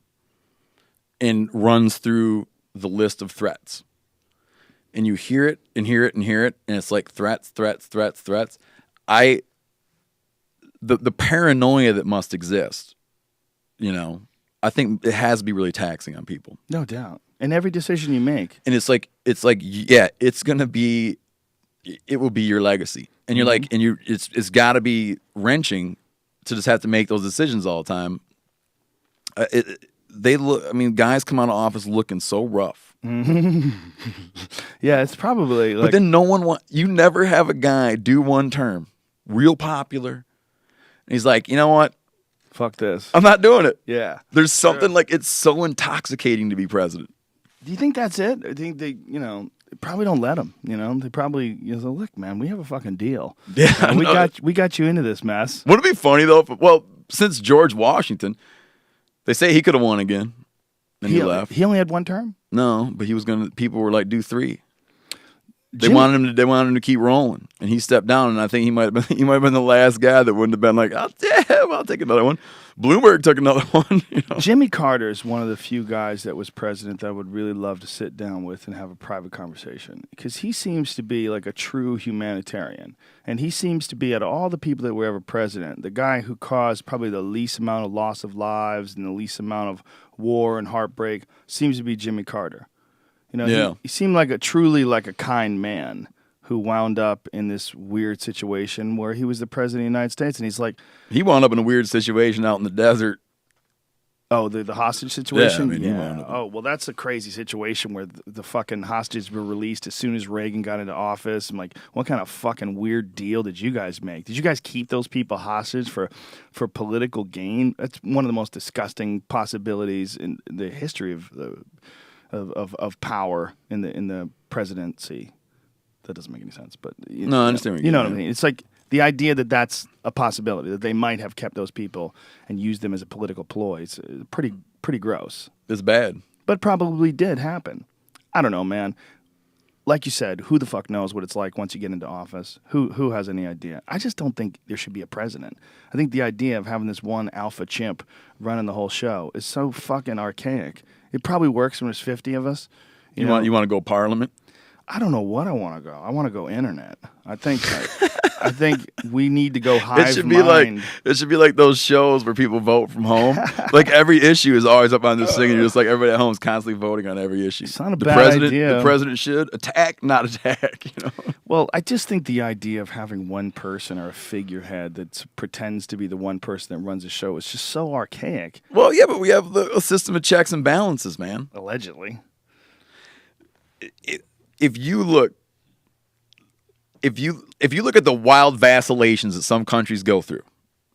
and runs through the list of threats. And you hear it and hear it and hear it, and it's like threats, threats, threats, threats. The paranoia that must exist, I think it has to be really taxing on people. No doubt. And every decision you make. And it's like, yeah, it's gonna be, it will be your legacy. And you're like, and it's got to be wrenching to just have to make those decisions all the time. Guys come out of office looking so rough. Yeah, it's probably like. But then you never have a guy do one term, real popular. And he's like, you know what? Fuck this. I'm not doing it. Yeah. There's something like, it's so intoxicating to be president. Do you think that's it? I think they, probably don't let him. They probably, look, man, we have a fucking deal. Yeah, we got you into this mess. Wouldn't it be funny though? Since George Washington, they say he could have won again, and he left. He only had one term. No, but he was gonna. People were like, do 3. They wanted him to keep rolling, and he stepped down. And I think he might have been the last guy that wouldn't have been like, I'll take another one. Bloomberg took another one. Jimmy Carter is one of the few guys that was president that I would really love to sit down with and have a private conversation, because he seems to be like a true humanitarian, and he seems to be, out of all the people that were ever president, the guy who caused probably the least amount of loss of lives and the least amount of war and heartbreak seems to be Jimmy Carter. He seemed like a truly like a kind man who wound up in this weird situation where he was the president of the United States, and he's like, he wound up in a weird situation out in the desert. Oh, the hostage situation? Yeah, he wound up. Oh, well, that's a crazy situation where the fucking hostages were released as soon as Reagan got into office. I'm like, what kind of fucking weird deal did you guys make? Did you guys keep those people hostage for political gain? That's one of the most disgusting possibilities in the history of power in the presidency. That doesn't make any sense, but I understand what you know what I mean. It's like the idea that that's a possibility, that they might have kept those people and used them as a political ploy. It's pretty gross. It's bad, but probably did happen. I don't know, man. Like you said, who the fuck knows what it's like once you get into office? Who has any idea? I just don't think there should be a president. I think the idea of having this one alpha chimp running the whole show is so fucking archaic. It probably works when there's 50 of us. You want to go parliament? I don't know what I want to go. I want to go internet. I think we need to go hive mind. It should be like those shows where people vote from home. Like every issue is always up on this thing, and you're just like everybody at home is constantly voting on every issue. It's not a bad idea. The president should attack, not attack. Well, I just think the idea of having one person or a figurehead that pretends to be the one person that runs a show is just so archaic. Well, yeah, but we have a system of checks and balances, man. Allegedly. If you look at the wild vacillations that some countries go through,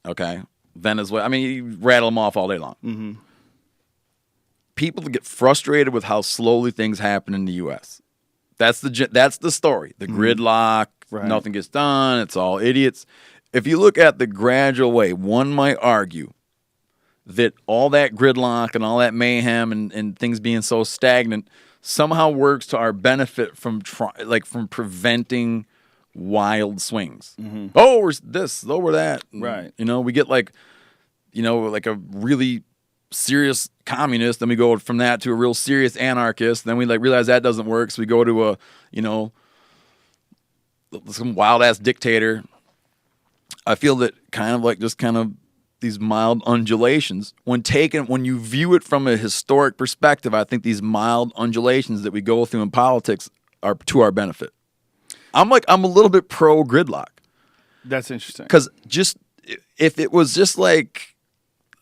okay, Venezuela, you rattle them off all day long. Mm-hmm. People get frustrated with how slowly things happen in the U.S. That's the story. The gridlock, right. Nothing gets done. It's all idiots. If you look at the gradual way, one might argue that all that gridlock and all that mayhem and things being so stagnant somehow works to our benefit from preventing wild swings. Mm-hmm. Oh, we're this. Oh, we're that. Right. We get like a really serious communist, then we go from that to a real serious anarchist. Then we realize that doesn't work, so we go to some wild ass dictator. I feel that kind of these mild undulations, when you view it from a historic perspective, I think these mild undulations that we go through in politics are to our benefit. I'm a little bit pro gridlock. That's interesting. Because if it was just like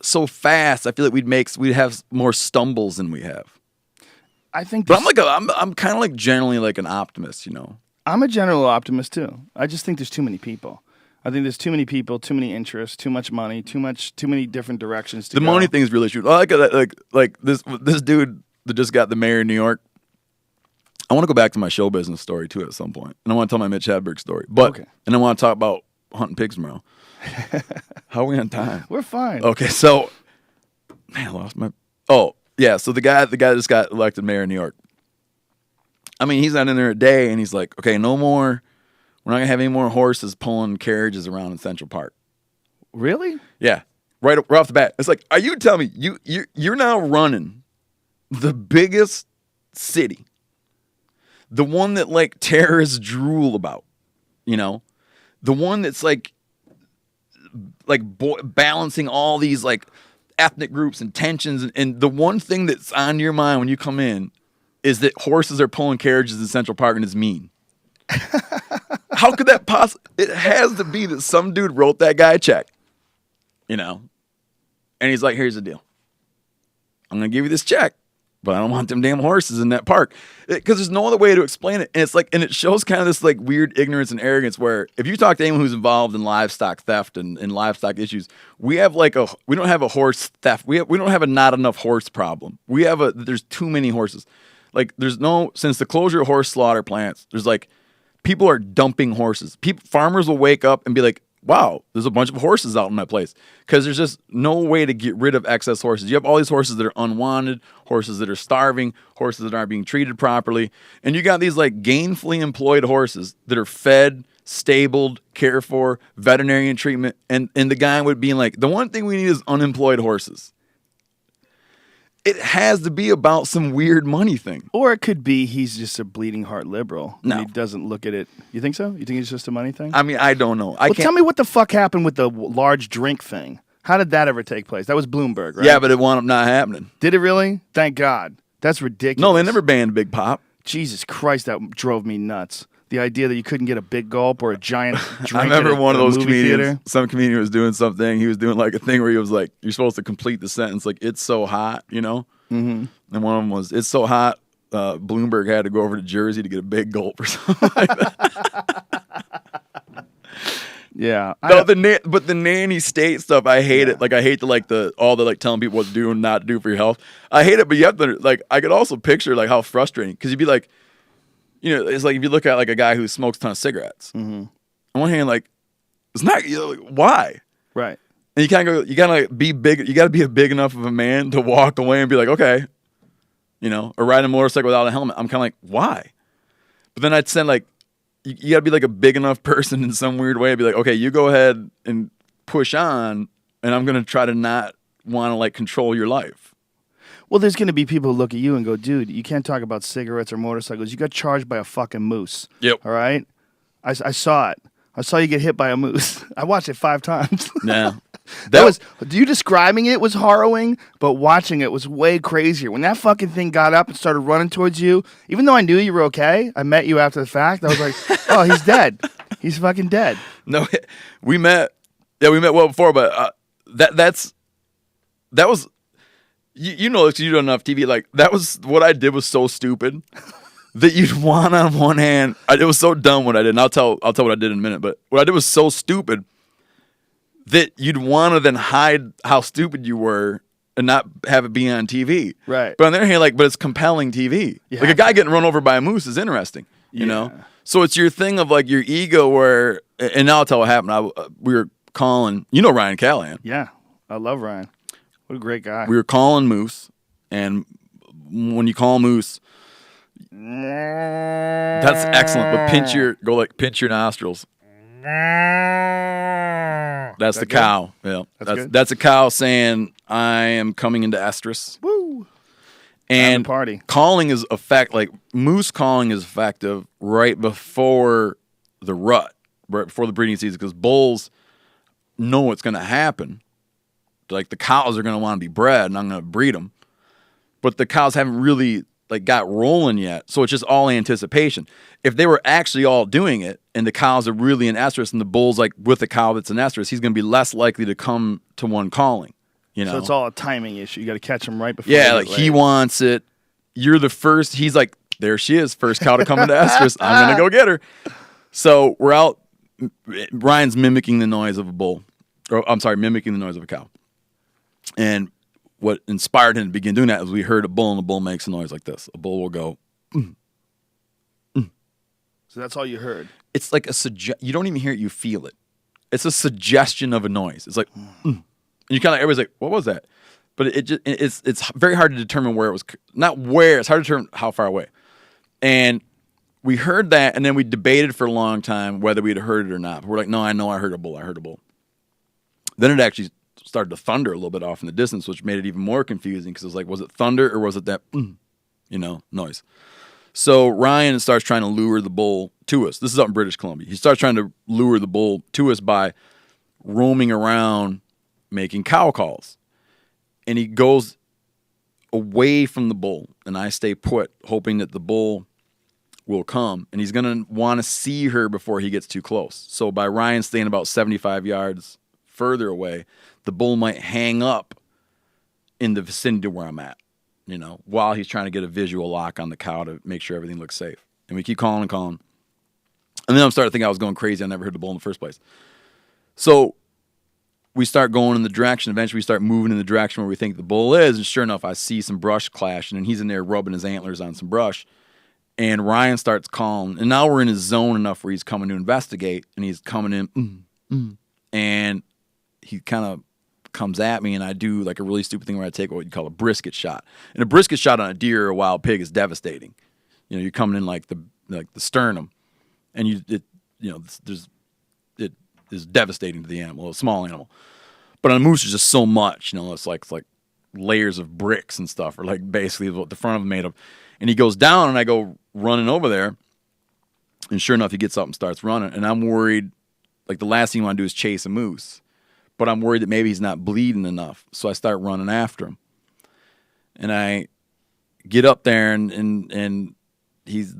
so fast, I feel like we'd have more stumbles than we have. I think, but I'm kind of like generally like an optimist, I'm a general optimist too. I just think there's too many people. I think there's too many people, too many interests, too much money, too many different directions to go. The money thing is really true. I like this dude that just got the mayor of New York. I want to go back to my show business story too at some point, and I want to tell my Mitch Hedberg story. But and I want to talk about hunting pigs tomorrow. How are we on time? We're fine. Okay, so man, I lost my. Oh yeah, so the guy that just got elected mayor of New York. I mean, he's not in there a day, and he's like, okay, no more. We're not gonna have any more horses pulling carriages around in Central Park. Really? Yeah, right off the bat, it's like, are you telling me you're now running the biggest city, the one that like terrorists drool about, you know, the one that's like balancing all these like ethnic groups and tensions, and the one thing that's on your mind when you come in is that horses are pulling carriages in Central Park and it's mean. How could that possibly? It has to be that some dude wrote that guy a check, you know, and he's like, here's the deal. I'm going to give you this check, but I don't want them damn horses in that park, because there's no other way to explain it. And it's like, and it shows kind of this like weird ignorance and arrogance where if you talk to anyone who's involved in livestock theft and livestock issues, we don't have a horse theft. We don't have a not enough horse problem. There's too many horses. Like since the closure of horse slaughter plants, there's like, people are dumping horses. Farmers will wake up and be like, wow, there's a bunch of horses out in my place. Because there's just no way to get rid of excess horses. You have all these horses that are unwanted, horses that are starving, horses that aren't being treated properly. And you got these like gainfully employed horses that are fed, stabled, cared for, veterinarian treatment. And the guy would be like, the one thing we need is unemployed horses. It has to be about some weird money thing. Or it could be he's just a bleeding heart liberal. No. And he doesn't look at it. You think so? You think it's just a money thing? I mean, I don't know. Tell me what the fuck happened with the large drink thing. How did that ever take place? That was Bloomberg, right? Yeah, but it wound up not happening. Did it really? Thank God. That's ridiculous. No, they never banned Big Pop. Jesus Christ, that drove me nuts. The idea that you couldn't get a big gulp or a giant drink. I remember one of those comedians. Theater. Some comedian was doing something. He was doing like a thing where he was like, "You're supposed to complete the sentence like it's so hot," you know. Mm-hmm. And one of them was, "It's so hot." Bloomberg had to go over to Jersey to get a big gulp or something like that. Yeah. But the nanny state stuff, I hate it. Like I hate all the telling people what to do and not to do for your health. I hate it, but you have to like. I could also picture like how frustrating, because you'd be like, you know, it's like if you look at like a guy who smokes a ton of cigarettes. Mm-hmm. On one hand, like it's not, you know, like, why? Right. And you can't go. You gotta like, be big. You gotta be a big enough of a man to walk away and be like, okay, you know, or ride a motorcycle without a helmet. I'm kind of like, why? But then I'd send like, you gotta be like a big enough person in some weird way. I'd be like, okay, you go ahead and push on, and I'm gonna try to not want to like control your life. Well, there's going to be people who look at you and go, dude, you can't talk about cigarettes or motorcycles. You got charged by a fucking moose. Yep. All right? I saw it. I saw you get hit by a moose. I watched it 5 times. Yeah. You describing it was harrowing, but watching it was way crazier. When that fucking thing got up and started running towards you, even though I knew you were okay, I met you after the fact. I was like, oh, he's dead. He's fucking dead. No, we met well before, but that was. You know, you don't enough TV. Like that was what I did was so stupid that you'd want on one hand. It was so dumb what I did. And I'll tell what I did in a minute. But what I did was so stupid that you'd want to then hide how stupid you were and not have it be on TV. Right. But on the other hand, like, but it's compelling TV. Yeah. Like a guy getting run over by a moose is interesting. You know. So it's your thing of like your ego where. And now I'll tell what happened. We were calling. You know Ryan Callahan. Yeah, I love Ryan. What a great guy. We were calling moose, and when you call moose, that's excellent. But pinch your nostrils. That's the cow. Yeah, that's a cow saying, "I am coming into estrus." Woo! And party calling is like moose calling is effective right before the rut, right before the breeding season, because bulls know what's going to happen. Like the cows are going to want to be bred, and I'm going to breed them. But the cows haven't really like got rolling yet, so it's just all anticipation. If they were actually all doing it, and the cows are really in estrus, and the bull's like with the cow that's in estrus, he's going to be less likely to come to one calling. You know, so it's all a timing issue. You got to catch him right before. Yeah, like he wants it. You're the first. He's like, there she is, first cow to come into estrus. I'm going to go get her. So we're out. Ryan's mimicking the noise of a bull, or I'm sorry, mimicking the noise of a cow. And what inspired him to begin doing that is we heard a bull, and the bull makes a noise like this. A bull will go, So that's all you heard. It's like you don't even hear it, you feel it. It's a suggestion of a noise. It's like, and you kind of, everybody's like, what was that? But it's very hard to determine where it was. Not where, it's hard to determine how far away. And we heard that, and then we debated for a long time whether we'd heard it or not. But we're like, no, I know I heard a bull. I heard a bull. Then it actually started to thunder a little bit off in the distance, which made it even more confusing because it was like, was it thunder or was it that, noise? So Ryan starts trying to lure the bull to us. This is up in British Columbia. He starts trying to lure the bull to us by roaming around making cow calls. And he goes away from the bull, and I stay put, hoping that the bull will come. And he's going to want to see her before he gets too close. So by Ryan staying about 75 yards further away, the bull might hang up in the vicinity where I'm at, while he's trying to get a visual lock on the cow to make sure everything looks safe. And we keep calling and calling. And then I'm starting to think I was going crazy. I never heard the bull in the first place. So we start going in the direction. Eventually we start moving in the direction where we think the bull is. And sure enough, I see some brush clashing, and he's in there rubbing his antlers on some brush. And Ryan starts calling. And now we're in his zone enough where he's coming to investigate. And he's coming in. And he kind of comes at me, and I do like a really stupid thing where I take what you call a brisket shot. And a brisket shot on a deer or a wild pig is devastating. You're coming in like the sternum, and it is devastating to the animal, a small animal. But on a moose, it's just so much. It's like layers of bricks and stuff, or like basically what the front of them made of. And he goes down, and I go running over there, and sure enough, he gets up and starts running. And I'm worried, like the last thing you want to do is chase a moose. But I'm worried that maybe he's not bleeding enough. So I start running after him. And I get up there, and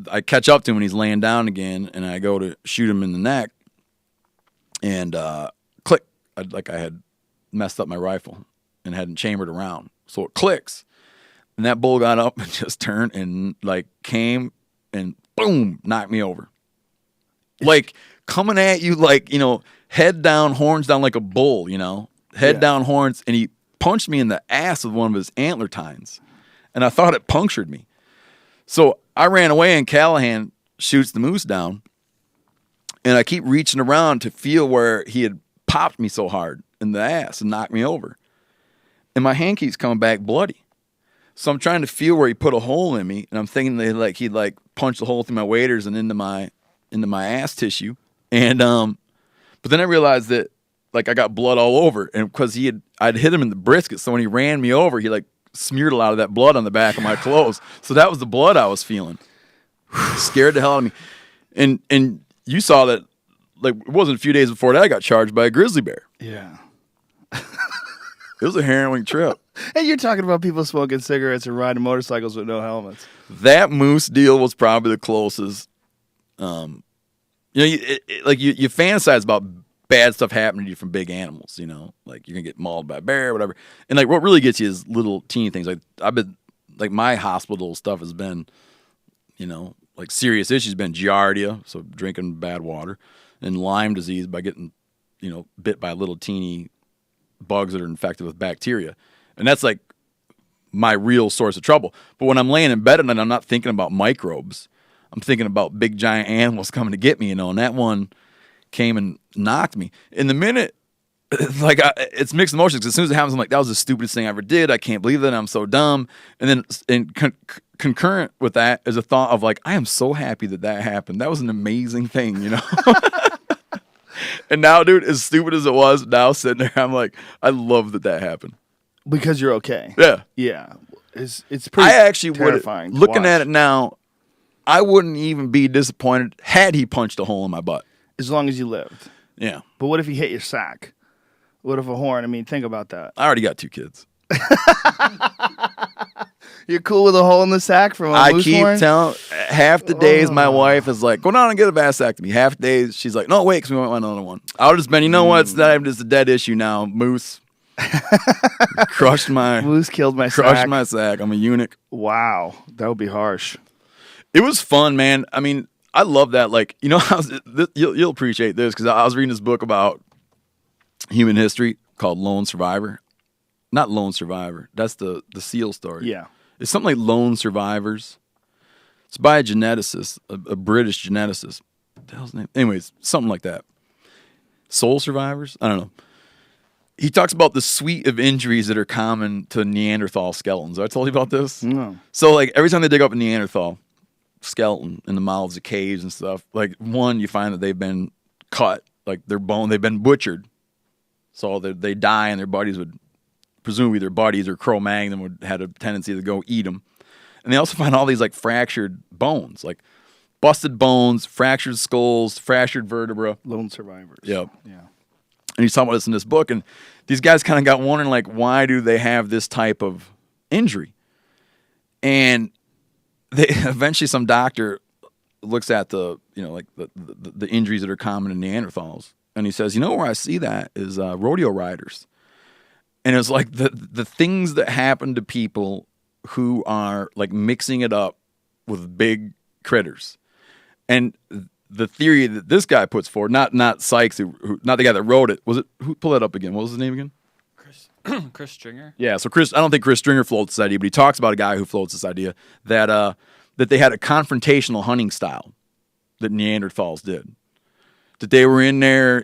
I catch up to him, and he's laying down again. And I go to shoot him in the neck. And click. I had messed up my rifle and hadn't chambered around. So it clicks. And that bull got up and just turned and came and boom, knocked me over. Coming at you head down, horns down like a bull, head down, horns. And he punched me in the ass with one of his antler tines. And I thought it punctured me. So I ran away, and Callahan shoots the moose down. And I keep reaching around to feel where he had popped me so hard in the ass and knocked me over. And my hand keeps coming back bloody. So I'm trying to feel where he put a hole in me. And I'm thinking that he'd punched a hole through my waders and into my ass tissue. And but then I realized that I got blood all over, and because I'd hit him in the brisket, so when he ran me over, he smeared a lot of that blood on the back of my clothes. So that was the blood I was feeling. Scared the hell out of me. And you saw that it wasn't a few days before that I got charged by a grizzly bear. Yeah. It was a harrowing trip. And you're talking about people smoking cigarettes and riding motorcycles with no helmets. That moose deal was probably the closest. You fantasize about bad stuff happening to you from big animals, like you're going to get mauled by a bear or whatever. And what really gets you is little teeny things. I've been, my hospital stuff has been, serious issues, been giardia, so drinking bad water, and Lyme disease by getting, bit by little teeny bugs that are infected with bacteria. And that's my real source of trouble. But when I'm laying in bed at night, I'm not thinking about microbes. I'm thinking about big giant animals coming to get me, and that one came and knocked me. In the minute, it's mixed emotions, because as soon as it happens, I'm like, that was the stupidest thing I ever did. I can't believe that. I'm so dumb. And then concurrent with that is a thought of I am so happy that happened. That was an amazing thing, And now, dude, as stupid as it was, now sitting there, I'm like, I love that happened. Because you're okay. Yeah. Yeah. It's pretty I actually terrifying. Looking at it now, I wouldn't even be disappointed had he punched a hole in my butt. As long as you lived. Yeah. But what if he hit your sack? What if a horn? I mean, think about that. I already got 2 kids. You're cool with a hole in the sack from a moose horn? I keep telling, half the days my wife is like, go down and get a vasectomy. Half the days she's like, no, wait, because we want another one. I'll just been, what? It's a dead issue now. Moose. Crushed my... Moose killed my sack. Crushed my sack. I'm a eunuch. Wow. That would be harsh. It was fun, man. I mean, I love that. You'll appreciate this, because I was reading this book about human history called Lone Survivor. Not Lone Survivor. That's the SEAL story. Yeah. It's something like Lone Survivors. It's by a geneticist, a British geneticist. What the hell's his name? Anyways, something like that. Soul survivors? I don't know. He talks about the suite of injuries that are common to Neanderthal skeletons. Have I told you about this? No. So, like, every time they dig up a Neanderthal skeleton in the mouths of caves and stuff, like, one, you find that they've been cut, like they've been butchered. So they die, and their buddies would, presumably their buddies or Cro-Magnon would had a tendency to go eat them. And they also find all these, like, fractured bones, like busted bones, fractured skulls, fractured vertebra. Lone survivors. Yep. Yeah. And he's talking about this in this book, and these guys kind of got wondering, like, why do they have this type of injury? And they eventually, some doctor looks at the injuries that are common in Neanderthals, and he says, where I see that is rodeo riders. And it's like the things that happen to people who are, like, mixing it up with big critters. And the theory that this guy puts forward, not Sykes, who not the guy that wrote it, was it? Who pulled that up again? What was his name again? Chris Stringer. Yeah, so I don't think Chris Stringer floats this idea, but he talks about a guy who floats this idea that they had a confrontational hunting style that Neanderthals did. That they were in there,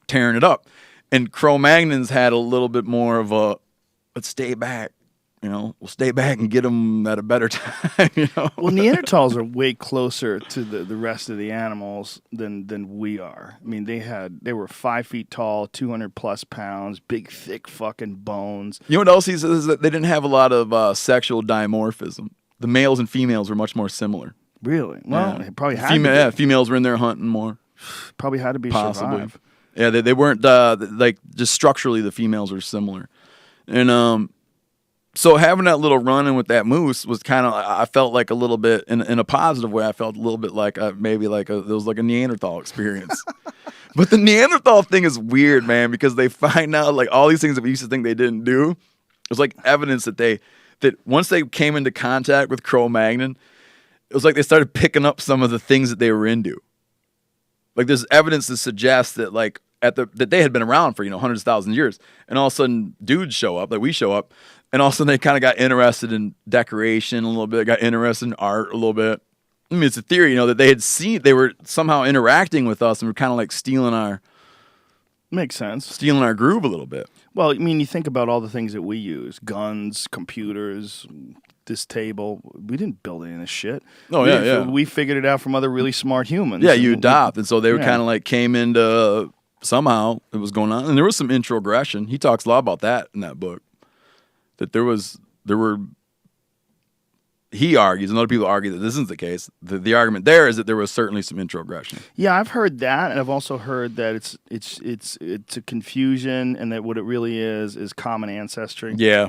tearing it up. And Cro-Magnons had a little bit more of a, let's stay back. We'll stay back and get them at a better time. Well, Neanderthals are way closer to the rest of the animals than we are. I mean, they were 5 feet tall, 200 plus pounds, big, thick fucking bones. You know what else he says is that they didn't have a lot of sexual dimorphism. The males and females were much more similar. Really? Well, yeah. It probably had to be. Yeah, females were in there hunting more. Probably had to be Possibly. survive. Yeah, they weren't like just structurally the females were similar, and so having that little run-in with that moose was kind of, I felt like a little bit in a positive way. I felt a little bit like maybe like it was like a Neanderthal experience. But the Neanderthal thing is weird, man, because they find out like all these things that we used to think they didn't do. It was like evidence that once they came into contact with Cro-Magnon, it was like they started picking up some of the things that they were into. Like there's evidence to suggest that like that they had been around for hundreds of thousands of years, and all of a sudden dudes show up, like we show up, and all of a sudden they kind of got interested in decoration a little bit, got interested in art a little bit. I mean, it's a theory, that they were somehow interacting with us and were kind of like stealing our groove a little bit. Well, I mean, you think about all the things that we use: guns, computers, this table. We didn't build any of this shit. Oh, yeah. We figured it out from other really smart humans. Yeah, you adopt. And so they were kind of like came into somehow it was going on. And there was some introgression. He talks a lot about that in that book. That he argues, and other people argue that this isn't the case. The argument there is that there was certainly some introgression. Yeah, I've heard that, and I've also heard that it's a confusion, and that what it really is common ancestry. Yeah,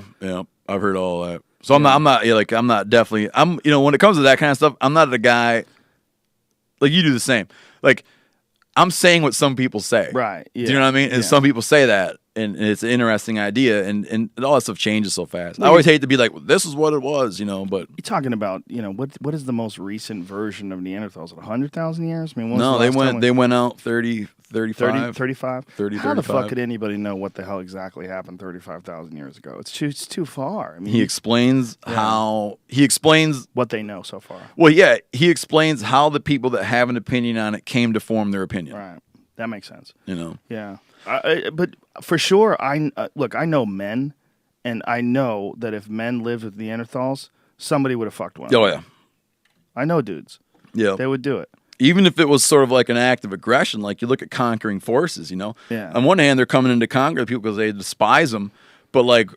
I've heard all that. So I'm not when it comes to that kind of stuff, I'm not a guy like you do the same. Like I'm saying what some people say. Right. Yeah. Do you know what I mean? And some people say that, and it's an interesting idea, and all that stuff changes so fast. I always hate to be like, well, this is what it was, but you're talking about, what is the most recent version of Neanderthals? 100,000 years? I mean, they went out 30, 35. 35? 30, How the 35. fuck could anybody know what the hell exactly happened 35,000 years ago? It's too far. I mean, he explains what they know so far. Well, yeah, he explains how the people that have an opinion on it came to form their opinion. Right. That makes sense. Yeah. But for sure, I know men, and I know that if men lived with Neanderthals, somebody would have fucked one. Oh, yeah. I know dudes. Yeah. They would do it. Even if it was sort of like an act of aggression, like you look at conquering forces, Yeah. On one hand, they're coming in to conquer people because they despise them, but like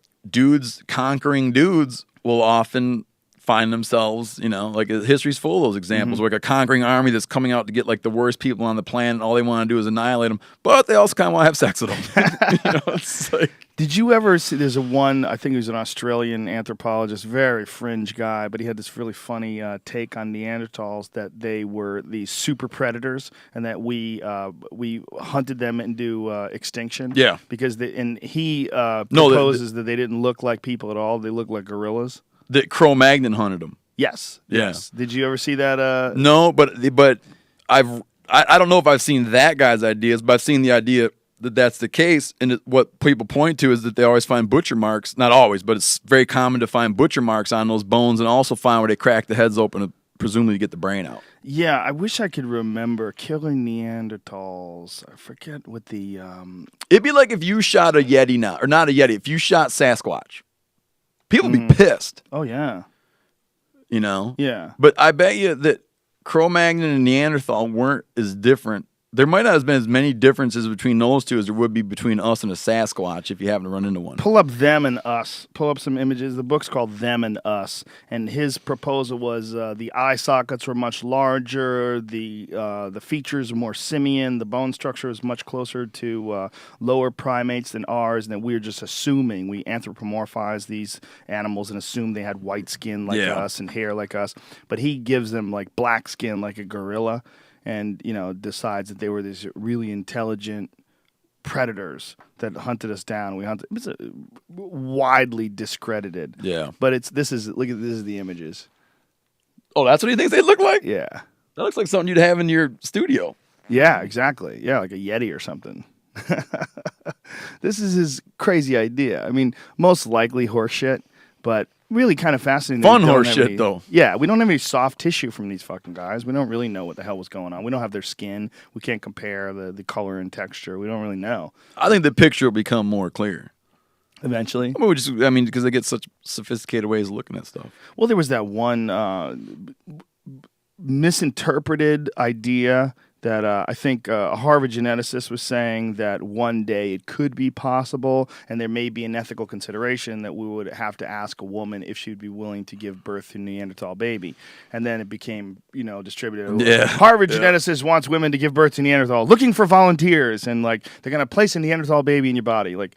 conquering dudes will often find themselves, like history's full of those examples, like a conquering army that's coming out to get like the worst people on the planet. All they want to do is annihilate them, but they also kind of want to have sex with them. It's like. Did you ever see? There's I think he was an Australian anthropologist, very fringe guy, but he had this really funny take on Neanderthals that they were these super predators, and that we hunted them into extinction. Yeah, because he proposes that they didn't look like people at all; they looked like gorillas. That Cro-Magnon hunted them. Yes. Yeah. Yes. Did you ever see that? No, but I don't know if I've seen that guy's ideas, but I've seen the idea that that's the case. And what people point to is that they always find butcher marks. Not always, but it's very common to find butcher marks on those bones, and also find where they crack the heads open of presumably get the brain out. Yeah, I wish I could remember killing Neanderthals. I forget what the It'd be like if you shot a Yeti now, or not a Yeti, if you shot Sasquatch. People would be pissed, Oh yeah. you know? Yeah. But I bet you that Cro-Magnon and Neanderthal weren't as different. There might not have been as many differences between those two as there would be between us and a Sasquatch if you happen to run into one. Pull up Them and Us. Pull up some images. The book's called Them and Us, and his proposal was the eye sockets were much larger, the features were more simian, the bone structure is much closer to lower primates than ours, and that we were just assuming, we anthropomorphized these animals and assumed they had white skin like us and hair like us, but he gives them like black skin like a gorilla, and decides that they were these really intelligent predators that hunted us down. It's widely discredited. Yeah. But this is the images. Oh, that's what he thinks they look like? Yeah. That looks like something you'd have in your studio. Yeah, exactly. Yeah, like a Yeti or something. This is his crazy idea. I mean, most likely horseshit, but really kind of fascinating. Fun horse shit, though. Yeah, we don't have any soft tissue from these fucking guys. We don't really know what the hell was going on. We don't have their skin. We can't compare the color and texture. We don't really know. I think the picture will become more clear. Eventually. Because they get such sophisticated ways of looking at stuff. Well, there was that one misinterpreted idea that I think a Harvard geneticist was saying that one day it could be possible, and there may be an ethical consideration that we would have to ask a woman if she would be willing to give birth to a Neanderthal baby. And then it became, distributed. Yeah. Harvard geneticist wants women to give birth to Neanderthal, looking for volunteers, and like they're going to place a Neanderthal baby in your body. Like,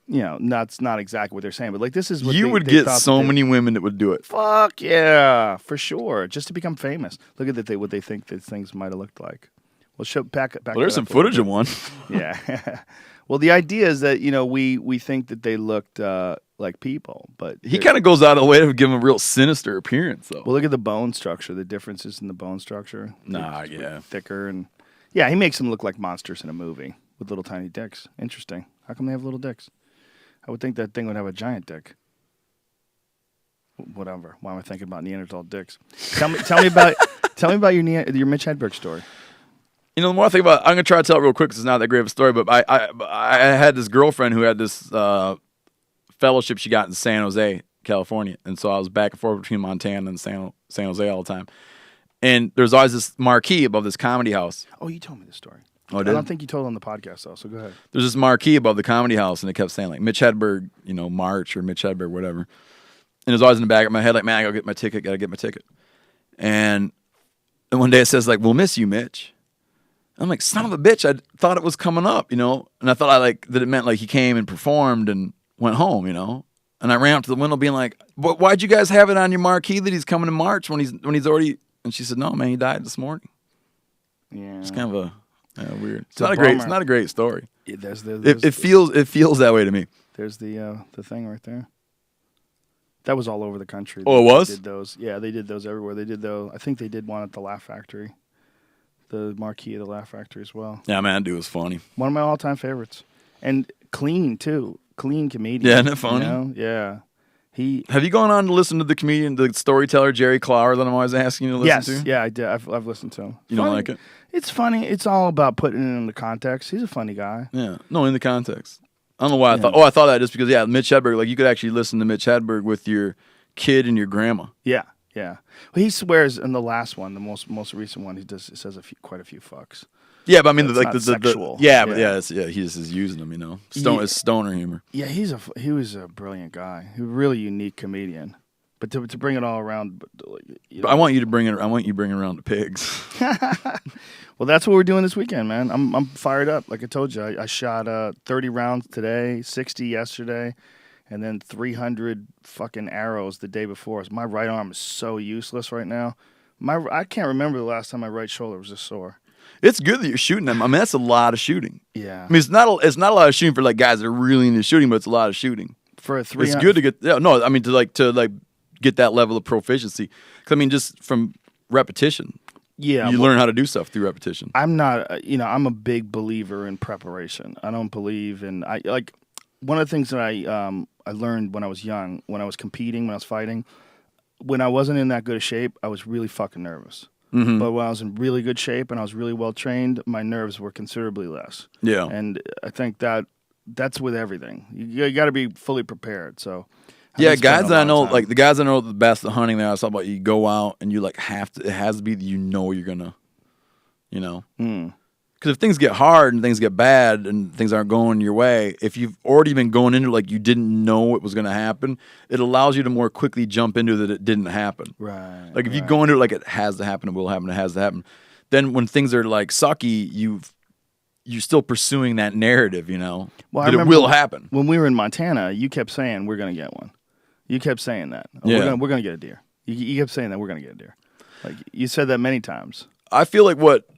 that's not exactly what they're saying, but like this is what you they would get thought so many women that would do it. Fuck yeah, for sure, just to become famous. Look at what they think these things might have looked like. Well, back. Well, there's some footage of one. Yeah. Well, the idea is that we think that they looked like people, but He kind of goes out of the way to give them a real sinister appearance, though. well, look at the bone structure. The differences in the bone structure. Yeah. Thicker and he makes them look like monsters in a movie with little tiny dicks. Interesting. How come they have little dicks? I would think that thing would have a giant dick. Whatever. Why am I thinking about Neanderthal dicks? Tell me about your Mitch Hedberg story. The more I think about it, I'm going to try to tell it real quick because it's not that great of a story, but I had this girlfriend who had this fellowship she got in San Jose, California, and so I was back and forth between Montana and San Jose all the time. And there's always this marquee above this comedy house. Oh, you told me this story. Oh, I don't think you told it on the podcast, though, so go ahead. There's this marquee above the comedy house, and it kept saying, like, Mitch Hedberg, March, or Mitch Hedberg, whatever. And it was always in the back of my head, like, man, I gotta get my ticket. And one day it says, like, we'll miss you, Mitch. I'm like, son of a bitch, I thought it was coming up, and I thought that it meant, like, he came and performed and went home, And I ran up to the window being like, why'd you guys have it on your marquee that he's coming in March when he's already, and she said, no, man, he died this morning. Yeah. It's kind of weird. It's not a great story. Yeah, It feels that way to me. There's the thing right there. That was all over the country. Oh, it was? They did those. Yeah, they did those everywhere. They did I think they did one at the Laugh Factory. The marquee of the Laugh Factory as well. Yeah, man, that dude was funny. One of my all-time favorites. And clean, too. Clean comedian. Yeah, isn't it funny? Yeah. Have you gone on to listen to the storyteller Jerry Clower that I'm always asking you to listen to? Yes, yeah, I did. I've listened to him. You don't like it? It's funny. It's all about putting it in the context. He's a funny guy. Yeah. No, in the context. I don't know why I thought. Oh, I thought that just because, Mitch Hedberg, like you could actually listen to Mitch Hedberg with your kid and your grandma. Yeah. Well, he swears in the last one, the most recent one, he says quite a few fucks. Yeah, but I mean, the sexual. He's just using them, It's stoner humor. Yeah, he was a brilliant guy. He was a really unique comedian. But to bring it all around, But I want you to bring it. I want you to bring it around to pigs. Well, that's what we're doing this weekend, man. I'm fired up. Like I told you, I shot 30 rounds today, 60 yesterday, and then 300 fucking arrows the day before. My right arm is so useless right now. I can't remember the last time my right shoulder was this sore. It's good that you're shooting them. I mean, that's a lot of shooting. Yeah. I mean, it's not a lot of shooting for like guys that are really into shooting, but it's a lot of shooting. For a 300. It's good to get. Yeah, no, I mean to get that level of proficiency. 'Cause I mean, just from repetition. Yeah. You learn how to do stuff through repetition. I'm not. I'm a big believer in preparation. I don't believe in. One of the things that I learned when I was young, when I was competing, when I was fighting. when I wasn't in that good a shape, I was really fucking nervous. Mm-hmm. But when I was in really good shape and I was really well trained, my nerves were considerably less. Yeah. And I think that's with everything. You got to be fully prepared. So Yeah, guys that I know, like the guys that know the best at hunting, I was talking about, you go out and you like it has to be that you're gonna, because if things get hard and things get bad and things aren't going your way, if you've already been going into like you didn't know it was gonna happen, it allows you to more quickly jump into that it didn't happen. Right. Like if you go into it like it has to happen, it will happen, it has to happen. Then when things are like sucky, you're still pursuing that narrative, Well, that it will happen. When we were in Montana, you kept saying we're gonna get one. You kept saying that. Yeah. We're gonna get a deer. You kept saying that we're gonna get a deer. Like you said that many times. I feel like what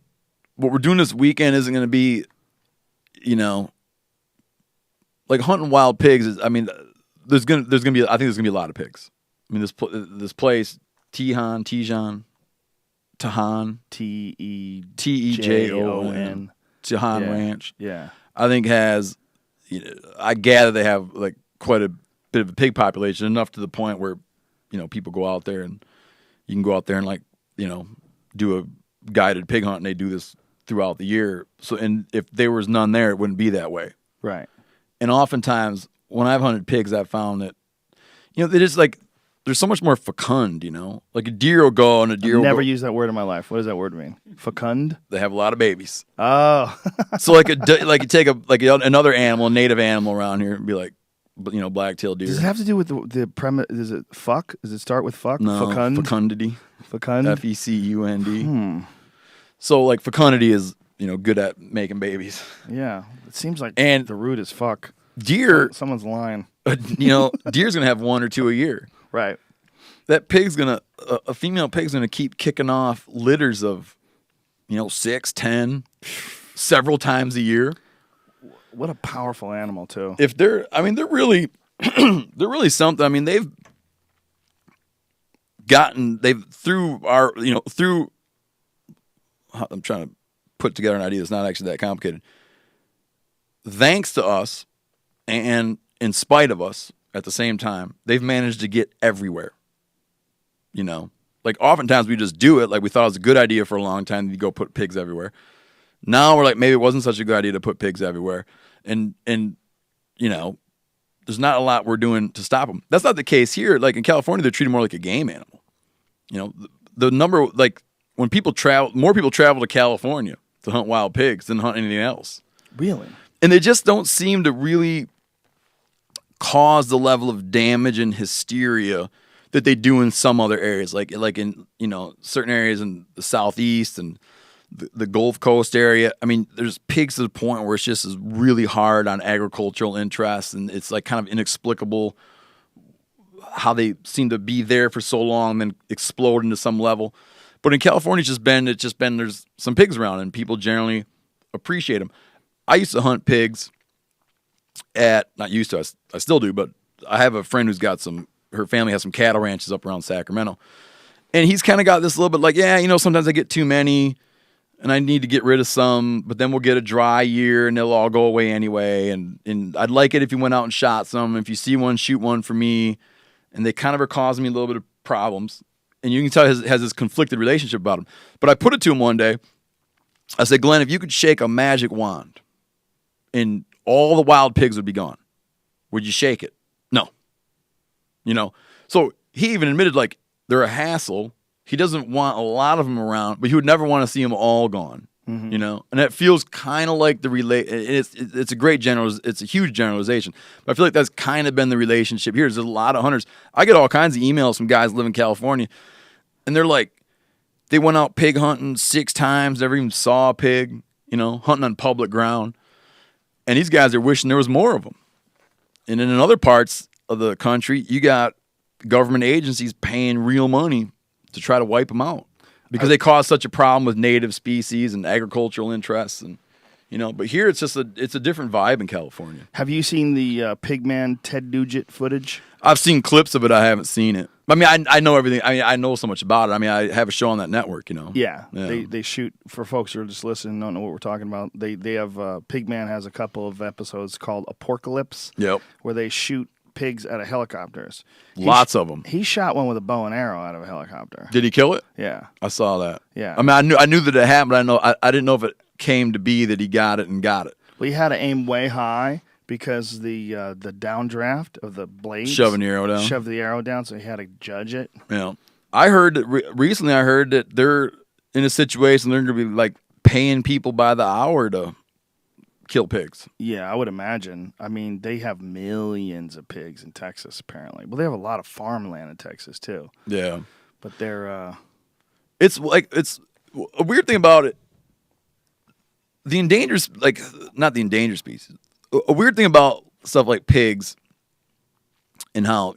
we're doing this weekend isn't going to be, like hunting wild pigs. I think there's going to be a lot of pigs. I mean, this place, Tejon, Tejon Tejon Ranch. Yeah. I think has, I gather they have like quite a bit of a pig population, enough to the point where, people go out there and you can go out there and like, do a guided pig hunt, and they do this throughout the year. So, and if there was none there, it wouldn't be that way. Right. And oftentimes when I've hunted pigs, I've found that, they just like, there's so much more fecund, like a deer will go and a deer will never go. used that word in my life. What does that word mean? Fecund? They have a lot of babies. Oh. So like you take another animal, a native animal around here, and be like, black-tailed deer. Does it have to do with the premise? Is it fuck? Does it start with fuck? No, Fecund? fecundity. Fecund? Fecund. So like fecundity is, good at making babies. Yeah. It seems like And the root is fuck. Deer, Someone's lying. deer's gonna have 1 or 2 a year. Right. That pig's gonna, a female pig's gonna keep kicking off litters of, 6, 10, several times a year. What a powerful animal too. If they're really, they're really something. I mean, I'm trying to put together an idea that's not actually that complicated. Thanks to us, and in spite of us, at the same time, they've managed to get everywhere. Like oftentimes we just do it. Like we thought it was a good idea for a long time to go put pigs everywhere. Now we're like, maybe it wasn't such a good idea to put pigs everywhere. And there's not a lot we're doing to stop them. That's not the case here. Like in California, they're treated more like a game animal. The number, like when more people travel to California to hunt wild pigs than hunt anything else. Really? And they just don't seem to really cause the level of damage and hysteria that they do in some other areas, like in certain areas in the southeast and the Gulf Coast area. I mean, there's pigs to the point where it's just is really hard on agricultural interests, and it's like kind of inexplicable how they seem to be there for so long and then explode into some level. But in California, it's just been there's some pigs around, and people generally appreciate them. I used to hunt pigs not used to, I still do, but I have a friend who's got her family has some cattle ranches up around Sacramento. And he's kind of got this little bit like, sometimes I get too many and I need to get rid of some, but then we'll get a dry year and they'll all go away anyway. And I'd like it if you went out and shot some. If you see one, shoot one for me. And they kind of are causing me a little bit of problems. And you can tell he has this conflicted relationship about them. But I put it to him one day. I said, Glenn, if you could shake a magic wand and all the wild pigs would be gone, would you shake it? No. So he even admitted like they're a hassle. He doesn't want a lot of them around, but he would never want to see them all gone. Mm-hmm. And that feels kind of like it's a great it's a huge generalization, but I feel like that's kind of been the relationship here. There's a lot of hunters. I get all kinds of emails from guys who live in California, and they're like, they went out pig hunting 6 times, never even saw a pig, hunting on public ground. And these guys are wishing there was more of them. And in other parts of the country, you got government agencies paying real money to try to wipe them out because they cause such a problem with native species and agricultural interests. And but here it's just it's a different vibe in California. Have you seen the Pigman Ted Nugent footage? I've seen clips of it. I haven't seen it. I mean, I know everything. I mean, I know so much about it. I mean, I have a show on that network, Yeah. They shoot, for folks who are just listening, don't know what we're talking about. They have, Pigman has a couple of episodes called Apocalypse. Yep. Where they shoot pigs out of helicopters. Lots of them. He shot one with a bow and arrow out of a helicopter. Did he kill it? Yeah. I saw that. Yeah. I mean, I knew that it happened. I didn't know if it came to be that he got it. Well, he had to aim way high because the downdraft of the blades Shoving the arrow down. Shoved the arrow down, so he had to judge it. Yeah. I heard that recently. I heard that they're in a situation they're going to be like paying people by the hour to kill pigs. Yeah, I would imagine. I mean, they have millions of pigs in Texas, apparently. Well, they have a lot of farmland in Texas too. Yeah. But they're it's a weird thing about it. The endangered, like, not the endangered species. A weird thing about stuff like pigs and how,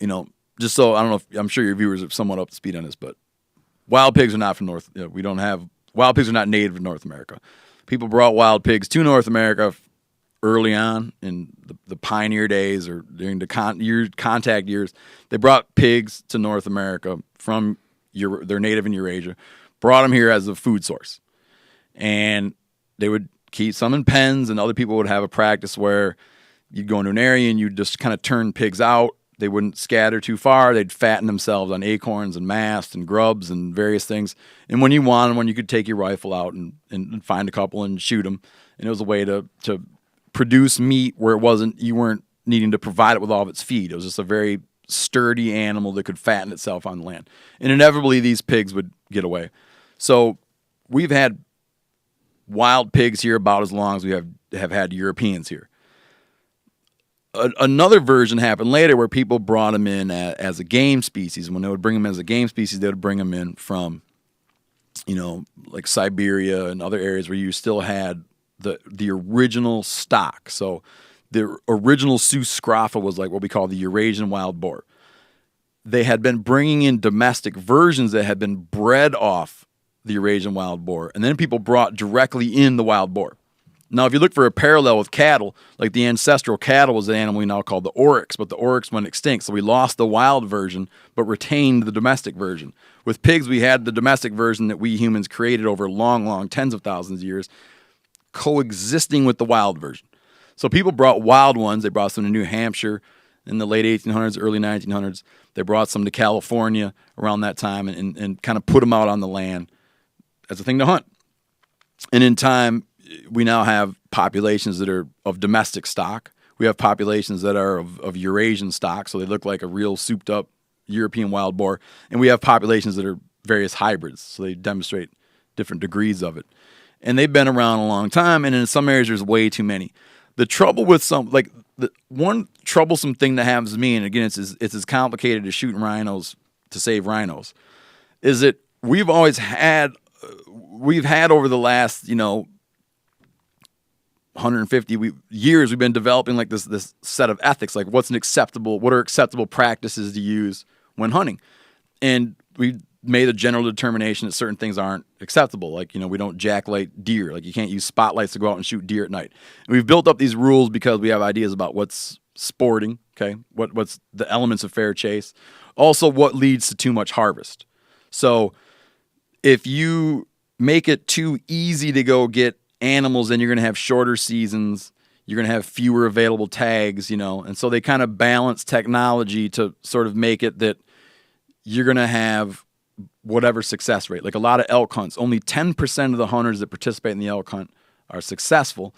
just so I don't know if I'm sure your viewers are somewhat up to speed on this, but wild pigs are not from wild pigs are not native to North America. People brought wild pigs to North America early on in the pioneer days or during the contact years. They brought pigs to North America from they're native in Eurasia, brought them here as a food source. And they would keep some in pens, and other people would have a practice where you'd go into an area and you'd just kind of turn pigs out. They wouldn't scatter too far. They'd fatten themselves on acorns and mast and grubs and various things. And when you wanted one, you could take your rifle out and find a couple and shoot them. And it was a way to produce meat where you weren't needing to provide it with all of its feed. It was just a very sturdy animal that could fatten itself on the land. And inevitably, these pigs would get away. So we've had wild pigs here about as long as we have had Europeans here. Another version happened later where people brought them in as a game species. And when they would bring them as a game species, they would bring them in from, like Siberia and other areas where you still had the original stock. So the original Sus scrofa was like what we call the Eurasian wild boar. They had been bringing in domestic versions that had been bred off the Eurasian wild boar, and then people brought directly in the wild boar. Now, if you look for a parallel with cattle, like the ancestral cattle was an animal we now call the oryx, but the oryx went extinct, so we lost the wild version but retained the domestic version. With pigs, we had the domestic version that we humans created over long, tens of thousands of years, coexisting with the wild version. So people brought wild ones. They brought some to New Hampshire in the late 1800s, early 1900s. They brought some to California around that time and kind of put them out on the land as a thing to hunt. And in time, we now have populations that are of domestic stock. We have populations that are of Eurasian stock, so they look like a real souped-up European wild boar. And we have populations that are various hybrids, so they demonstrate different degrees of it. And they've been around a long time, and in some areas there's way too many. The trouble with the one troublesome thing that happens to me, and again, it's as complicated as shooting rhinos to save rhinos, is that we've had over the last, 150 years, we've been developing like this set of ethics, like what are acceptable practices to use when hunting. And we made a general determination that certain things aren't acceptable. Like, we don't jacklight deer. Like, you can't use spotlights to go out and shoot deer at night. And we've built up these rules because we have ideas about what's sporting, okay? What's the elements of fair chase. Also, what leads to too much harvest. So if you make it too easy to go get animals, then you're going to have shorter seasons. You're going to have fewer available tags, And so they kind of balance technology to sort of make it that you're going to have whatever success rate. Like a lot of elk hunts, only 10% of the hunters that participate in the elk hunt are successful.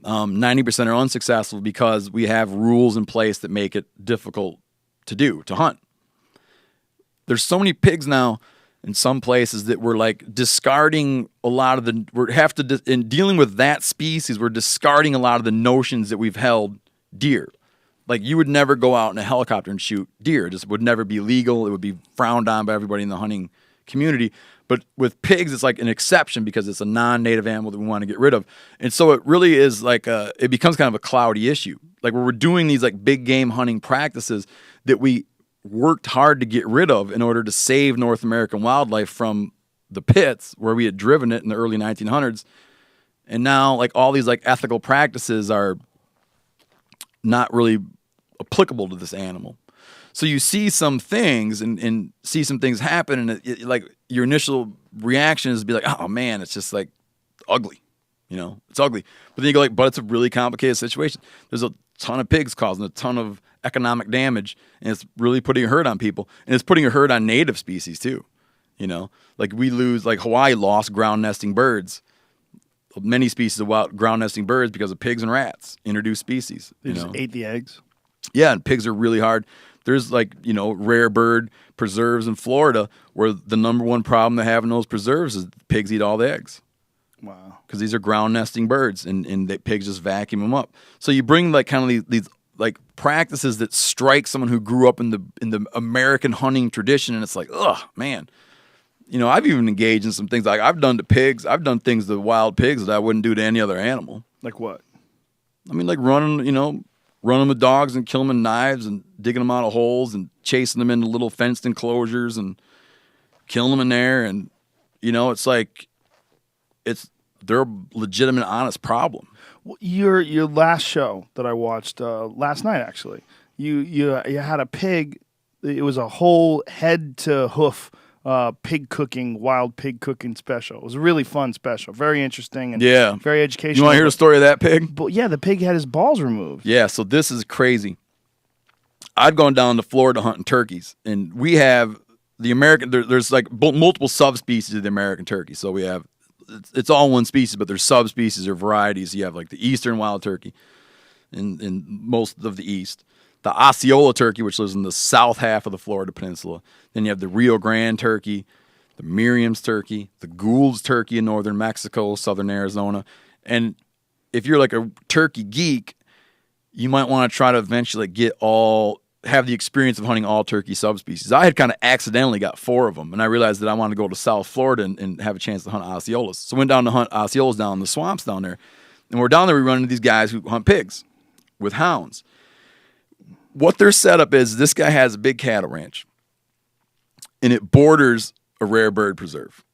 90% are unsuccessful because we have rules in place that make it difficult to hunt. There's so many pigs now in some places that we're like discarding a lot of in dealing with that species, we're discarding a lot of the notions that we've held deer. Like, you would never go out in a helicopter and shoot deer. It just would never be legal. It would be frowned on by everybody in the hunting community. But with pigs, it's like an exception because it's a non-native animal that we want to get rid of. And so it really is like it becomes kind of a cloudy issue. Like, where we're doing these like big game hunting practices that we worked hard to get rid of in order to save North American wildlife from the pits where we had driven it in the early 1900s. And now, like, all these like ethical practices are not really applicable to this animal. So you see some things and see some things happen, and like your initial reaction is to be like, oh man, it's just like ugly, it's ugly. But then you go like, but it's a really complicated situation. There's a ton of pigs causing a ton of economic damage, and it's really putting a hurt on people, and it's putting a hurt on native species too. You know, like Hawaii lost ground nesting birds, many species of wild ground nesting birds because of pigs and rats, introduced species. They just ate the eggs. Yeah, and pigs are really hard. There's rare bird preserves in Florida where the number one problem they have in those preserves is pigs eat all the eggs. Wow. Because these are ground nesting birds, and the pigs just vacuum them up. So you bring these practices that strike someone who grew up in the American hunting tradition, and it's like, ugh, man. You know, I've even engaged in some things like I've done to pigs. I've done things to wild pigs that I wouldn't do to any other animal. Like what? I mean, like running with dogs and killing them with knives and digging them out of holes and chasing them into little fenced enclosures and killing them in there. And, it's like, they're a legitimate, honest problem. Your last show that I watched last night, actually, you had a pig. It was a whole head to hoof wild pig cooking special. It was a really fun special, very interesting and very educational. You want to hear the story of that pig? But yeah, the pig had his balls removed. Yeah, so this is crazy. I'd gone down to Florida hunting turkeys, and we have the American. There's like multiple subspecies of the American turkey. So we have it's all one species, but there's subspecies or varieties. You have like the eastern wild turkey in most of the east. The Osceola turkey, which lives in the south half of the Florida peninsula. Then you have the Rio Grande turkey, the Merriam's turkey, the Gould's turkey in northern Mexico, southern Arizona. And if you're like a turkey geek, you might want to try to eventually have the experience of hunting all turkey subspecies. I had kind of accidentally got 4 of them, and I realized that I wanted to go to South Florida and have a chance to hunt Osceolas. So I went down to hunt Osceolas down in the swamps down there. And we're down there, we run into these guys who hunt pigs with hounds. What their setup is, this guy has a big cattle ranch, and it borders a rare bird preserve.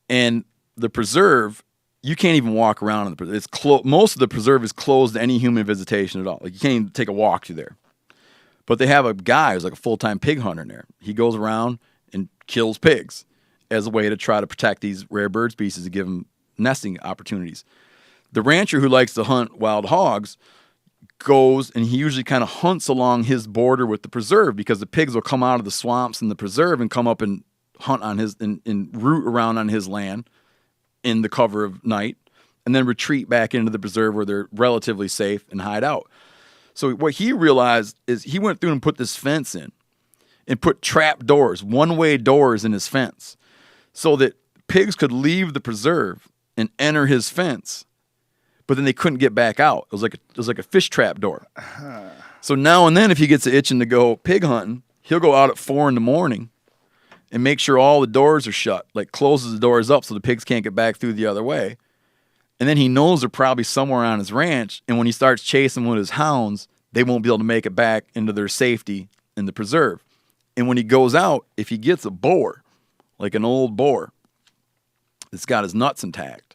And the preserve, you can't even walk around in the preserve. It's most of the preserve is closed to any human visitation at all. Like, you can't even take a walk through there. But they have a guy who's like a full-time pig hunter in there. He goes around and kills pigs as a way to try to protect these rare bird species and give them nesting opportunities. The rancher who likes to hunt wild hogs goes, and he usually kind of hunts along his border with the preserve because the pigs will come out of the swamps in the preserve and come up and hunt on his and root around on his land in the cover of night, and then retreat back into the preserve where they're relatively safe and hide out. So what he realized is he went through and put this fence in and put trap doors, one-way doors in his fence, so that pigs could leave the preserve and enter his fence, but then they couldn't get back out. It was like a fish trap door. So now and then, if he gets itching to go pig hunting, he'll go out at 4 a.m. and make sure all the doors are shut, like closes the doors up so the pigs can't get back through the other way. And then he knows they're probably somewhere on his ranch, and when he starts chasing with his hounds, they won't be able to make it back into their safety in the preserve. And when he goes out, if he gets a boar, like an old boar that's got his nuts intact,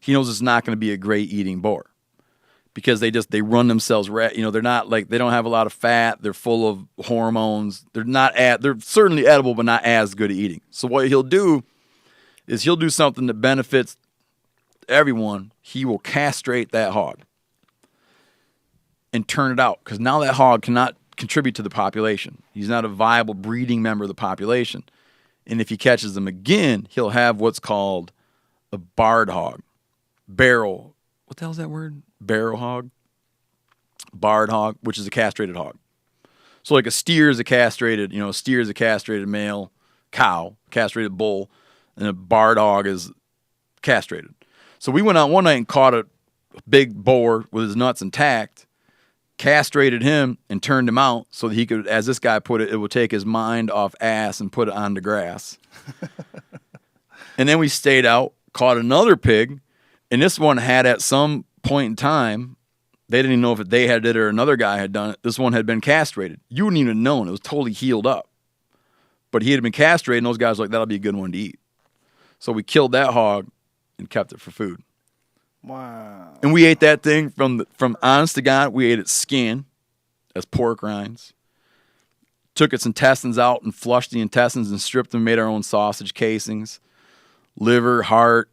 he knows it's not going to be a great eating boar because they run themselves, they're not like, they don't have a lot of fat. They're full of hormones. They're certainly edible, but not as good at eating. So what he'll do is he'll do something that benefits everyone. He will castrate that hog and turn it out because now that hog cannot contribute to the population. He's not a viable breeding member of the population. And if he catches them again, he'll have what's called a barred hog. Barrel. What the hell is that word? Barrel hog? Barred hog, which is a castrated hog. So like a steer is a castrated male cow, castrated bull, and a barred hog is castrated. So we went out one night and caught a big boar with his nuts intact, castrated him, and turned him out so that he could, as this guy put it, it would take his mind off ass and put it on the grass. And then we stayed out, caught another pig, and this one had at some point in time, they didn't even know if they had did it or another guy had done it. This one had been castrated. You wouldn't even have known. It was totally healed up. But he had been castrated, and those guys were like, that'll be a good one to eat. So we killed that hog and kept it for food. Wow. And we ate that thing from honest to God, we ate its skin as pork rinds. Took its intestines out and flushed the intestines and stripped them, made our own sausage casings. Liver, heart,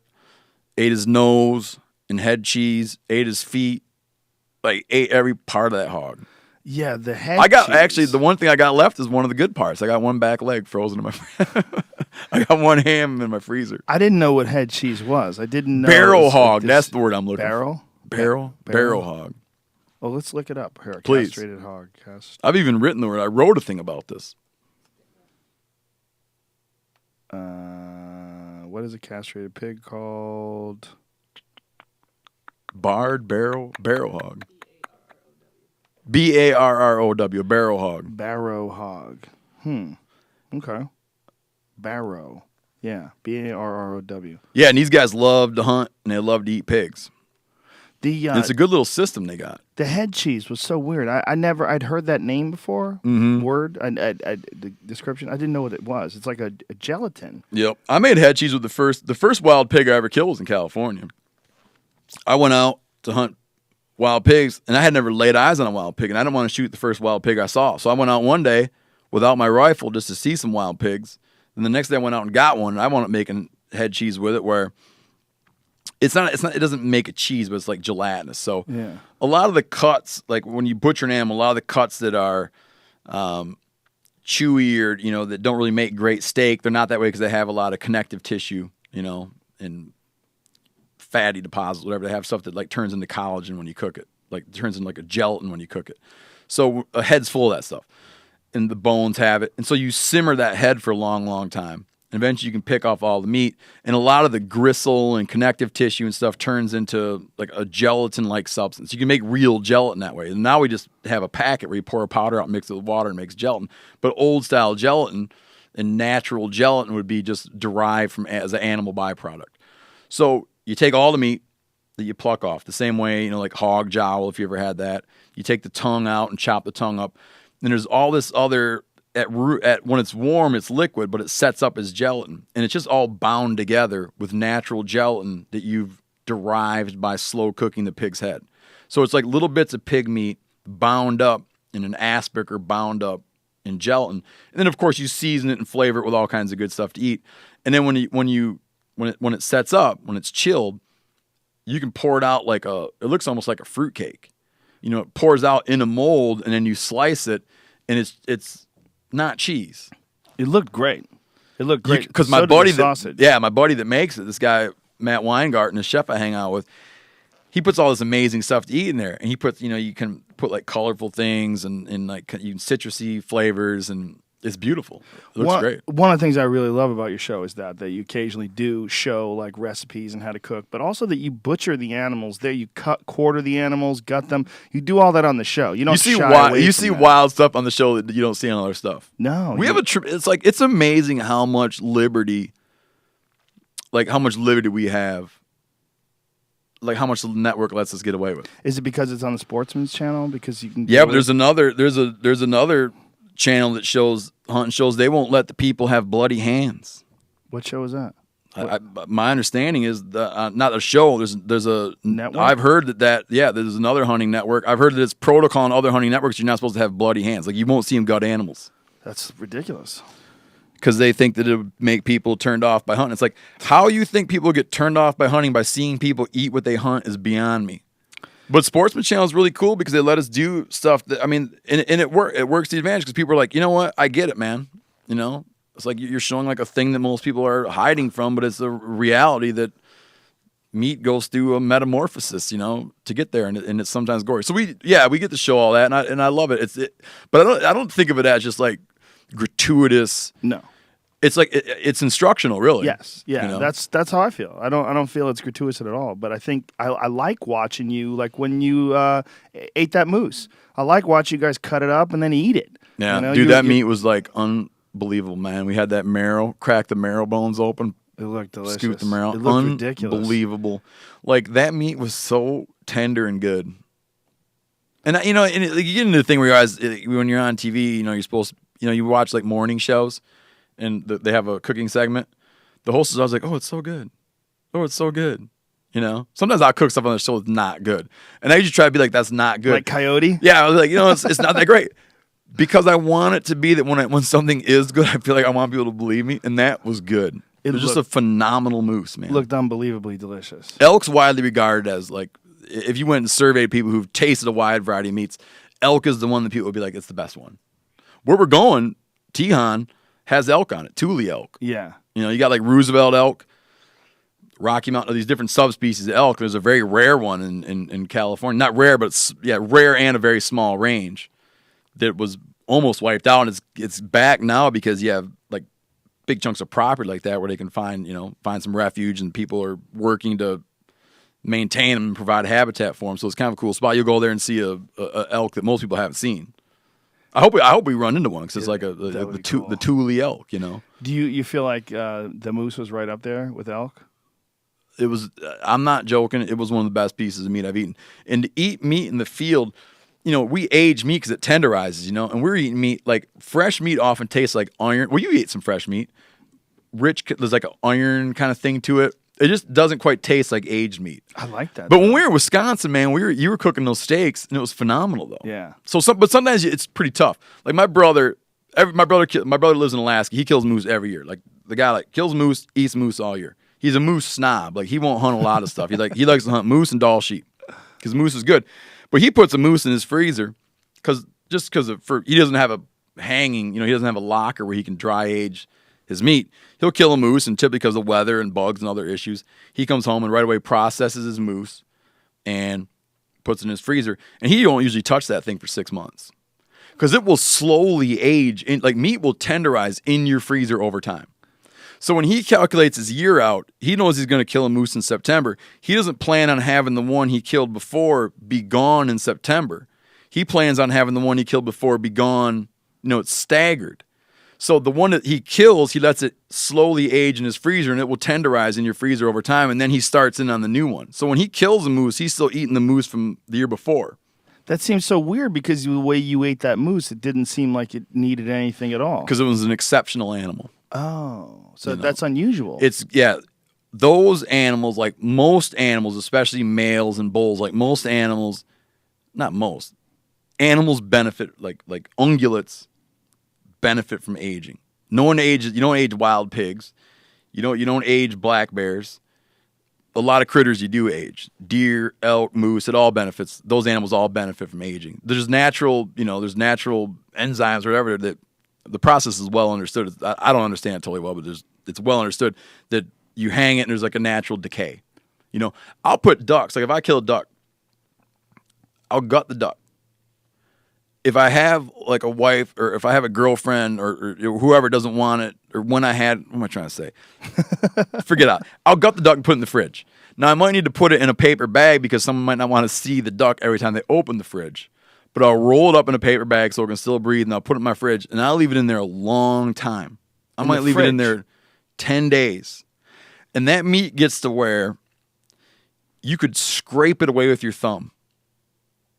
ate his nose and head cheese, ate his feet, like ate every part of that hog. Yeah, the head. I got cheese. actually the one thing I got left is one of the good parts. I got one back leg frozen in my. I got one ham in my freezer. I didn't know what head cheese was. I didn't know. Barrel hog. This That's the word I'm looking barrel? for. Barrel hog. Oh, let's look it up here. Please. Castrated hog. I've even written the word. I wrote a thing about this. What is a castrated pig called? Barred barrel hog. BARROW, barrel hog. Barrow hog. Okay. Barrow. Yeah. BARROW. Yeah, and these guys love to hunt and they love to eat pigs. And it's a good little system they got. The head cheese was so weird. I'd heard that name before. Word, the description. I didn't know what it was. It's like a gelatin. Yep. I made head cheese with the first wild pig I ever killed was in California. I went out to hunt wild pigs, and I had never laid eyes on a wild pig, and I didn't want to shoot the first wild pig I saw. So I went out one day without my rifle just to see some wild pigs. And the next day I went out and got one, and I wound up making head cheese with it where it doesn't make a cheese, but it's like gelatinous. So Yeah. a lot of the cuts, like when you butcher an animal, a lot of the cuts that are chewy or, that don't really make great steak, they're not that way because they have a lot of connective tissue, and fatty deposits, whatever. They have stuff that like turns into collagen when you cook it, like turns into like a gelatin when you cook it. So a head's full of that stuff, and the bones have it. And so you simmer that head for a long, long time. And eventually you can pick off all the meat, and a lot of the gristle and connective tissue and stuff turns into like a gelatin-like substance. You can make real gelatin that way. And now we just have a packet where you pour a powder out, mix it with water, and makes gelatin. But old-style gelatin and natural gelatin would be just derived from as an animal byproduct. So you take all the meat that you pluck off, the same way, like hog jowl, if you ever had that. You take the tongue out and chop the tongue up. And there's all this other... when it's warm, it's liquid, but it sets up as gelatin. And it's just all bound together with natural gelatin that you've derived by slow cooking the pig's head. So it's like little bits of pig meat bound up in an aspic or bound up in gelatin. And then, of course, you season it and flavor it with all kinds of good stuff to eat. And then when it sets up, when it's chilled, you can pour it out it looks almost like a fruit cake. It pours out in a mold, and then you slice it, and it's not cheese. It looked great. Because my buddy that makes it, this guy Matt Weingarten, the chef I hang out with, he puts all this amazing stuff to eat in there, and he puts you can put like colorful things and like you can citrusy flavors, and it's beautiful. It looks great. One of the things I really love about your show is that you occasionally do show like recipes and how to cook, but also that you butcher the animals. There, you quarter the animals, gut them. You do all that on the show. You don't shy away you from see that. wild stuff on the show that you don't see on other stuff. No, we have it's amazing how much liberty, we have. Like how much the network lets us get away with. Is it because it's on the Sportsman's Channel? Because you can. Yeah, but there's another channel that shows hunting shows. They won't let the people have bloody hands. What show is that? My understanding is not a show. There's a network. I've heard that there's another hunting network. I've heard that it's protocol on other hunting networks. You're not supposed to have bloody hands. Like you won't see them gut animals. That's ridiculous. Because they think that it would make people turned off by hunting. It's like how you think people get turned off by hunting by seeing people eat what they hunt is beyond me. But Sportsman Channel is really cool because they let us do stuff that, and it works to the advantage because people are like, you know what? I get it, man. It's like you're showing like a thing that most people are hiding from, but it's a reality that meat goes through a metamorphosis, to get there, and it's sometimes gory. So we get to show all that, and I love it. But I don't think of it as just like gratuitous. No. It's like it's instructional, really. Yes, yeah, that's how I feel. I don't feel it's gratuitous at all. But I think I like watching you, like when you ate that moose. I like watching you guys cut it up and then eat it. Yeah, dude, that meat was like unbelievable, man. We had that marrow, cracked the marrow bones open. It looked delicious. Scooped the marrow. It looked ridiculous. Unbelievable. Like that meat was so tender and good. And you get into the thing where when you're on TV, you're supposed to, you watch like morning shows. And they have a cooking segment. The host is always like, "Oh, it's so good. Oh, it's so good." Sometimes I'll cook stuff on the show that's not good, and I usually try to be like, "That's not good." Like Coyote. Yeah, I was like, it's not that great because I want it to be that when something is good, I feel like I want people to believe me, and that was good. It was just a phenomenal moose, man. Looked unbelievably delicious. Elk's widely regarded as like, if you went and surveyed people who've tasted a wide variety of meats, elk is the one that people would be like, it's the best one. Where we're going, Tejon has elk on it, Thule elk. Yeah. You know, you got like Roosevelt elk, Rocky Mountain, these different subspecies of elk. There's a very rare one in California. Not rare, but rare and a very small range that was almost wiped out. And it's back now because you have like big chunks of property like that where they can find some refuge, and people are working to maintain them and provide habitat for them. So it's kind of a cool spot. You'll go there and see a elk that most people haven't seen. I hope we run into one because it's like the Thule elk, you know. Do you feel like the moose was right up there with elk? It was. I'm not joking. It was one of the best pieces of meat I've eaten. And to eat meat in the field, you know, we age meat because it tenderizes, you know. And we're eating meat like fresh meat often tastes like iron. Well, you ate some fresh meat. There's like an iron kind of thing to it. It just doesn't quite taste like aged meat. I like that. But when we were in Wisconsin, man, you were cooking those steaks, and it was phenomenal, though. Yeah. But sometimes it's pretty tough. Like my brother lives in Alaska. He kills moose every year. Like the guy like kills moose, eats moose all year. He's a moose snob. Like he won't hunt a lot of stuff. He likes to hunt moose and Dall sheep because moose is good. But he puts a moose in his freezer because he doesn't have a hanging. You know, he doesn't have a locker where he can dry age his meat. He'll kill a moose, and typically because of weather and bugs and other issues, he comes home and right away processes his moose and puts it in his freezer. And he don't usually touch that thing for 6 months because it will slowly age. Like meat will tenderize in your freezer over time. So when he calculates his year out, he knows he's going to kill a moose in September. He doesn't plan on having the one he killed before be gone in September. He plans on having the one he killed before be gone, it's staggered. So the one that he kills, he lets it slowly age in his freezer, and it will tenderize in your freezer over time, and then he starts in on the new one. So when he kills a moose, he's still eating the moose from the year before. That seems so weird because the way you ate that moose, it didn't seem like it needed anything at all. Because it was an exceptional animal. Oh, so that's unusual. Those animals, like most animals, especially males and bulls, like most animals, not most, animals benefit, like ungulates benefit from aging. No one ages. You don't age wild pigs. You don't age black bears. A lot of critters you do age. Deer, elk, moose, it all benefits. Those animals all benefit from aging. There's natural enzymes or whatever that the process is well understood. I don't understand it totally well, but it's well understood that you hang it and there's like a natural decay. I'll put ducks. Like if I kill a duck, I'll gut the duck. If I have like a wife or if I have a girlfriend or whoever doesn't want it, or what am I trying to say? Forget it. I'll gut the duck and put it in the fridge. Now, I might need to put it in a paper bag because someone might not want to see the duck every time they open the fridge. But I'll roll it up in a paper bag so it can still breathe, and I'll put it in my fridge, and I'll leave it in there a long time. I might leave it in there 10 days. And that meat gets to where you could scrape it away with your thumb.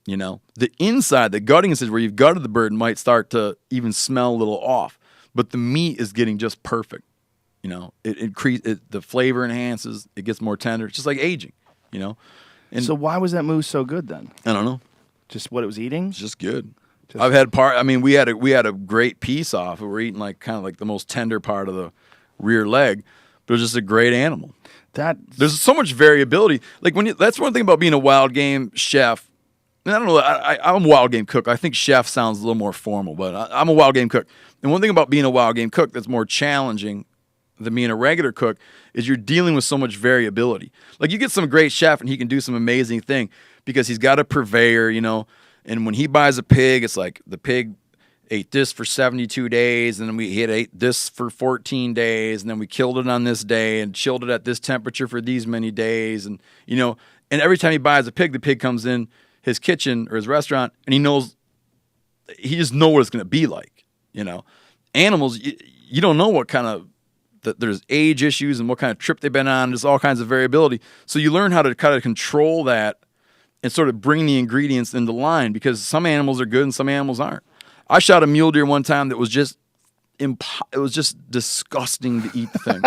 The inside, the gutting is where you've gutted the bird might start to even smell a little off, but the meat is getting just perfect. The flavor enhances, it gets more tender. It's just like aging, And so why was that moose so good then? I don't know. Just what it was eating? It's just good. I've had we had a great piece off. We're eating like kind of like the most tender part of the rear leg, but it was just a great animal. There's so much variability. Like that's one thing about being a wild game chef. And I don't know. I'm a wild game cook. I think chef sounds a little more formal, but I'm a wild game cook. And one thing about being a wild game cook that's more challenging than being a regular cook is you're dealing with so much variability. Like you get some great chef and he can do some amazing thing because he's got a purveyor, and when he buys a pig, it's like the pig ate this for 72 days, and then we ate this for 14 days, and then we killed it on this day and chilled it at this temperature for these many days. And, and every time he buys a pig, the pig comes in his kitchen or his restaurant, and he just know what it's going to be like, Animals, you don't know what kind of, there's age issues and what kind of trip they've been on. There's all kinds of variability. So you learn how to kind of control that and sort of bring the ingredients into line because some animals are good and some animals aren't. I shot a mule deer one time that was just it was just disgusting to eat the thing.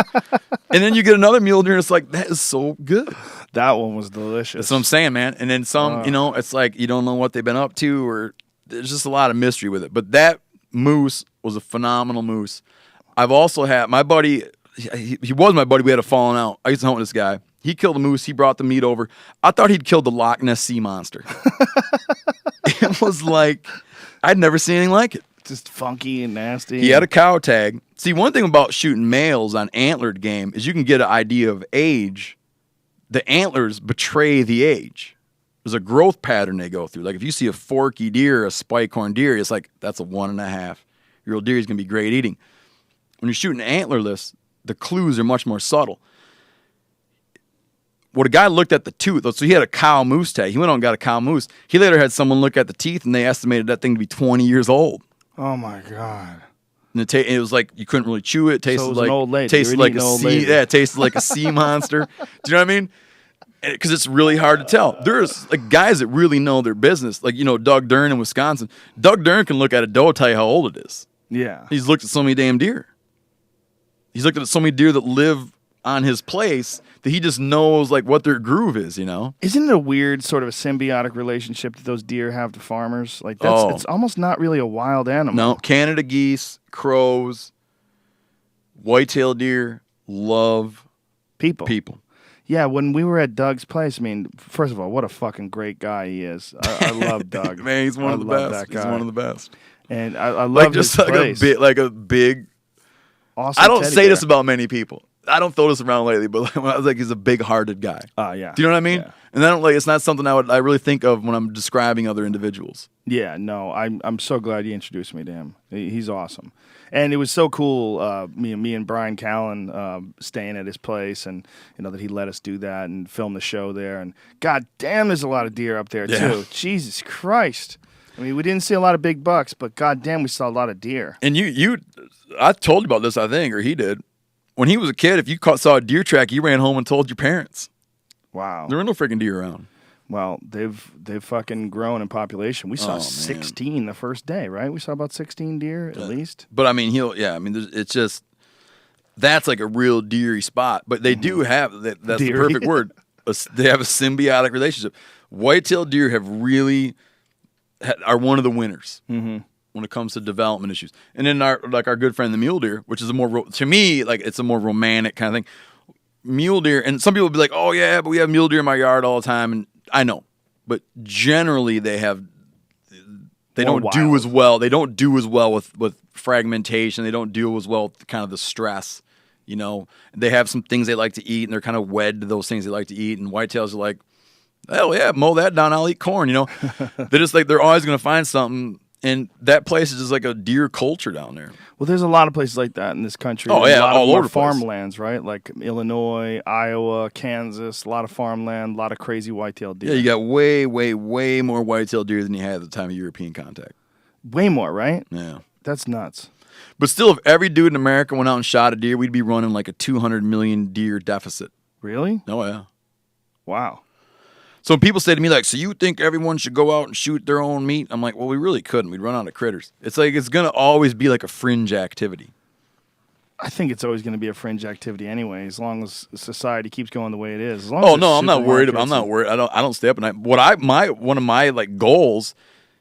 And then you get another mule deer and it's like, that is so good. That one was delicious. That's what I'm saying, man. And then some, it's like you don't know what they've been up to, or there's just a lot of mystery with it. But that moose was a phenomenal moose. I've also had my buddy, he was my buddy. We had a falling out. I used to hunt with this guy. He killed a moose. He brought the meat over. I thought he'd killed the Loch Ness sea monster. It was like I'd never seen anything like it. Just funky and nasty. He had a cow tag. See, one thing about shooting males on antlered game is you can get an idea of age. The antlers betray the age. There's a growth pattern they go through. Like if you see a forky deer, a spike horn deer, it's like that's a 1.5-year-old deer. He's going to be great eating. When you're shooting antlerless, the clues are much more subtle. What a guy looked at the tooth. So he had a cow moose tag. He went on and got a cow moose. He later had someone look at the teeth, and they estimated that thing to be 20 years old. Oh my god! And it was like you couldn't really chew it. It tasted So it was like an old lady. tasted You were like eating a an old sea. lady. Yeah, it tasted like a sea monster. Do you know what I mean? Because it's really hard to tell. There's like guys that really know their business. Like Doug Dern in Wisconsin. Doug Dern can look at a doe, tell you how old it is. Yeah. He's looked at so many damn deer. He's looked at so many deer that live on his place that he just knows like what their groove is. Isn't it a weird sort of a symbiotic relationship that those deer have to farmers? Like it's almost not really a wild animal. No, Canada geese, crows, white-tailed deer love people. Yeah, when we were at Doug's place, I mean, first of all, what a fucking great guy he is. I love Doug. Man, he's one of the love best. That guy. He's one of the best. And I love just his like place. a big. Awesome I don't teddy say bear. this about many people. I don't throw this around lately, but I was like, he's a big-hearted guy. Yeah. Do you know what I mean? Yeah. And I don't it's not something I really think of when I'm describing other individuals. Yeah, no, I'm so glad you introduced me to him. He's awesome, and it was so cool. Me and Brian Callen staying at his place, and that he let us do that and film the show there. And god damn, there's a lot of deer up there too. Jesus Christ! I mean, we didn't see a lot of big bucks, but god damn, we saw a lot of deer. And I told you about this, I think, or he did. When he was a kid, if you saw a deer track, you ran home and told your parents. Wow. There were no freaking deer around. Well, they've fucking grown in population. We saw 16 the first day, right? We saw about 16 deer at least. But I mean, it's just that's like a real deery spot. But they do have that's the Deery. perfect word. They have a symbiotic relationship. White-tailed deer have really are one of the winners when it comes to development issues. And then our good friend the mule deer, which is to me like it's a more romantic kind of thing. Mule deer, and some people will be like, "Oh yeah, but we have mule deer in my yard all the time," and I know, but generally they don't do as well. They don't do as well with fragmentation. They don't do as well with kind of the stress. They have some things they like to eat, and they're kind of wed to those things they like to eat. And whitetails are like, hell yeah, mow that down, I'll eat corn. They're just like they're always going to find something. And that place is just like a deer culture down there. Well, there's a lot of places like that in this country. Oh, yeah, all over the place. Farmlands, right? Like Illinois, Iowa, Kansas, a lot of farmland, a lot of crazy white-tailed deer. Yeah, you got way, way, way more white-tailed deer than you had at the time of European contact. Way more, right? Yeah. That's nuts. But still, if every dude in America went out and shot a deer, we'd be running like a 200 million deer deficit. Really? Oh, yeah. Wow. So when people say to me, like, so you think everyone should go out and shoot their own meat? I'm like, well, we really couldn't. We'd run out of critters. It's like it's going to always be like a fringe activity. I think it's always going to be a fringe activity anyway, as long as society keeps going the way it is. As long Oh, as no, I'm not worried. supermarkets I'm not worried. I don't stay up at night. One of my like goals,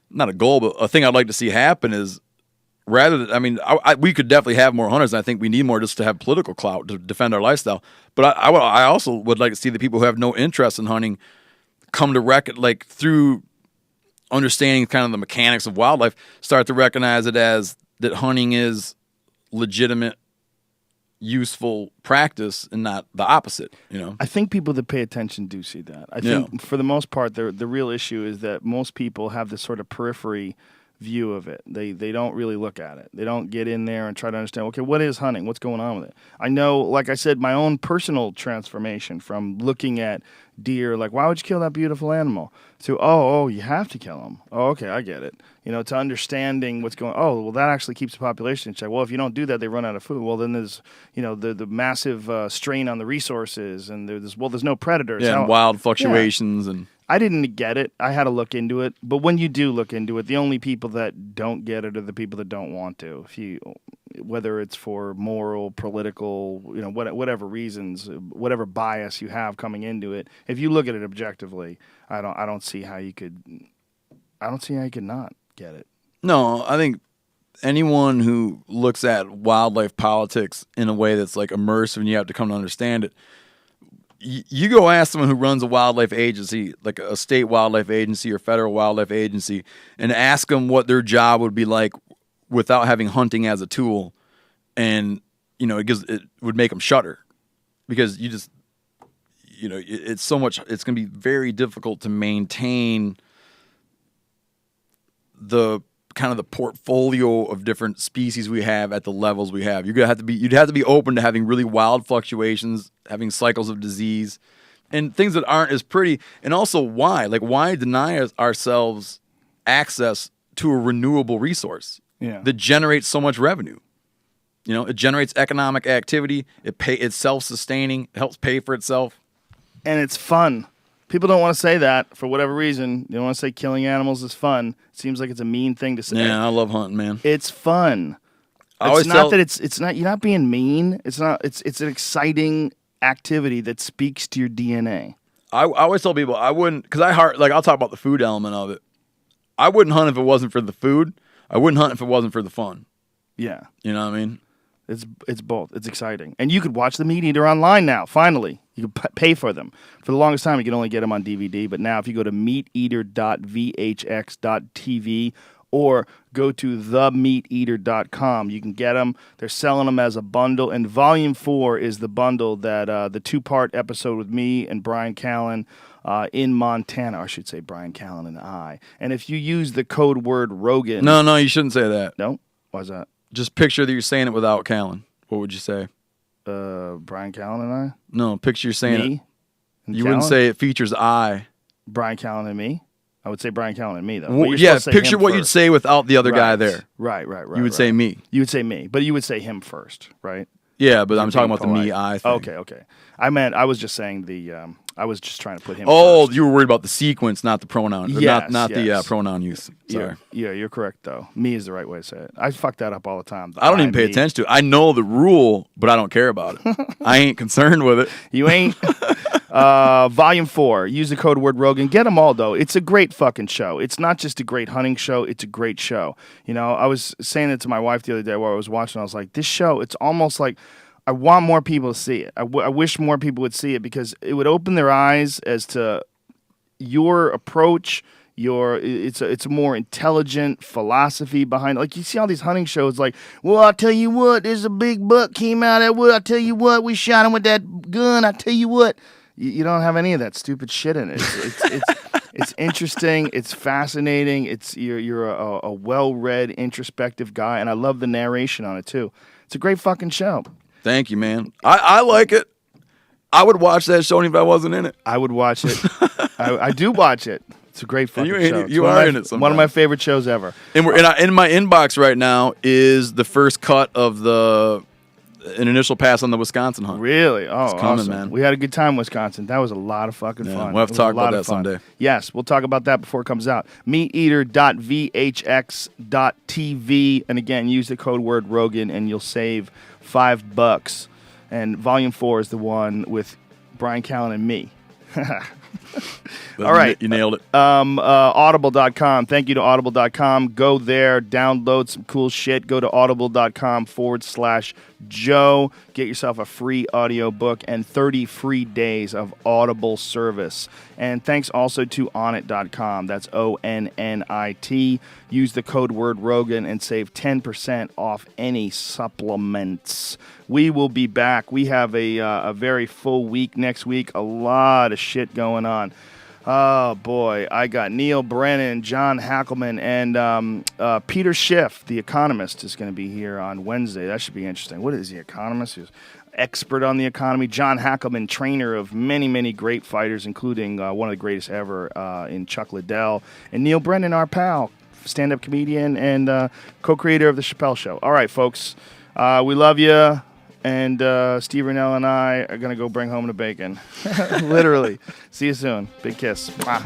not a goal, but a thing I'd like to see happen is rather than, we could definitely have more hunters. And I think we need more just to have political clout to defend our lifestyle. But I also would like to see the people who have no interest in hunting come to through understanding kind of the mechanics of wildlife, start to recognize it as that hunting is legitimate, useful practice and not the opposite. I think people that pay attention do see that. I think for the most part, the real issue is that most people have this sort of periphery view of it. They don't really look at it. They don't get in there and try to understand, okay, what is hunting? What's going on with it? I know, like I said, my own personal transformation from looking at deer, like, why would you kill that beautiful animal? To, oh, you have to kill them. Oh, okay, I get it. To understanding what's going on. Oh, well, that actually keeps the population in check. Well, if you don't do that, they run out of food. Well, then there's, the massive strain on the resources, and there's no predators. Yeah, and wild fluctuations and... I didn't get it. I had to look into it. But when you do look into it, the only people that don't get it are the people that don't want to. Whether it's for moral, political, whatever reasons, whatever bias you have coming into it, if you look at it objectively, I don't see how you could not get it. No, I think anyone who looks at wildlife politics in a way that's like immersive and you have to come to understand it, you go ask someone who runs a wildlife agency, like a state wildlife agency or federal wildlife agency, and ask them what their job would be like without having hunting as a tool, and it would make them shudder, because it's so much. It's going to be very difficult to maintain the kind of the portfolio of different species we have at the levels we have. You'd have to be open to having really wild fluctuations, having cycles of disease, and things that aren't as pretty. And also, why deny ourselves access to a renewable resource that generates so much revenue? It generates economic activity. It's self-sustaining. It helps pay for itself, and it's fun. People don't want to say that for whatever reason. They don't want to say killing animals is fun. It seems like it's a mean thing to say. Yeah, I love hunting, man. It's fun. It's not. You're not being mean. It's not. It's an exciting activity that speaks to your DNA. I always tell people I wouldn't, because I'll talk about the food element of it. I wouldn't hunt if it wasn't for the food. I wouldn't hunt if it wasn't for the fun. Yeah. You know what I mean? It's both. It's exciting. And you could watch the MeatEater online now, finally. You can pay for them. For the longest time, you could only get them on DVD. But now if you go to meateater.vhx.tv or go to themeateater.com, you can get them. They're selling them as a bundle. And Volume 4 is the bundle that the 2-part episode with me and Brian Callen in Montana. Or I should say Brian Callen and I. And if you use the code word Rogan. No, you shouldn't say that. No? Why's that? Just picture that you're saying it without Callen. What would you say? Brian Callen and I? No, picture you're saying me it. Callen? You wouldn't say it features I. Brian Callen and me? I would say Brian Callen and me, though. Well, yeah, picture what you'd say without the other guy there. Right. You would say me. You would say me, but you would say him first, right? Yeah, but I'm talking about the me-I thing. Okay. I was just saying I was just trying to put him first. first. You were worried about the sequence, not the pronoun. Yes, not yes. the pronoun use. Sorry. Yeah, you're correct, though. Me is the right way to say it. I fuck that up all the time. I don't even pay attention to it. I know the rule, but I don't care about it. I ain't concerned with it. You ain't? Volume 4. Use the code word Rogan. Get them all, though. It's a great fucking show. It's not just a great hunting show. It's a great show. I was saying it to my wife the other day while I was watching. I was like, this show, it's almost like I want more people to see it. I wish more people would see it, because it would open their eyes as to your approach. It's a more intelligent philosophy behind it. Like, you see all these hunting shows, like, well, I'll tell you what, there's a big buck came out of that wood. I'll tell you what, we shot him with that gun. I'll tell you what. You don't have any of that stupid shit in it. It's interesting. It's fascinating. You're a well-read, introspective guy, and I love the narration on it too. It's a great fucking show. Thank you, man. I like it. I would watch that show even if I wasn't in it. I would watch it. I do watch it. It's a great fucking show. You are in it sometimes. One of my favorite shows ever. And we're in my inbox right now is the first cut of an initial pass on the Wisconsin hunt. Really? Oh, it's coming, awesome. man. We had a good time in Wisconsin. That was a lot of fucking fun. We'll have to talk about that someday. Yes, we'll talk about that before it comes out. MeatEater.vhx.tv. And again, use the code word Rogan and you'll save $5. And Volume 4 is the one with Brian Callen and me. All right. You nailed it. Audible.com. Thank you to Audible.com. Go there, download some cool shit. Go to audible.com/Joe. Get yourself a free audio book and 30 free days of Audible service. And thanks also to Onnit.com. That's ONNIT. Use the code word Rogan and save 10% off any supplements. We will be back. We have a very full week next week. A lot of shit going on. Oh, boy. I got Neil Brennan, John Hackelman, and Peter Schiff, the economist, is going to be here on Wednesday. That should be interesting. What is the economist? He's expert on the economy. John Hackelman, trainer of many, many great fighters, including one of the greatest ever in Chuck Liddell. And Neil Brennan, our pal, stand-up comedian and co-creator of The Chappelle Show. All right, folks. We love you. And Steve Rinella and I are going to go bring home the bacon. Literally. See you soon. Big kiss. Mwah.